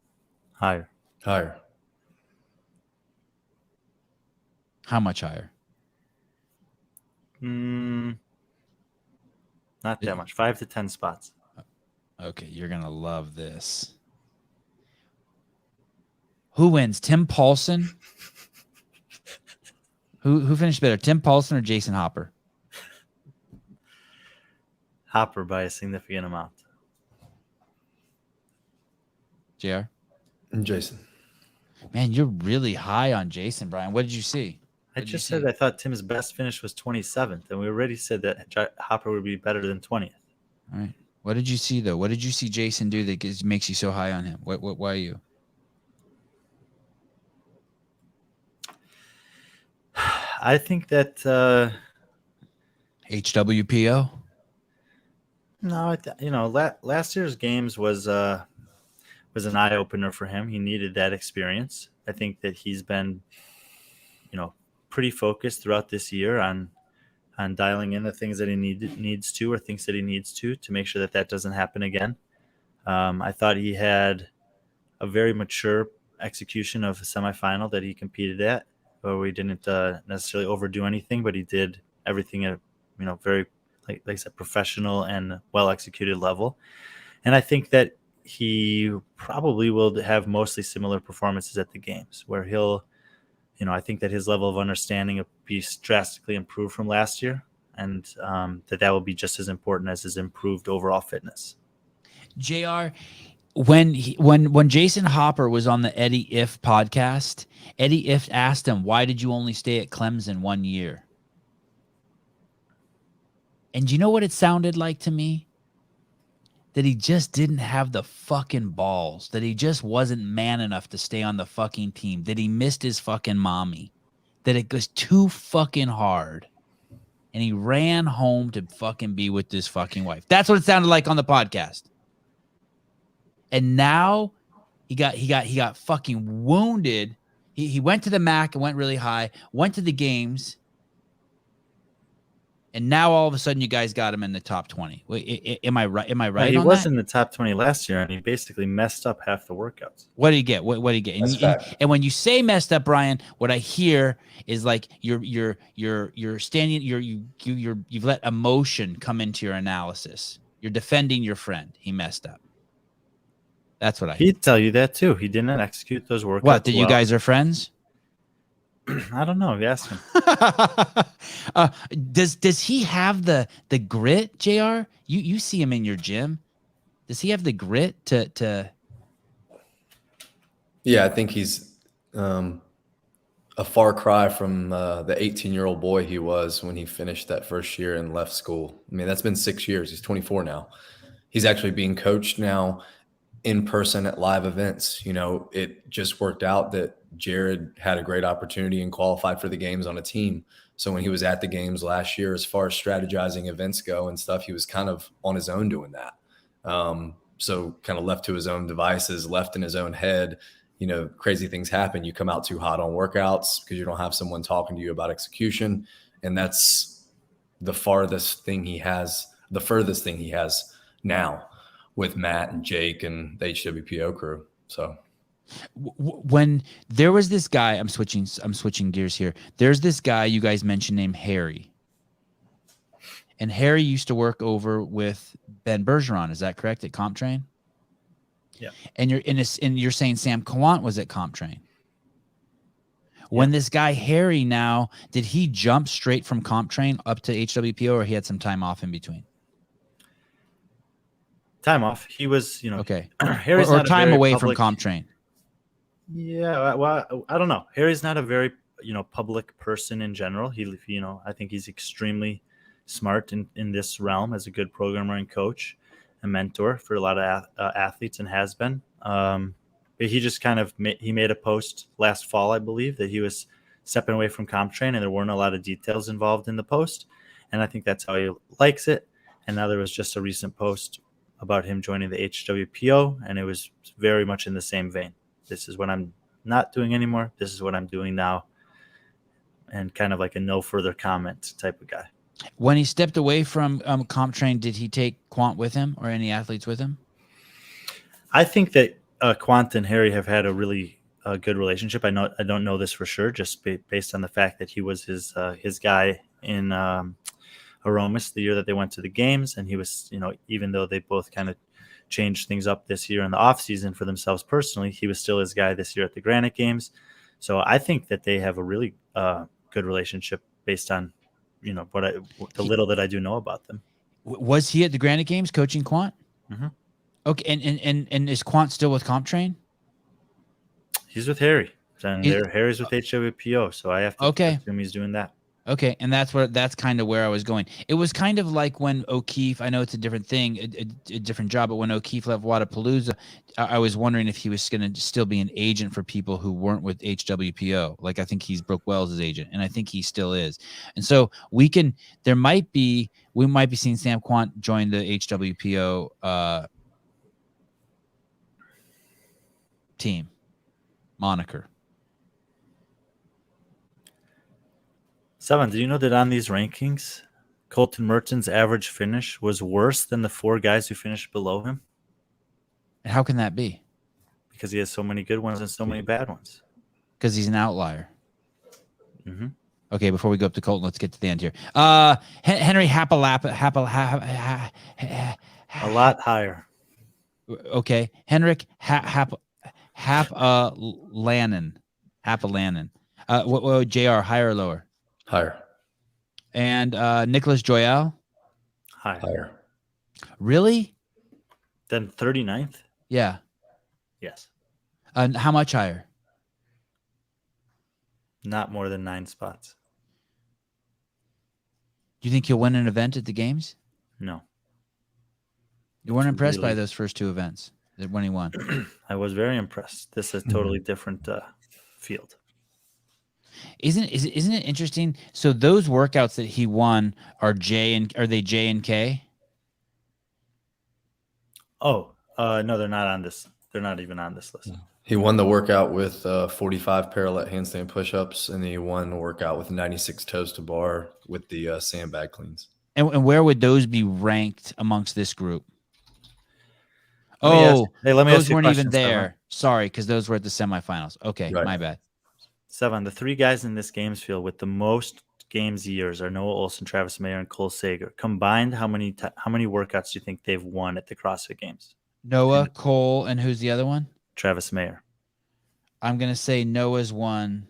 B: Higher.
A: How much higher?
B: Not that much. 5 to 10 spots.
A: Okay, you're gonna love this. Who wins? Tim Paulson? Who finished better? Tim Paulson or Jason Hopper?
B: Hopper by a significant amount.
A: JR?
C: Jason.
A: Man, you're really high on Jason, Brian. What did you see?
B: I just said I thought Tim's best finish was 27th, and we already said that Hopper would be better than 20th.
A: All right. What did you see, though? What did you see Jason do that makes you so high on him? Why are you?
B: I think that
A: HWPO?
B: no, last year's games was an eye opener for him. He needed that experience. I think that he's been, pretty focused throughout this year on dialing in the things that he needs to make sure that doesn't happen again. I thought he had a very mature execution of a semifinal that he competed at, where we didn't necessarily overdo anything, but he did everything at very like I said, professional and well executed level. And I think that he probably will have mostly similar performances at the games, where he'll, I think that his level of understanding will be drastically improved from last year, and that will be just as important as his improved overall fitness.
A: JR, when Jason Hopper was on the Eddie If podcast, Eddie If asked him, why did you only stay at Clemson 1 year? And you know what it sounded like to me? That he just didn't have the fucking balls, that he just wasn't man enough to stay on the fucking team, that he missed his fucking mommy, that it was too fucking hard. And he ran home to fucking be with his fucking wife. That's what it sounded like on the podcast. And now he got fucking wounded. He went to the MAC and went really high, went to the games. And now all of a sudden you guys got him in the top 20. Wait, am I right? Am I right?
B: He
A: on
B: was
A: that?
B: in the top 20 last year, and he basically messed up half the workouts.
A: What did he get? What did he get? And when you say messed up, Brian, what I hear is like you're standing, you've let emotion come into your analysis. You're defending your friend. He messed up. That's what I hear.
B: He'd tell you that too. He didn't execute those workouts.
A: What? That you guys are friends?
B: I don't know. You asked him.
A: Does he have the grit, JR? You see him in your gym. Does he have the grit to?
C: Yeah, I think he's a far cry from the 18-year-old boy he was when he finished that first year and left school. I mean, that's been 6 years. He's 24 now. He's actually being coached now in person at live events. It just worked out that Jared had a great opportunity and qualified for the games on a team. So when he was at the games last year, as far as strategizing events go and stuff, he was kind of on his own doing that. So kind of left to his own devices, left in his own head. Crazy things happen. You come out too hot on workouts because you don't have someone talking to you about execution. And that's the furthest thing he has now with Matt and Jake and the HWPO crew. So
A: when there was this guy, I'm switching gears here. There's this guy you guys mentioned named Harry. And Harry used to work over with Ben Bergeron. Is that correct? At CompTrain?
B: Yeah.
A: And you're saying Sam Kawant was at CompTrain. When this guy Harry now, did he jump straight from comp train up to HWPO, or he had some time off in between?
B: Time off. He was,
A: Okay.
B: Harry's
A: or
B: not
A: time
B: a very
A: away
B: public,
A: from comp train.
B: Yeah, well, I don't know. Harry's not a very, public person in general. I think he's extremely smart in this realm as a good programmer and coach, a mentor for a lot of athletes, and has been. But he just kind of he made a post last fall, I believe, that he was stepping away from comp train, and there weren't a lot of details involved in the post, and I think that's how he likes it. And now there was just a recent post about him joining the HWPO, and it was very much in the same vein. This is what I'm not doing anymore. This is what I'm doing now. And kind of like a no further comment type of guy.
A: When he stepped away from comp train, did he take Quant with him or any athletes with him?
B: I think that Quant and Harry have had a really good relationship. I don't know this for sure, just based on the fact that he was his guy in Aromas the year that they went to the games. And he was, even though they both kind of changed things up this year in the off season for themselves personally, he was still his guy this year at the Granite Games. So I think that they have a really good relationship based on, the little that I do know about them.
A: Was he at the Granite Games coaching Quant?
B: Mm-hmm.
A: Okay, and is Quant still with comp train?
B: He's with Harry, and Harry's with HWPO, so I have to assume he's doing that.
A: Okay, and that's kind of where I was going. It was kind of like when O'Keefe, I know it's a different thing, a different job, but when O'Keefe left Wadapalooza, I was wondering if he was going to still be an agent for people who weren't with HWPO. Like, I think he's Brooke Wells' agent, and I think he still is. And so we might be seeing Sam Quant join the HWPO team moniker.
B: Seven, do you know that on these rankings, Colton Merton's average finish was worse than the 4 guys who finished below him?
A: And how can that be?
B: Because he has so many good ones and so many bad ones.
A: Because he's an outlier.
B: Mm-hmm.
A: Okay, before we go up to Colton, let's get to the end here. Henry Hapalanen.
B: A lot higher.
A: Okay, Henrik Hapalanen. What JR, higher or lower?
C: Higher.
A: And Nicholas Joyal?
B: Higher.
A: Really?
B: Then 39th?
A: Yeah.
B: Yes.
A: How much higher?
B: Not more than 9 spots.
A: Do you think he'll win an event at the games?
B: No.
A: You weren't impressed by those first 2 events when he won?
B: I was very impressed. This is a totally different field.
A: Isn't it interesting? So those workouts that he won are they J and K?
B: Oh, no, they're not on this. They're not even on this list.
C: He won the workout with 45 parallel handstand push-ups, and then he won the workout with 96 toes to bar with the sandbag cleans.
A: And where would those be ranked amongst this group?
B: Let me
A: those
B: ask you
A: weren't even there.
B: Seven.
A: Sorry, because those were at the semifinals. Okay,
C: Right.
A: My bad.
B: 7, the 3 guys in this games field with the most games years are Noah Olson, Travis Mayer, and Cole Sager. Combined, how many workouts do you think they've won at the CrossFit Games?
A: Noah, Cole, and who's the other one?
B: Travis Mayer.
A: I'm going to say Noah's won.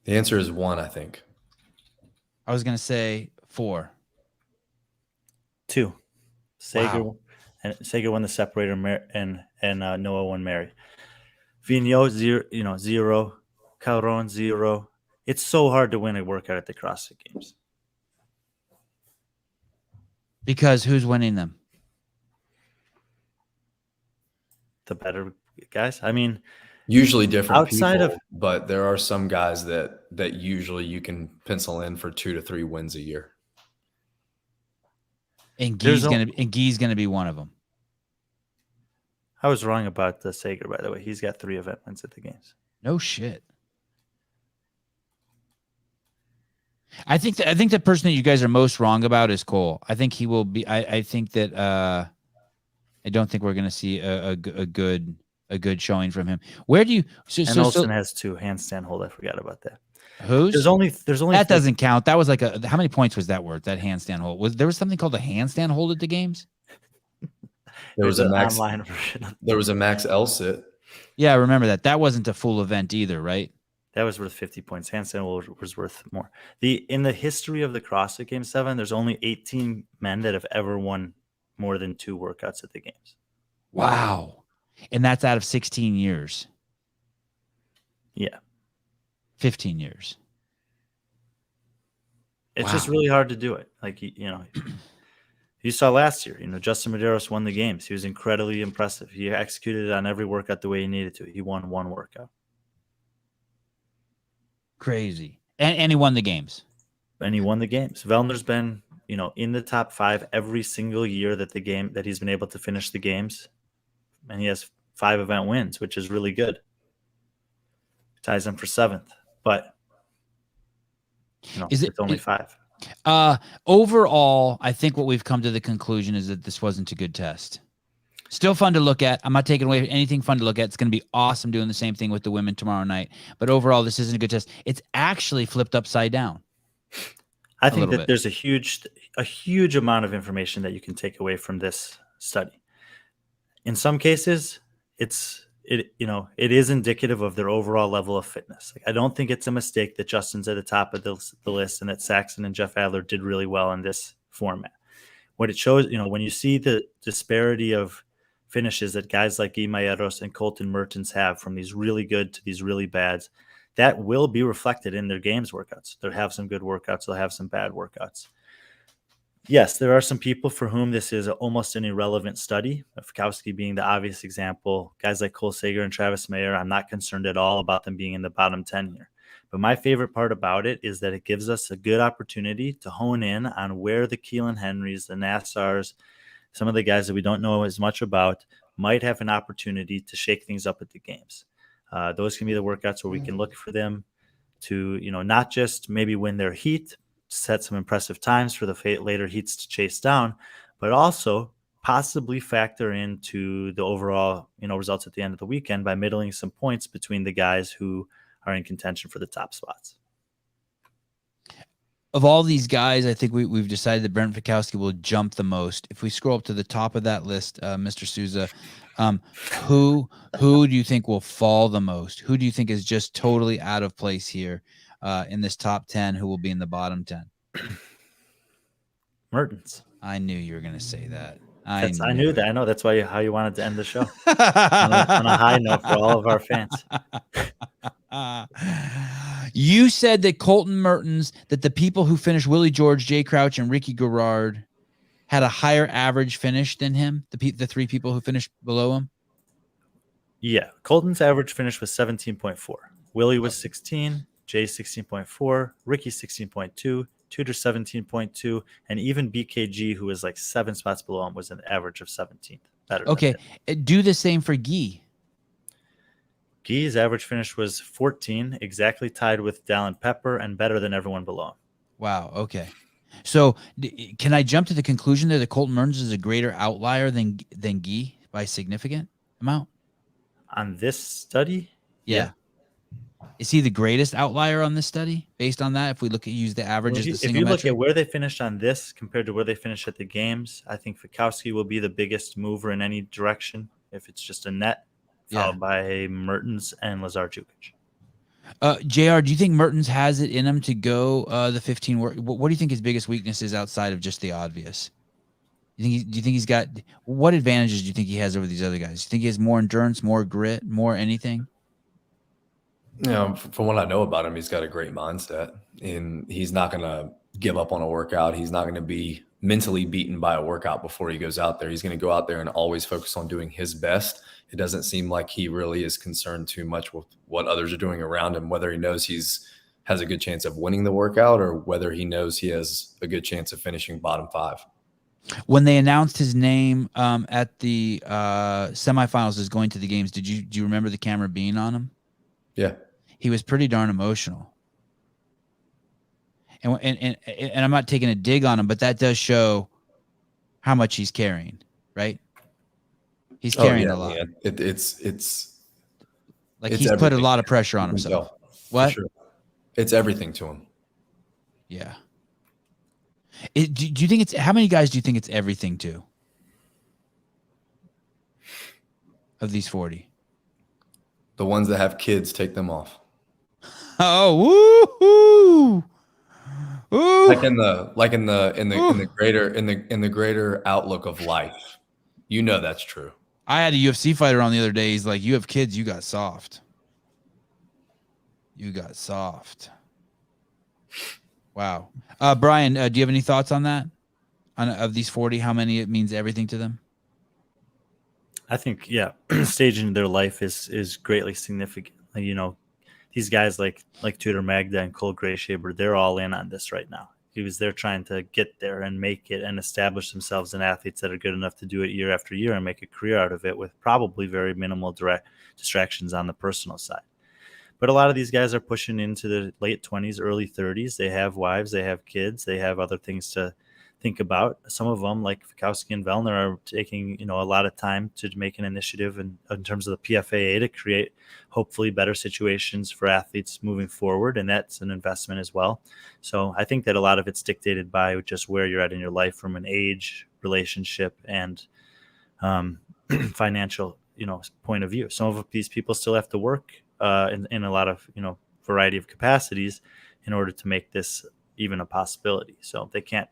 C: The answer is 1, I think.
A: I was going to say 4.
B: 2. Sager.
A: Wow.
B: And Sager won the separator, and Noah won Mary. Vigneault, 0. Calderon, 0. It's so hard to win a workout at the CrossFit Games.
A: Because who's winning them?
B: The better guys. I mean,
C: usually different
B: outside
C: people,
B: of,
C: but there are some guys that usually you can pencil in for 2 to 3 wins a year.
A: And Gee's gonna be one of them.
B: I was wrong about the Sager, by the way. He's got 3 event wins at the games.
A: No shit. I think the person that you guys are most wrong about is Cole. I think he will be. I think that I don't think we're going to see a good showing from him. Where do you?
B: And Olsen has 2 handstand hold. I forgot about that.
A: Who's?
B: There's only
A: that doesn't count. That was like how many points was that worth? That handstand hold there was something called a handstand hold at the games.
C: There was a max
B: online version.
C: There was a max L sit.
A: Yeah, I remember that. That wasn't a full event either, right?
B: That was worth 50 points. Handstand was worth more. In the history of the CrossFit Games 7, there's only 18 men that have ever won more than 2 workouts at the games.
A: Wow. And that's out of 16 years.
B: Yeah.
A: 15 years.
B: It's just really hard to do it. Like, you saw last year, Justin Medeiros won the games. He was incredibly impressive. He executed it on every workout the way he needed to. He won 1 workout.
A: Crazy. And he won the games.
B: And he won the games. Vellner's been, in the top 5 every single year that he's been able to finish the games. And he has 5 event wins, which is really good. Ties him for 7th. But it's only 5.
A: Overall, I think what we've come to the conclusion is that this wasn't a good test. Still fun to look at. I'm not taking away anything fun to look at. It's going to be awesome doing the same thing with the women tomorrow night. But overall, this isn't a good test. It's actually flipped upside down.
B: I think that there's a huge amount of information that you can take away from this study. In some cases, it is indicative of their overall level of fitness. Like, I don't think it's a mistake that Justin's at the top of the list and that Saxon and Jeff Adler did really well in this format. What it shows, when you see the disparity of finishes that guys like Ghee and Colton Mertens have, from these really good to these really bads, that will be reflected in their games workouts. They'll have some good workouts. They'll have some bad workouts. Yes, there are some people for whom this is almost an irrelevant study, Fikowski being the obvious example. Guys like Cole Sager and Travis Mayer, I'm not concerned at all about them being in the bottom 10 here. But my favorite part about it is that it gives us a good opportunity to hone in on where the Keelan Henrys, the Nassars, some of the guys that we don't know as much about might have an opportunity to shake things up at the games. Those can be the workouts where we can look for them to, not just maybe win their heat, set some impressive times for the later heats to chase down, but also possibly factor into the overall, results at the end of the weekend by middling some points between the guys who are in contention for the top spots.
A: Of all these guys, I think we've decided that Brent Fikowski will jump the most. If we scroll up to the top of that list, Mr. Souza, who do you think will fall the most? Who do you think is just totally out of place here in this top 10? Who will be in the bottom 10?
B: Mertens.
A: I knew you were going to say that.
B: I knew that. I know that's how you wanted to end the show on a high note for all of our fans.
A: You said that Colton Mertens, that the people who finished Willie George, Jay Crouch, and Ricky Garrard had a higher average finish than him, the 3 people who finished below him?
B: Yeah. Colton's average finish was 17.4. Willie was 16, Jay 16.4, Ricky 16.2, Tudor 17.2, and even BKG, who was like 7 spots below him, was an average of 17th.
A: Okay. Do the same for Ghee.
B: Ghee's average finish was 14, exactly tied with Dallin Pepper and better than everyone below him.
A: Wow. Okay. So can I jump to the conclusion that Colton Mertens is a greater outlier than Ghee by a significant amount?
B: On this study?
A: Yeah. Is he the greatest outlier on this study based on that? If we use the average as the single metric?
B: If you look at where they finished on this compared to where they finished at the games, I think Fikowski will be the biggest mover in any direction if it's just a net, followed by Mertens and Lazar Jukic.
A: JR, do you think Mertens has it in him to go the 15 work? What do you think his biggest weakness is outside of just the obvious? Do you think he's got what advantages do you think he has over these other guys? Do you think he has more endurance, more grit, more anything?
C: From what I know about him, he's got a great mindset, and he's not going to give up on a workout. He's not going to be mentally beaten by a workout before he goes out there. He's going to go out there and always focus on doing his best. It doesn't seem like he really is concerned too much with what others are doing around him, whether he knows has a good chance of winning the workout or whether he knows he has a good chance of finishing bottom 5.
A: When they announced his name at the semifinals as going to the games, do you remember the camera being on him?
C: Yeah.
A: He was pretty darn emotional. And I'm not taking a dig on him, but that does show how much he's carrying, right? He's carrying a lot.
C: Yeah. It's
A: like he's put a lot of pressure on himself. What?
C: Sure. It's everything to him.
A: Yeah. Do you think how many guys do you think it's everything to? Of these 40?
C: The ones that have kids, take them off.
A: Oh, woo! Ooh.
C: Like in the greater outlook of life. You know that's true.
A: I had a UFC fighter on the other day. He's like, "You have kids, you got soft. You got soft." Wow. Brian, do you have any thoughts on that? Of these 40, how many it means everything to them?
B: I think, yeah, stage in their life is greatly significant. You know, these guys like Tudor Magda and Cole Grayshaber, they're all in on this right now. They're trying to get there and make it and establish themselves in athletes that are good enough to do it year after year and make a career out of it with probably very minimal direct distractions on the personal side. But a lot of these guys are pushing into the late 20s, early 30s. They have wives, they have kids, they have other things to think about. Some of them, like Fikowski and Vellner, are taking a lot of time to make an initiative in terms of the PFAA to create hopefully better situations for athletes moving forward, and that's an investment as well. So I think that a lot of it's dictated by just where you're at in your life from an age, relationship, and financial point of view. Some of these people still have to work in a lot of variety of capacities in order to make this even a possibility. So they can't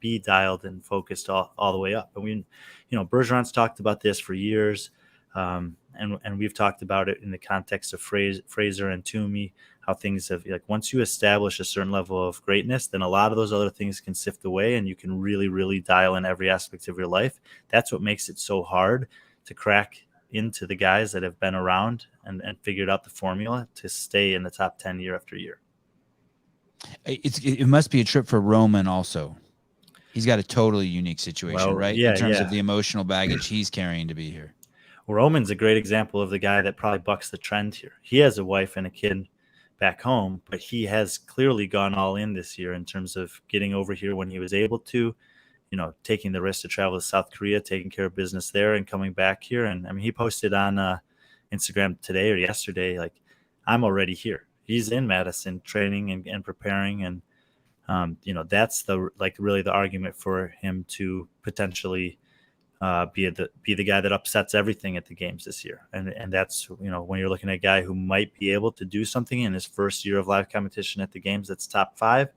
B: be dialed and focused all the way up. And Bergeron's talked about this for years, and we've talked about it in the context of Fraser and Toomey, how things have, like, once you establish a certain level of greatness, then a lot of those other things can sift away, and you can really, really dial in every aspect of your life. That's what makes it so hard to crack into the guys that have been around and figured out the formula to stay in the top 10 year after year.
A: It must be a trip for Roman also. He's got a totally unique situation, right?
B: Yeah,
A: in terms of the emotional baggage he's carrying to be here.
B: Roman's a great example of the guy that probably bucks the trend here. He has a wife and a kid back home, but he has clearly gone all in this year in terms of getting over here when he was able to, taking the risk to travel to South Korea, taking care of business there, and coming back here. And I mean, he posted on Instagram today or yesterday, like, I'm already here. He's in Madison training and preparing. And, that's really the argument for him to potentially be the guy that upsets everything at the games this year. And that's, when you're looking at a guy who might be able to do something in his first year of live competition at the games, that's top 5.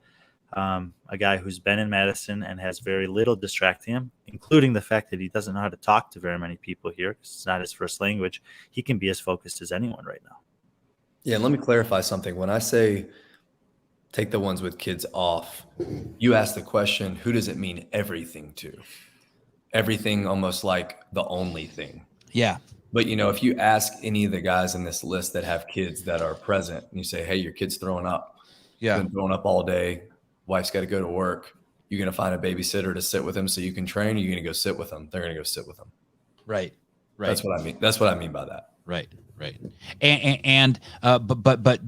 B: A guy who's been in Madison and has very little distracting him, including the fact that he doesn't know how to talk to very many people here because it's not his first language. He can be as focused as anyone right now.
C: Yeah, let me clarify something. When I say take the ones with kids off, you ask the question, who does it mean everything to? Everything, almost like the only thing.
A: Yeah.
C: But, if you ask any of the guys in this list that have kids that are present and you say, hey, your kid's throwing up.
A: Yeah.
C: Been throwing up all day. Wife's got to go to work. You're going to find a babysitter to sit with him so you can train, or you're going to go sit with them. They're going to go sit with them.
A: Right.
C: That's what I mean. That's what I mean by that.
A: Right.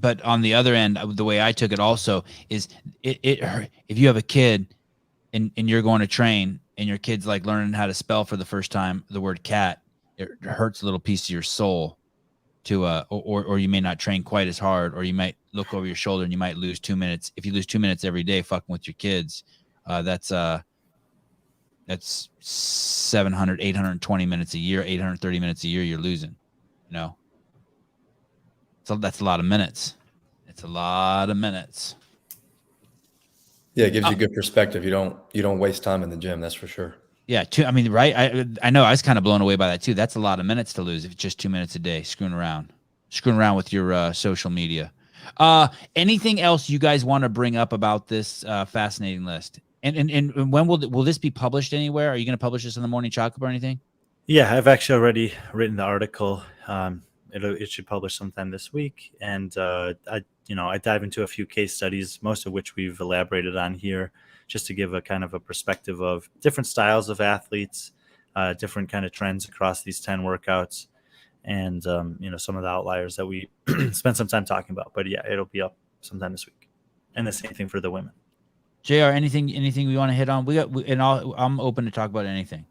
A: But on the other end, the way I took it also is if you have a kid and you're going to train and your kid's like learning how to spell for the first time the word cat, it hurts a little piece of your soul to or you may not train quite as hard, or you might look over your shoulder and you might lose 2 minutes. If you lose 2 minutes every day fucking with your kids, that's 700, 820 minutes a year, 830 minutes a year you're losing, So that's a lot of minutes. It's a lot of minutes.
C: Yeah, it gives you good perspective. You don't waste time in the gym, that's for sure.
A: Yeah, right? I know I was kind of blown away by that too. That's a lot of minutes to lose if it's just 2 minutes a day screwing around with your social media. Anything else you guys want to bring up about this fascinating list? And when will this be published anywhere? Are you going to publish this in the Morning Chalk or anything?
B: Yeah, I've actually already written the article. It should publish sometime this week, and I dive into a few case studies, most of which we've elaborated on here, just to give a kind of a perspective of different styles of athletes, different kind of trends across these 10 workouts, and some of the outliers that we spent some time talking about. But yeah, it'll be up sometime this week, and the same thing for the women.
A: JR, anything we want to hit on? I'm open to talk about anything.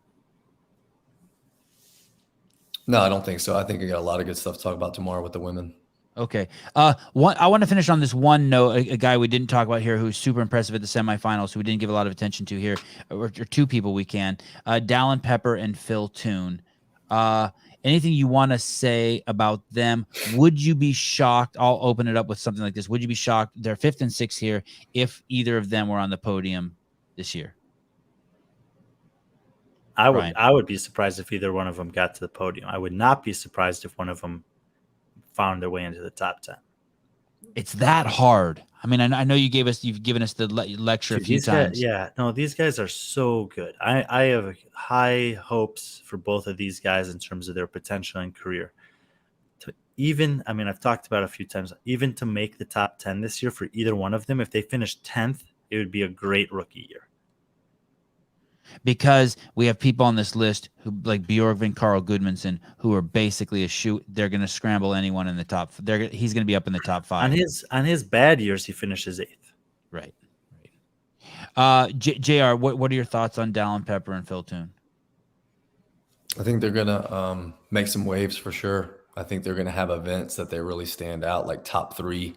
C: No, I don't think so. I think I got a lot of good stuff to talk about tomorrow with the women.
A: Okay. I want to finish on this one note. A guy we didn't talk about here who's super impressive at the semifinals, who we didn't give a lot of attention to here, or two people we can. Dallin Pepper and Phil Toon. Anything you want to say about them? Would you be shocked? I'll open it up with something like this. Would you be shocked? They're 5th and 6th here. If either of them were on the podium this year,
B: I
A: Brian.
B: would be surprised if either one of them got to the podium. I would not be surprised if one of them found their way into the top 10.
A: It's that hard. I mean, I know you've given us the lecture a few times.
B: These guys are so good. I have high hopes for both of these guys in terms of their potential and career. I've talked about it a few times, even to make the top 10 this year for either one of them, if they finish 10th, it would be a great rookie year.
A: Because we have people on this list who, like Bjorgvin Carl Goodmanson, who are basically a shoot. They're going to scramble anyone in the top. He's going to be up in the top 5.
B: On his bad years, he finishes 8th.
A: Right. JR, what are your thoughts on Dallin Pepper and Phil Toon?
C: I think they're going to make some waves for sure. I think they're going to have events that they really stand out, like top 3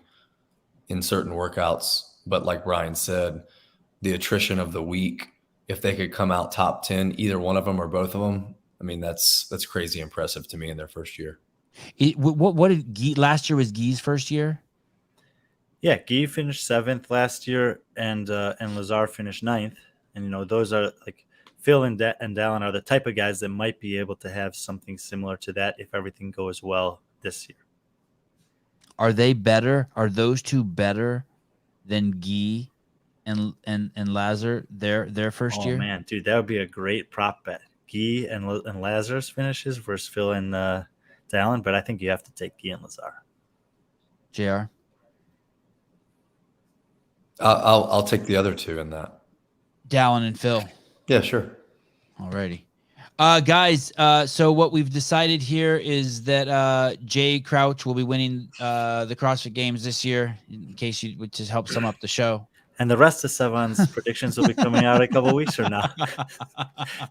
C: in certain workouts. But like Brian said, the attrition of the week, if they could come out top 10, either one of them or both of them, I mean, that's crazy impressive to me in their first year.
A: What did Ghee last year? Was Ghee's first year?
B: Yeah, Ghee finished 7th last year, and Lazar finished 9th. And those are like Phil and Dallin are the type of guys that might be able to have something similar to that if everything goes well this year.
A: Are they better? Are those two better than Ghee and Lazar their first year?
B: Oh man, dude, that would be a great prop bet. Ghee and Lazar's finishes versus Phil and Dallin, but I think you have to take Ghee and Lazar.
A: JR?
C: I'll take the other two in that.
A: Dallin and Phil.
C: Yeah, sure.
A: Alrighty. Guys, so what we've decided here is that Jay Crouch will be winning the CrossFit Games this year, in case you would just help sum up the show.
B: And the rest of Sevan's predictions will be coming out a couple weeks from now.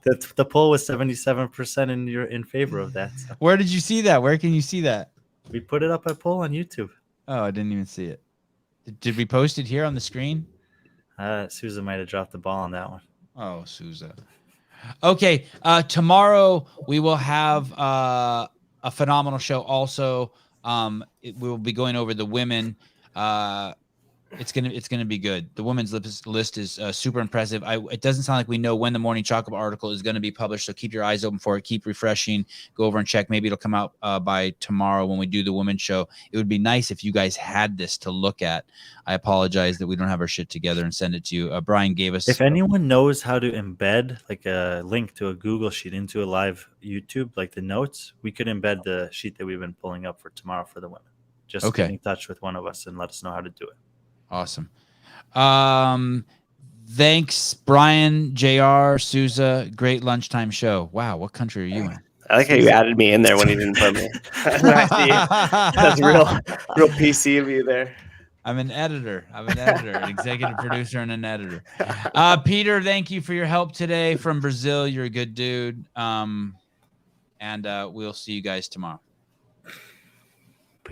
B: The poll was 77% in favor of that. So.
A: Where did you see that? Where can you see that?
B: We put it up a poll on YouTube.
A: Oh, I didn't even see it. Did we post it here on the screen?
B: Souza might have dropped the ball on that one.
A: Oh, Souza. Okay, tomorrow we will have a phenomenal show. Also, we will be going over the women. It's gonna be good. The women's list is super impressive. It doesn't sound like we know when the Morning Chocolate article is going to be published, so keep your eyes open for it. Keep refreshing. Go over and check. Maybe it'll come out by tomorrow when we do the women's show. It would be nice if you guys had this to look at. I apologize that we don't have our shit together and send it to you. Brian gave us.
B: If anyone knows how to embed like a link to a Google sheet into a live YouTube, like the notes, we could embed the sheet that we've been pulling up for tomorrow for the women. Just get in touch with one of us and let us know how to do it.
A: Awesome. Thanks, Brian, JR, Souza. Great lunchtime show. Wow, what country are you in?
D: I like how you added me in there when you didn't put me. That's real PC of you there.
A: I'm an editor, an executive producer, and an editor. Peter, thank you for your help today from Brazil. You're a good dude. And we'll see you guys tomorrow.